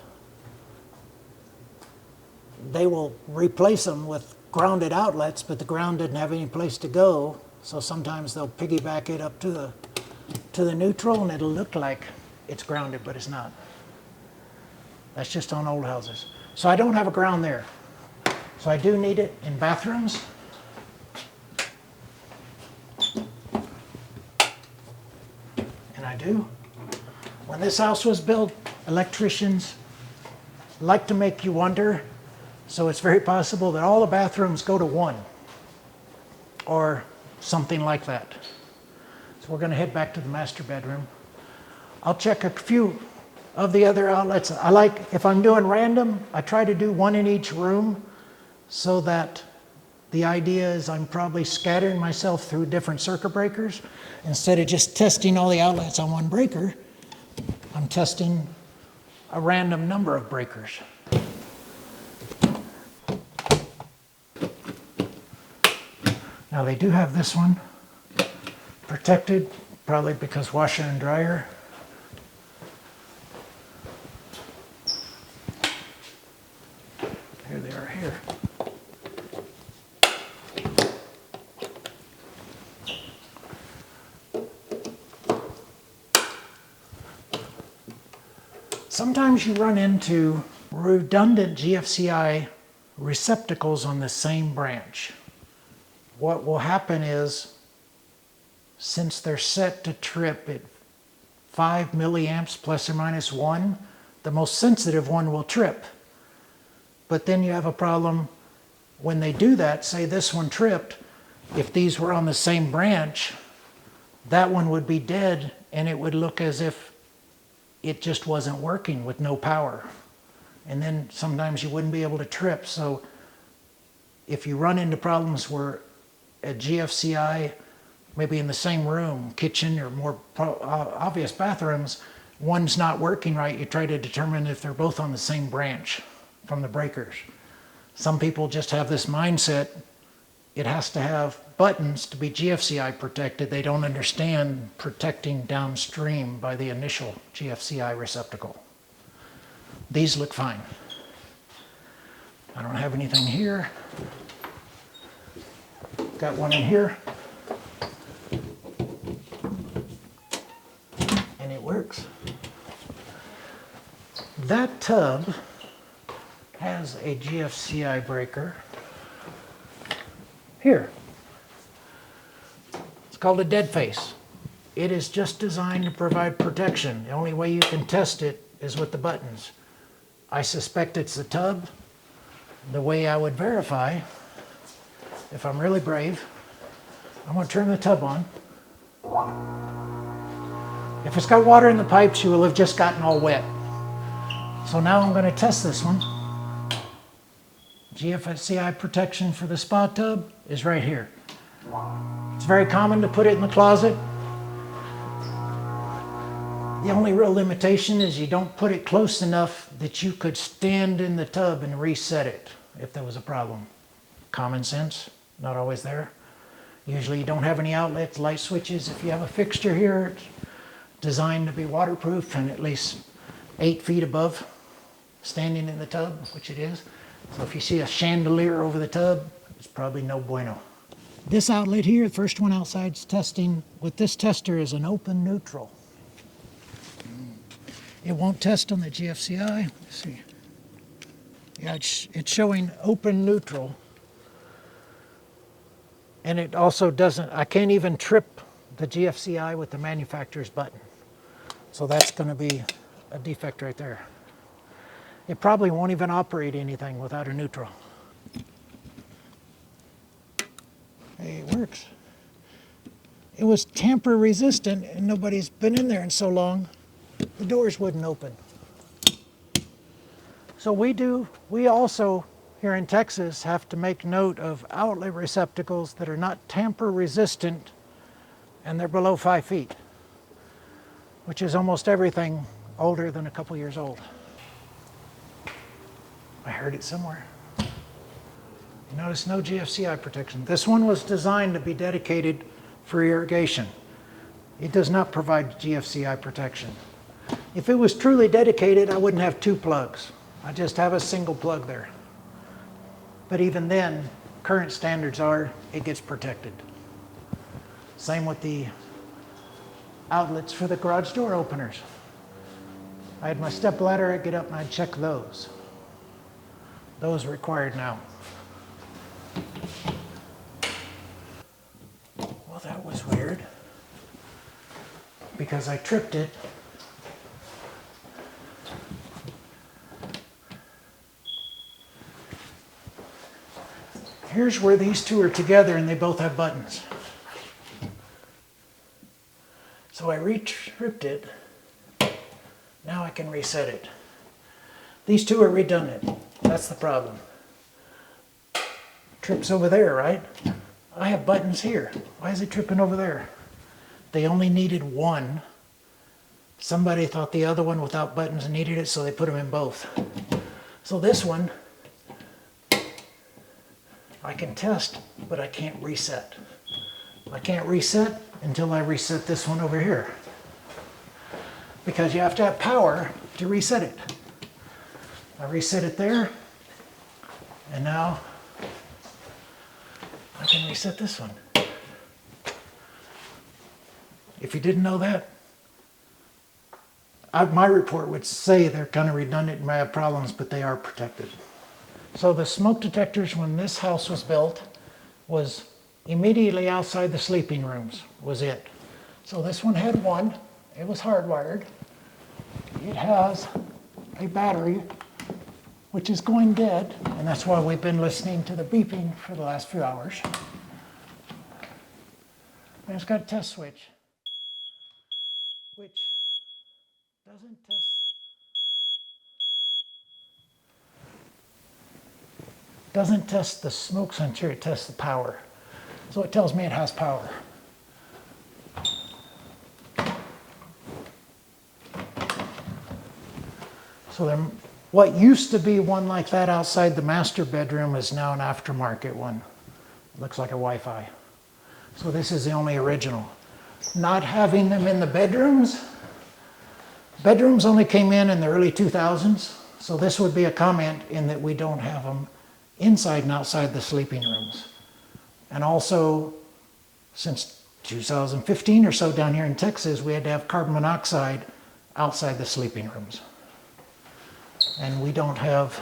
they will replace them with grounded outlets, but the ground didn't have any place to go. So sometimes they'll piggyback it up to the neutral, and it'll look like it's grounded, but it's not. That's just on old houses. So I don't have a ground there. So I do need it in bathrooms. And I do. When this house was built, electricians like to make you wonder, so it's very possible that all the bathrooms go to one or something like that. So we're going to head back to the master bedroom. I'll check a few of the other outlets. I like, if I'm doing random, I try to do one in each room so that the idea is I'm probably scattering myself through different circuit breakers. Instead of just testing all the outlets on one breaker, I'm testing a random number of breakers. Now they do have this one protected, probably because washer and dryer. Here they are here. Sometimes you run into redundant GFCI receptacles on the same branch. What will happen is, since they're set to trip at 5 milliamps plus or minus 1, the most sensitive one will trip. But then you have a problem when they do that. Say this one tripped, if these were on the same branch, that one would be dead and it would look as if it just wasn't working with no power. And then sometimes you wouldn't be able to trip. So if you run into problems where a GFCI, maybe in the same room, kitchen or more obvious bathrooms, one's not working right, you try to determine if they're both on the same branch from the breakers. Some people just have this mindset, it has to have buttons to be GFCI protected. They don't understand protecting downstream by the initial GFCI receptacle. These look fine. I don't have anything here. Got one in here. And it works. That tub has a GFCI breaker here. It's called a dead face. It is just designed to provide protection. The only way you can test it is with the buttons. I suspect it's the tub. The way I would verify, if I'm really brave, I'm going to turn the tub on. If it's got water in the pipes, you will have just gotten all wet. So now I'm going to test this one. GFCI protection for the spa tub is right here. It's very common to put it in the closet. The only real limitation is you don't put it close enough that you could stand in the tub and reset it if there was a problem. Common sense, not always there. Usually you don't have any outlets, light switches. If you have a fixture here, it's designed to be waterproof and at least 8 feet above standing in the tub, which it is. So if you see a chandelier over the tub, it's probably no bueno. This outlet here, the first one outside's testing with this tester is an open neutral. It won't test on the GFCI. Let's see. Yeah, it's showing open neutral. And it also doesn't, I can't even trip the GFCI with the manufacturer's button. So that's going to be a defect right there. It probably won't even operate anything without a neutral. Hey, it works. It was tamper resistant and nobody's been in there in so long, the doors wouldn't open. So we also here in Texas have to make note of outlet receptacles that are not tamper resistant and they're below 5 feet, which is almost everything older than a couple years old. I heard it somewhere. You notice no GFCI protection. This one was designed to be dedicated for irrigation. It does not provide GFCI protection. If it was truly dedicated, I wouldn't have 2 plugs. I just have a single plug there. But even then, current standards are it gets protected. Same with the outlets for the garage door openers. I had my step ladder, I'd get up and I'd check those. Those are required now. Well, that was weird because I tripped it Here's where these two are together and they both have buttons. So I retripped it. Now I can reset it. These two are redundant. That's the problem. Trips over there, right? I have buttons here. Why is it tripping over there? They only needed one. Somebody thought the other one without buttons needed it, so they put them in both. So this one, I can test, but I can't reset. I can't reset until I reset this one over here. Because you have to have power to reset it. I reset it there, and now I can reset this one. If you didn't know that, my report would say they're kind of redundant and may have problems, but they are protected. So the smoke detectors when this house was built was immediately outside the sleeping rooms, was it. So this one had one, it was hardwired. It has a battery which is going dead, and that's why we've been listening to the beeping for the last few hours. And it's got a test switch, which doesn't test the smoke sensor, it tests the power. So it tells me it has power. So what used to be one like that outside the master bedroom is now an aftermarket one. It looks like a Wi-Fi. So this is the only original. Not having them in the bedrooms. Bedrooms only came in the early 2000s. So this would be a comment in that we don't have them inside and outside the sleeping rooms. And also, since 2015 or so down here in Texas, we had to have carbon monoxide outside the sleeping rooms. And we don't have,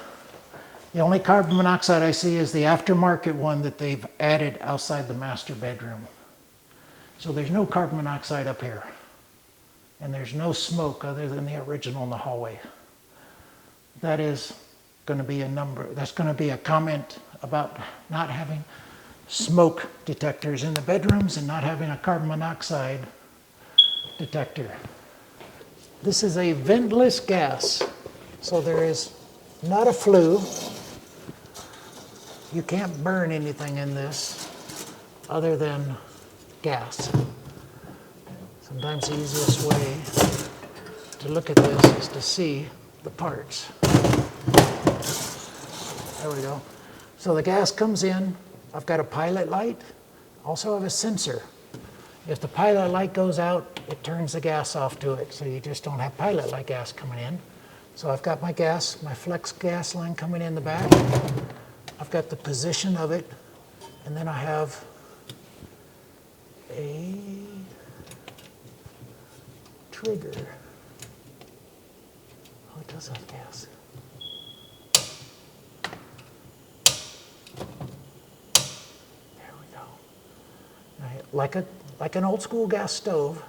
the only carbon monoxide I see is the aftermarket one that they've added outside the master bedroom. So there's no carbon monoxide up here. And there's no smoke other than the original in the hallway. That is going to be that's going to be a comment about not having smoke detectors in the bedrooms and not having a carbon monoxide detector. This is a ventless gas. So there is not a flue. You can't burn anything in this other than gas. Sometimes the easiest way to look at this is to see the parts. There we go. So the gas comes in. I've got a pilot light. Also have a sensor. If the pilot light goes out, it turns the gas off to it. So you just don't have pilot light gas coming in. So I've got my flex gas line coming in the back. I've got the position of it, and then I have a trigger. Oh, it does have gas. There we go. Now, like an old school gas stove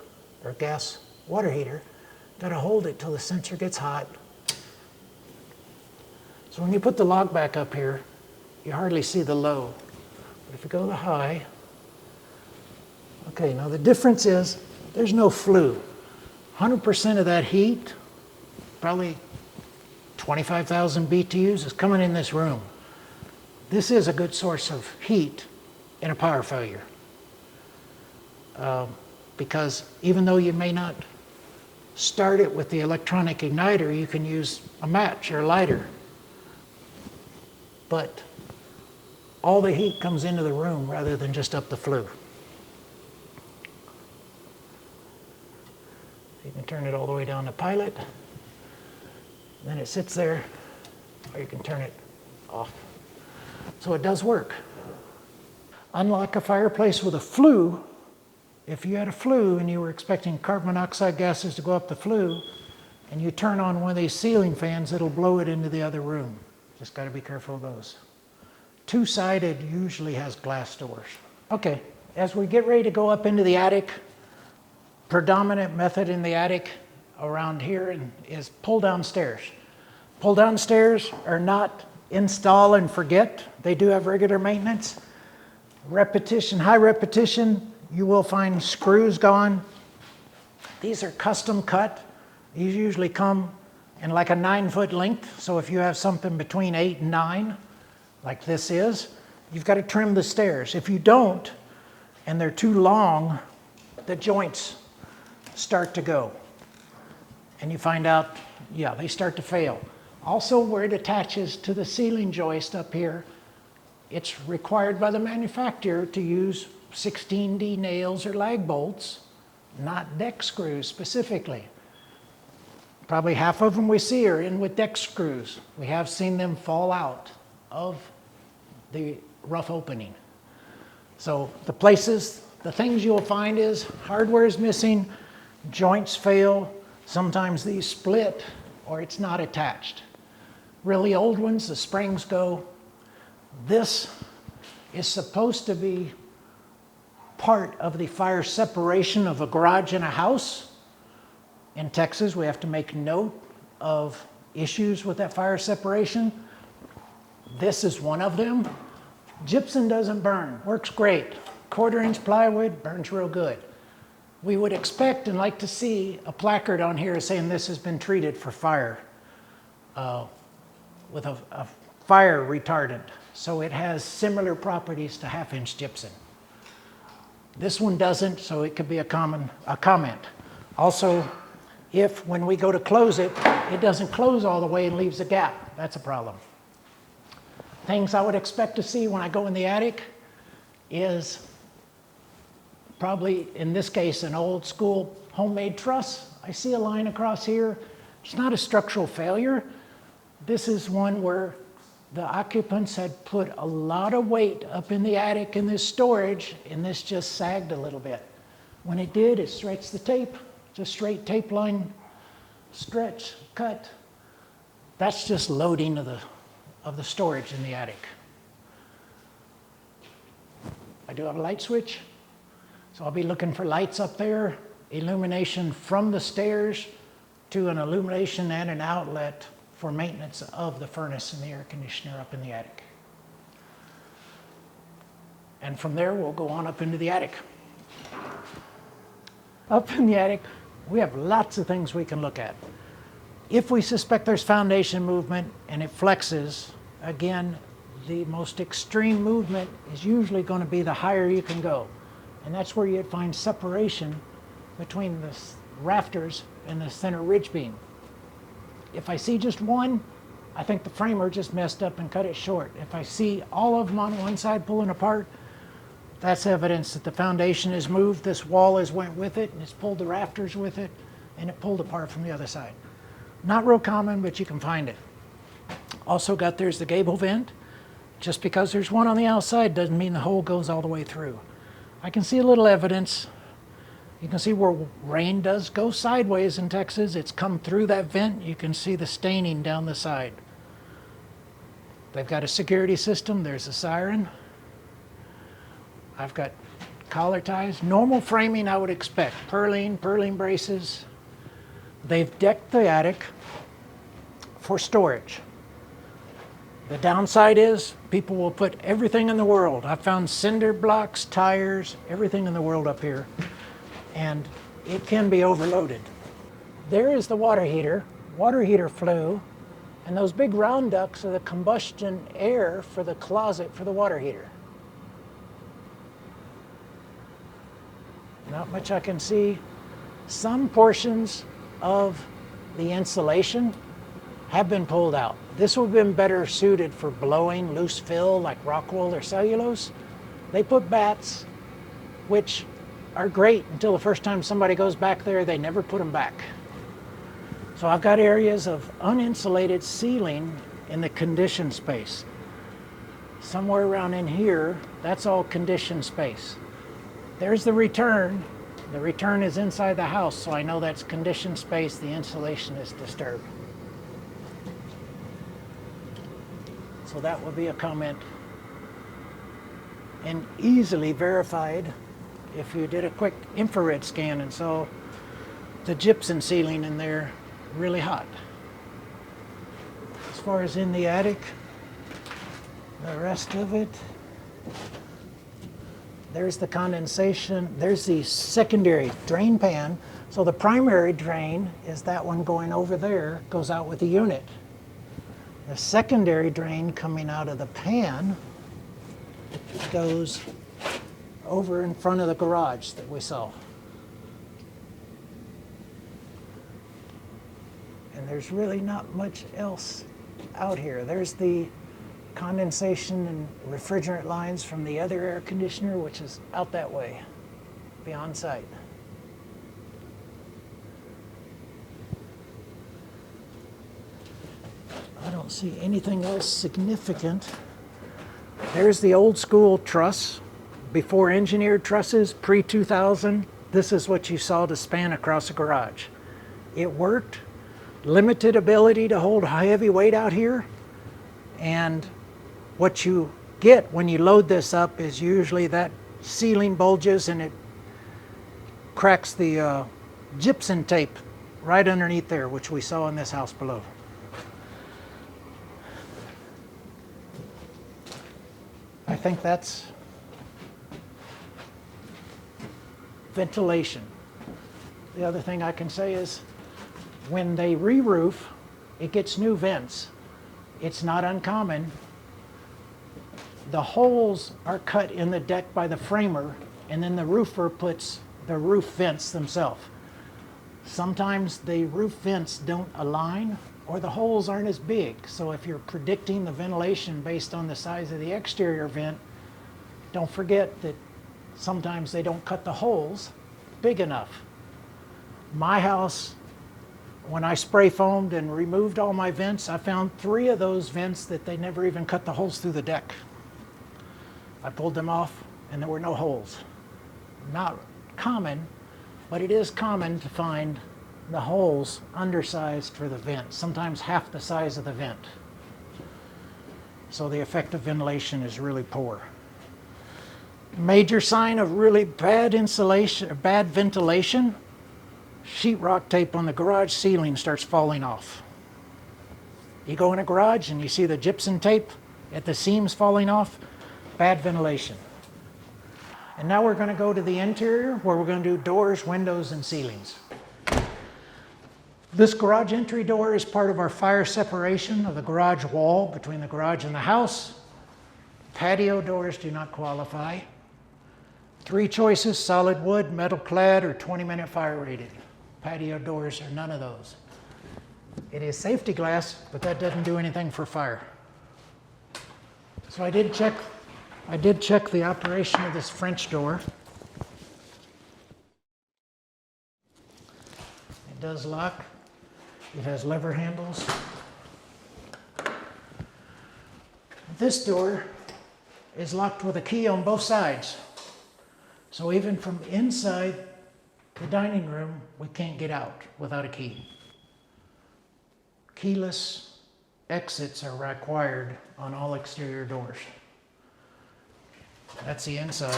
or gas water heater, gotta hold it till the sensor gets hot. So when you put the log back up here, you hardly see the low. But if you go to high, okay, now the difference is there's no flue. 100% of that heat, probably 25,000 BTUs, is coming in this room. This is a good source of heat in a power failure. Because even though you may not start it with the electronic igniter, you can use a match or a lighter. But all the heat comes into the room rather than just up the flue. You can turn it all the way down to pilot. Then it sits there, or you can turn it off. So it does work. Unlike a fireplace with a flue, if you had a flue and you were expecting carbon monoxide gases to go up the flue, and you turn on one of these ceiling fans, it'll blow it into the other room. Just got to be careful of those. Two-sided usually has glass doors. Okay, as we get ready to go up into the attic, predominant method in the attic around here is pull down stairs. Pull down stairs are not install and forget. They do have regular maintenance. Repetition, high repetition, you will find screws gone. These are custom cut. These usually come in like a 9-foot length. So if you have something between 8 and 9, like this is, you've got to trim the stairs. If you don't, and they're too long, the joints start to go. And you find out, yeah, they start to fail. Also, where it attaches to the ceiling joist up here, it's required by the manufacturer to use 16D nails or lag bolts, not deck screws specifically. Probably half of them we see are in with deck screws. We have seen them fall out of the rough opening. So the things you'll find is hardware is missing, joints fail, sometimes these split or it's not attached. Really old ones, the springs go. This is supposed to be part of the fire separation of a garage and a house. In Texas, we have to make note of issues with that fire separation. This is one of them. Gypsum doesn't burn, works great. 1/4-inch plywood burns real good. We would expect and like to see a placard on here saying this has been treated for fire with a fire retardant. So it has similar properties to 1/2-inch gypsum. This one doesn't, so it could be a comment. Also, if when we go to close it, it doesn't close all the way and leaves a gap, that's a problem. Things I would expect to see when I go in the attic is probably, in this case, an old school homemade truss. I see a line across here. It's not a structural failure. This is one where the occupants had put a lot of weight up in the attic in this storage, and this just sagged a little bit. When it did, it stretched the tape. It's a straight tape line stretch, cut. That's just loading of the storage in the attic. I do have a light switch, so I'll be looking for lights up there, illumination from the stairs to an illumination and an outlet for maintenance of the furnace and the air conditioner up in the attic. And from there, we'll go on up into the attic. Up in the attic, we have lots of things we can look at. If we suspect there's foundation movement and it flexes, again, the most extreme movement is usually going to be the higher you can go. And that's where you'd find separation between the rafters and the center ridge beam. If I see just one, I think the framer just messed up and cut it short. If I see all of them on one side pulling apart, that's evidence that the foundation is moved, this wall has went with it, and it's pulled the rafters with it, and it pulled apart from the other side. Not real common, but you can find it. Also there's the gable vent. Just because there's one on the outside doesn't mean the hole goes all the way through. I can see a little evidence. You can see where rain does go sideways in Texas. It's come through that vent. You can see the staining down the side. They've got a security system. There's a siren. I've got collar ties. Normal framing I would expect. Purling braces. They've decked the attic for storage. The downside is people will put everything in the world. I've found cinder blocks, tires, everything in the world up here. And it can be overloaded. There is the water heater. Water heater flew. And those big round ducts are the combustion air for the closet for the water heater. Not much I can see. Some portions of the insulation have been pulled out. This would have been better suited for blowing loose fill like rock wool or cellulose. They put bats, which are great until the first time somebody goes back there, they never put them back. So I've got areas of uninsulated ceiling in the conditioned space. Somewhere around in here, that's all conditioned space. There's the return. The return is inside the house, so I know that's conditioned space. The insulation is disturbed. So that would be a comment. And easily verified if you did a quick infrared scan and saw the gypsum ceiling in there really hot. As far as in the attic, The rest of it, there's the condensation, there's the secondary drain pan. So the primary drain is that one going over there, goes out with the unit. The secondary drain coming out of the pan goes over in front of the garage that we saw. And there's really not much else out here. There's the condensation and refrigerant lines from the other air conditioner, which is out that way, beyond sight. I don't see anything else significant. There's the old school truss. Before engineered trusses, pre-2000, this is what you saw to span across a garage. It worked. Limited ability to hold heavy weight out here. And what you get when you load this up is usually that ceiling bulges and it cracks the gypsum tape right underneath there, which we saw in this house below. I think that's ventilation. The other thing I can say is when they re-roof, it gets new vents. It's not uncommon. The holes are cut in the deck by the framer, and then the roofer puts the roof vents themselves. Sometimes the roof vents don't align, or the holes aren't as big. So if you're predicting the ventilation based on the size of the exterior vent, don't forget that sometimes they don't cut the holes big enough. My house, when I spray foamed and removed all my vents, I found 3 of those vents that they never even cut the holes through the deck. I pulled them off and there were no holes. Not common, but it is common to find the holes undersized for the vent, sometimes half the size of the vent. So the effective ventilation is really poor. Major sign of really bad insulation, bad ventilation, sheetrock tape on the garage ceiling starts falling off. You go in a garage and you see the gypsum tape at the seams falling off, bad ventilation. And now we're going to go to the interior where we're going to do doors, windows, and ceilings. This garage entry door is part of our fire separation of the garage wall between the garage and the house. Patio doors do not qualify. 3 choices: solid wood, metal clad, or 20-minute fire rated. Patio doors are none of those. It is safety glass, but that doesn't do anything for fire. So I did check the operation of this French door. It does lock. It has lever handles. This door is locked with a key on both sides. So even from inside the dining room, we can't get out without a key. Keyless exits are required on all exterior doors. That's the inside.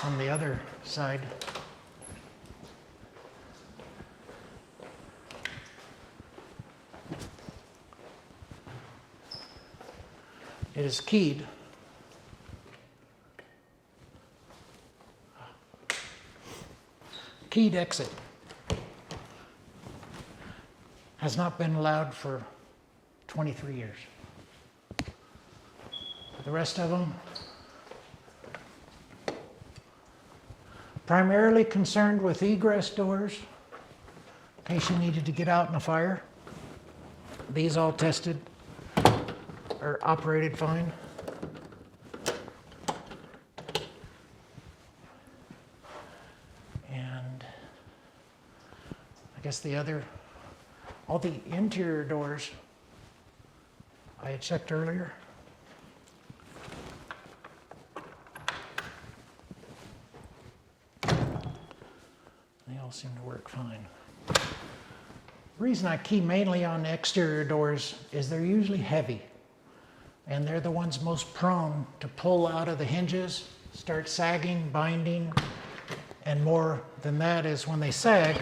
From the other side, it is keyed. Keyed exit. Has not been allowed for 23 years. The rest of them, primarily concerned with egress doors, in case you needed to get out in a fire. These all tested or operated fine. And I guess all the interior doors I had checked earlier. They all seem to work fine. The reason I key mainly on exterior doors is they're usually heavy. And they're the ones most prone to pull out of the hinges, start sagging, binding, and more than that is when they sag,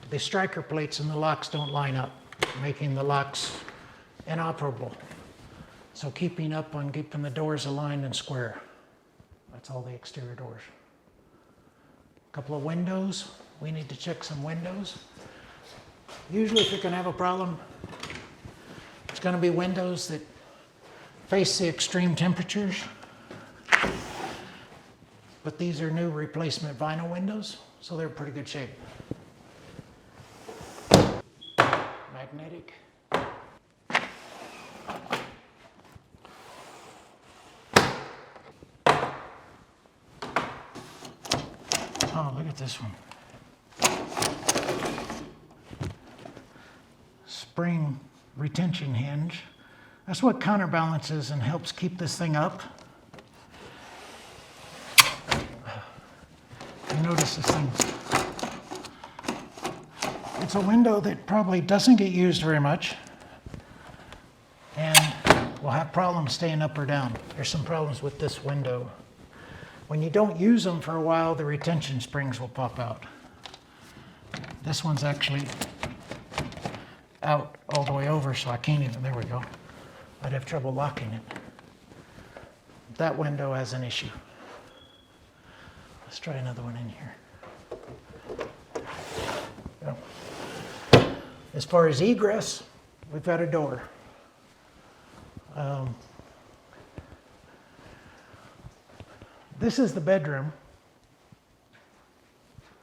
the striker plates and the locks don't line up, making the locks inoperable. So keeping up on keeping the doors aligned and square. That's all the exterior doors. A couple of windows. We need to check some windows. Usually if you're going to have a problem, it's going to be windows that face the extreme temperatures. But these are new replacement vinyl windows, so they're in pretty good shape. Magnetic. Oh, look at this one. Spring retention hinge. That's what counterbalances and helps keep this thing up. You notice this thing. It's a window that probably doesn't get used very much and will have problems staying up or down. There's some problems with this window. When you don't use them for a while, the retention springs will pop out. This one's actually out all the way over, so I can't even, there we go. I'd have trouble locking it. That window has an issue. Let's try another one in here. Yeah. As far as egress, we've got a door. This is the bedroom.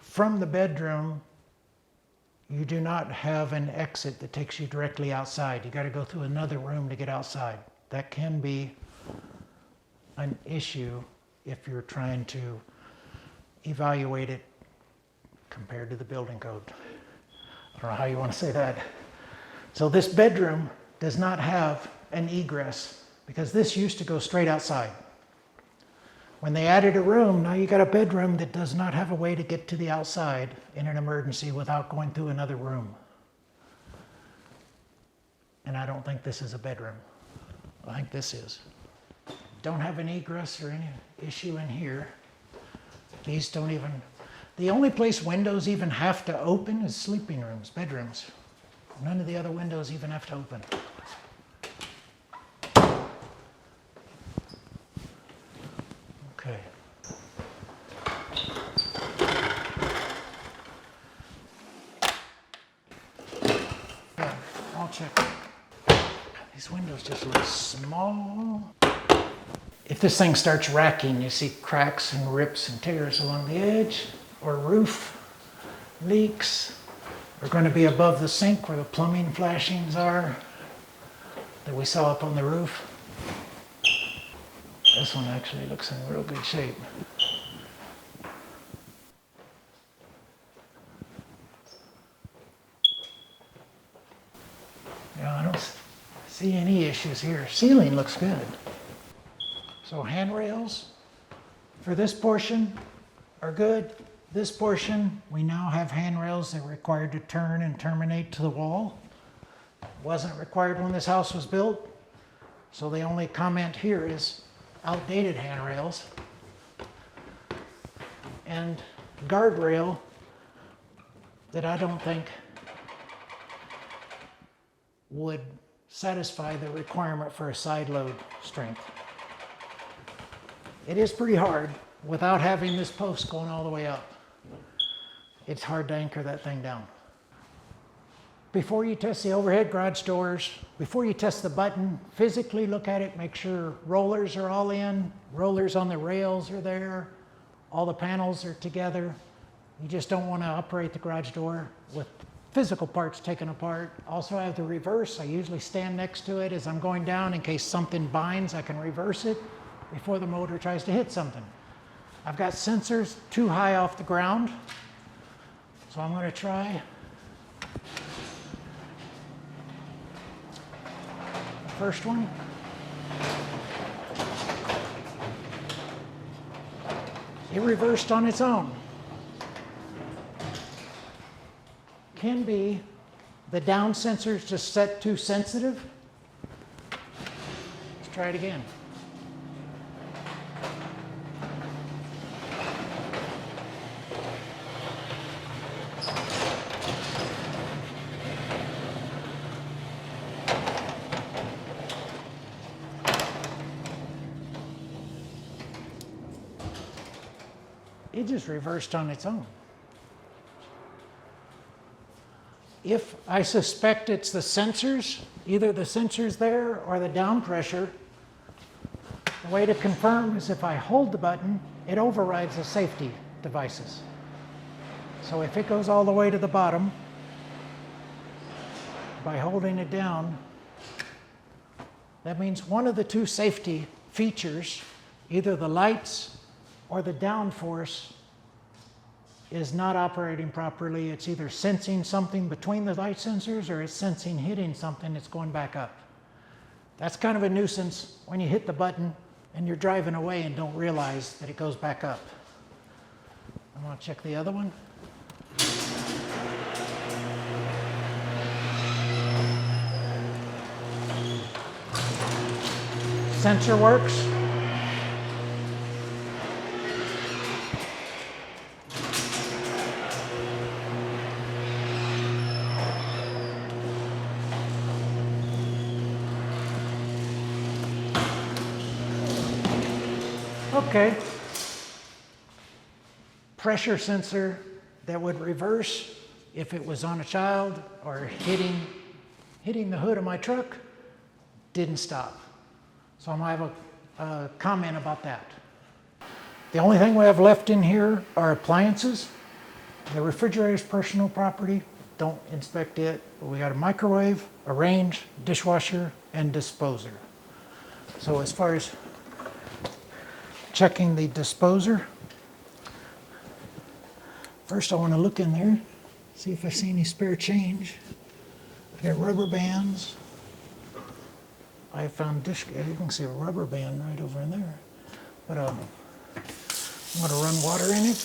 From the bedroom, you do not have an exit that takes you directly outside. You got to go through another room to get outside. That can be an issue if you're trying to evaluate it compared to the building code. I don't know how you want to say that. So this bedroom does not have an egress because this used to go straight outside. When they added a room, now you got a bedroom that does not have a way to get to the outside in an emergency without going through another room. And I don't think this is a bedroom. I think this is. Don't have an egress or any issue in here. These don't even, the only place windows even have to open is sleeping rooms, bedrooms. None of the other windows even have to open. Okay. Yeah, I'll check. These windows just look small. If this thing starts racking, you see cracks and rips and tears along the edge, or roof leaks are going to be above the sink where the plumbing flashings are that we saw up on the roof. This one actually looks in real good shape. Yeah, I don't see any issues here. Ceiling looks good. So handrails for this portion are good. This portion, we now have handrails that are required to turn and terminate to the wall. Wasn't required when this house was built. So the only comment here is outdated handrails and guardrail that I don't think would satisfy the requirement for a side load strength. It is pretty hard without having this post going all the way up. It's hard to anchor that thing down. Before you test the overhead garage doors, before you test the button, physically look at it, make sure rollers are all in, rollers on the rails are there, all the panels are together. You just don't want to operate the garage door with physical parts taken apart. Also I have the reverse. I usually stand next to it as I'm going down in case something binds, I can reverse it before the motor tries to hit something. I've got sensors too high off the ground, so I'm going to try the first one. It reversed on its own. Can be the down sensors just set too sensitive. Let's try it again. it just reversed on its own. If I suspect it's the sensors, either the sensors there or the down pressure, the way to confirm is if I hold the button, it overrides the safety devices. So if it goes all the way to the bottom, by holding it down, that means one of the two safety features, either the lights or the downforce, is not operating properly. It's either sensing something between the light sensors or it's sensing hitting something that's going back up. That's kind of a nuisance when you hit the button and you're driving away and don't realize that it goes back up. I want to check the other one. Sensor works. Okay. Pressure sensor that would reverse if it was on a child or hitting the hood of my truck didn't stop. So I'm going to have a comment about that. The only thing we have left in here are appliances. The refrigerator's personal property. Don't inspect it. We got a microwave, a range, dishwasher, and disposer. So as far as checking the disposer, first I want to look in there, see if I see any spare change. I got rubber bands. I found you can see a rubber band right over in there. But I'm going to run water in it.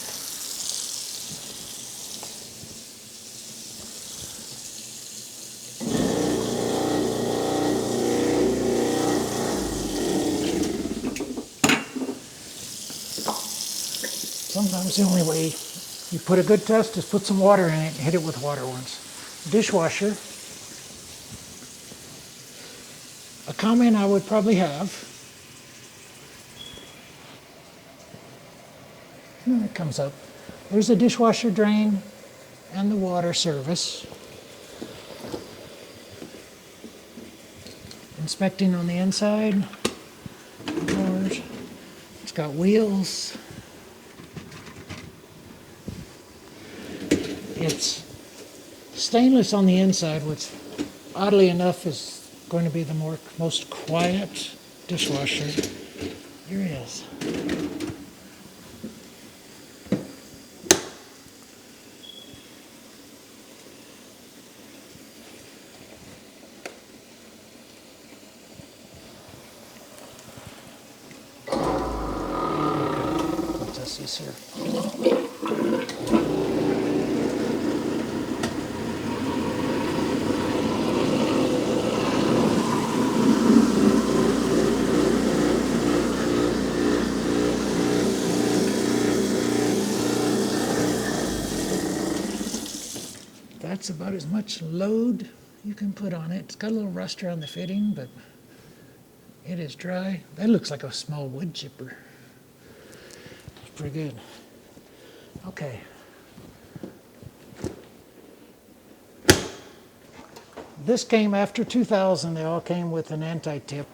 Sometimes the only way you put a good test is put some water in it and hit it with water once. Dishwasher. A comment I would probably have. Here it comes up. There's the dishwasher drain and the water service. Inspecting on the inside. Doors. It's got wheels. It's stainless on the inside, which oddly enough is going to be the most quiet dishwasher. Here it is. What's this here? That's about as much load you can put on it. It's got a little rust around the fitting, but it is dry. That looks like a small wood chipper. It's pretty good. Okay. This came after 2000. They all came with an anti-tip.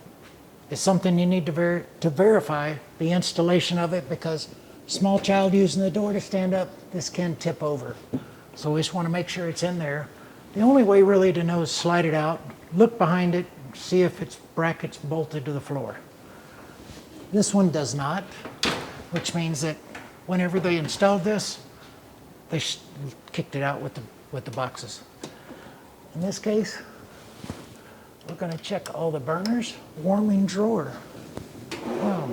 It's something you need to verify the installation of it, because small child using the door to stand up, this can tip over. So we just want to make sure it's in there. The only way really to know is slide it out, look behind it, see if its bracket's bolted to the floor. This one does not, which means that whenever they installed this, they kicked it out with the boxes. In this case, we're going to check all the burners. Warming drawer. Wow.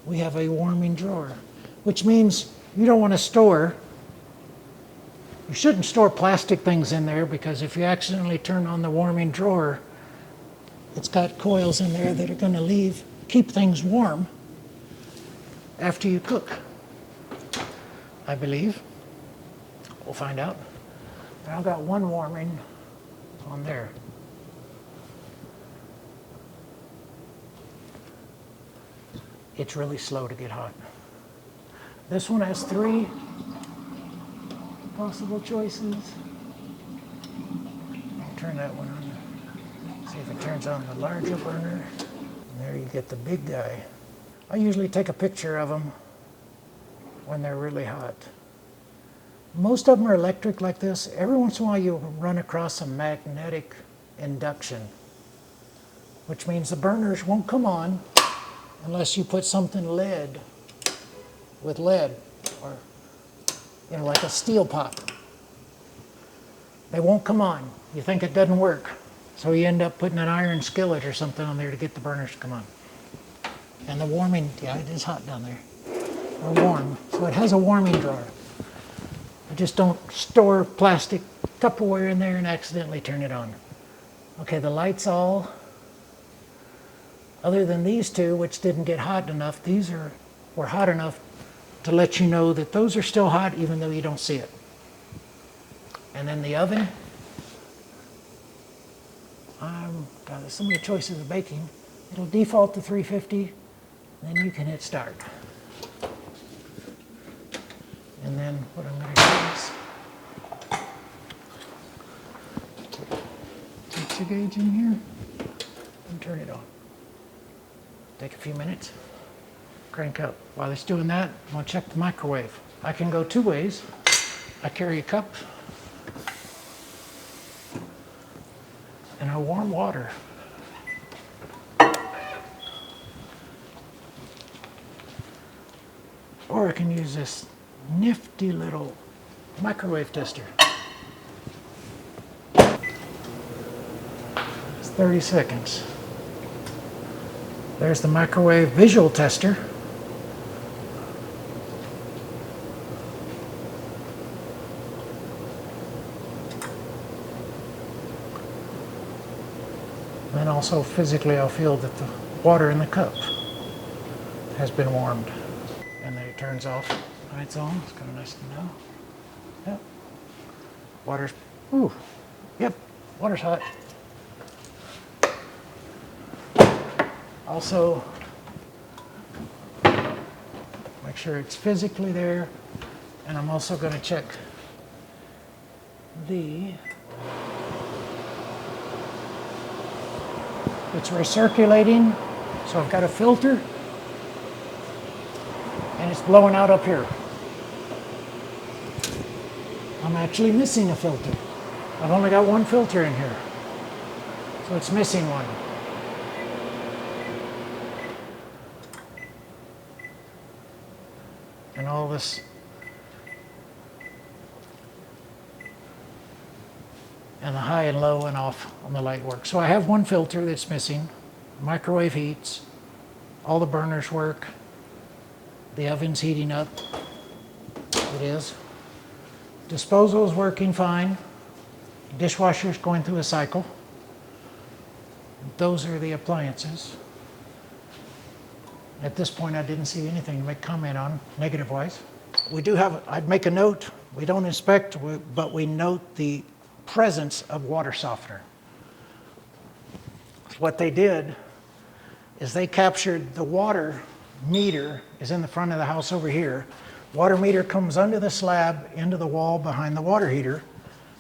We have a warming drawer, which means you don't want to store. You shouldn't store plastic things in there, because if you accidentally turn on the warming drawer, it's got coils in there that are going to keep things warm after you cook, I believe. We'll find out. And I've got one warming on there. It's really slow to get hot. This one has 3 possible choices. I'll turn that one on. See if it turns on the larger burner. And there you get the big guy. I usually take a picture of them when they're really hot. Most of them are electric like this. Every once in a while you'll run across a magnetic induction, which means the burners won't come on unless you put something lead with lead, or like a steel pot. They won't come on. You think it doesn't work. So you end up putting an iron skillet or something on there to get the burners to come on. And the warming, yeah, it is hot down there. Or warm. So it has a warming drawer. I just don't store plastic Tupperware in there and accidentally turn it on. Okay, the lights all, other than these 2, which didn't get hot enough, these were hot enough to let you know that those are still hot even though you don't see it. And then the oven, God, there's so many choices of baking. It'll default to 350, then you can hit start. And then what I'm going to do is take the gauge in here and turn it on. Take a few minutes, crank up. While it's doing that, I'm going to check the microwave. I can go 2 ways. I carry a cup and a warm water. Or I can use this nifty little microwave tester. It's 30 seconds. There's the microwave visual tester. And also physically I'll feel that the water in the cup has been warmed. And then it turns off on its own. It's kind of nice to know. Yep. Water's, ooh, yep, water's hot. Also, make sure it's physically there. And I'm also going to check it's recirculating, so I've got a filter, and it's blowing out up here. I'm actually missing a filter. I've only got 1 filter in here, so it's missing one. And all this, and the high and low and off on the light work. So I have 1 filter that's missing. Microwave heats. All the burners work. The oven's heating up. It is. Disposal is working fine. Dishwasher's going through a cycle. Those are the appliances. At this point, I didn't see anything to make comment on, negative-wise. We do have, I'd make a note. We don't inspect, but we note the presence of water softener. What they did is they captured the water meter is in the front of the house over here. Water meter comes under the slab into the wall behind the water heater.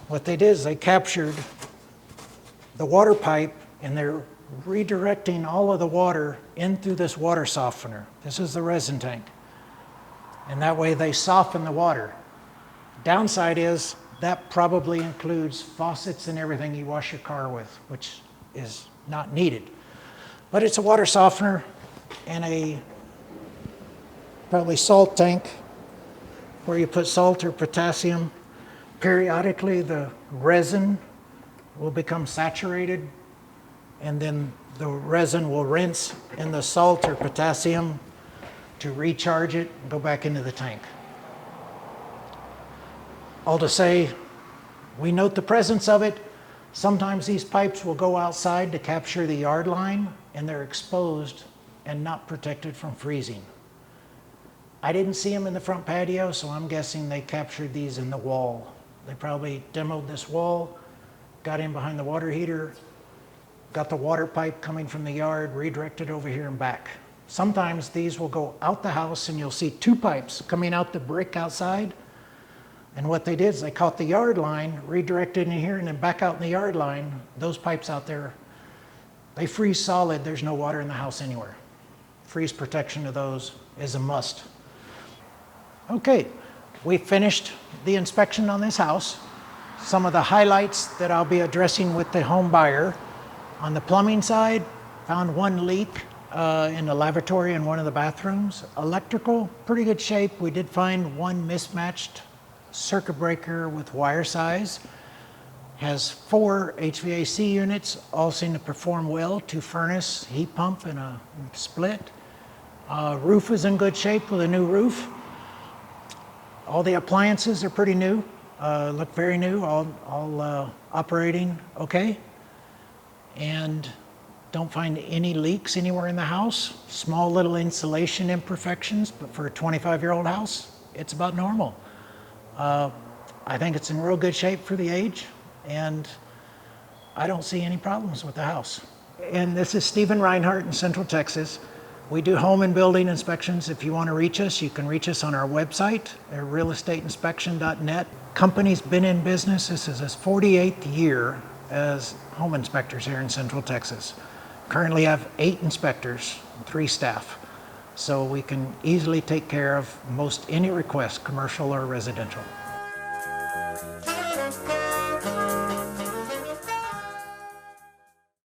What they did is they captured the water pipe and they're redirecting all of the water in through this water softener. This is the resin tank. And that way they soften the water. Downside is that probably includes faucets and everything you wash your car with, which is not needed. But it's a water softener and a probably salt tank where you put salt or potassium. Periodically the resin will become saturated and then the resin will rinse in the salt or potassium to recharge it and go back into the tank. All to say, we note the presence of it. Sometimes these pipes will go outside to capture the yard line and they're exposed and not protected from freezing. I didn't see them in the front patio, so I'm guessing they captured these in the wall. They probably demoed this wall, got in behind the water heater, got the water pipe coming from the yard, redirected over here and back. Sometimes these will go out the house and you'll see two pipes coming out the brick outside. And what they did is they caught the yard line, redirected in here, and then back out in the yard line. Those pipes out there, they freeze solid. There's no water in the house anywhere. Freeze protection of those is a must. Okay, we finished the inspection on this house. Some of the highlights that I'll be addressing with the home buyer. On the plumbing side, found one leak in the lavatory in one of the bathrooms. Electrical, pretty good shape. We did find one mismatched circuit breaker with wire size. Has 4 HVAC units, all seem to perform well. 2 furnace, heat pump, and a split. Roof is in good shape with a new roof. All the appliances are pretty new, look very new, all operating okay. And don't find any leaks anywhere in the house. Small little insulation imperfections, but for a 25-year-old house, it's about normal. I think it's in real good shape for the age, and I don't see any problems with the house. And this is Stephen Rinehart in Central Texas. We do home and building inspections. If you want to reach us, you can reach us on our website, realestateinspection.net. Company's been in business. This is his 48th year as home inspectors here in Central Texas. Currently have 8 inspectors, 3 staff. So we can easily take care of most any request, commercial or residential.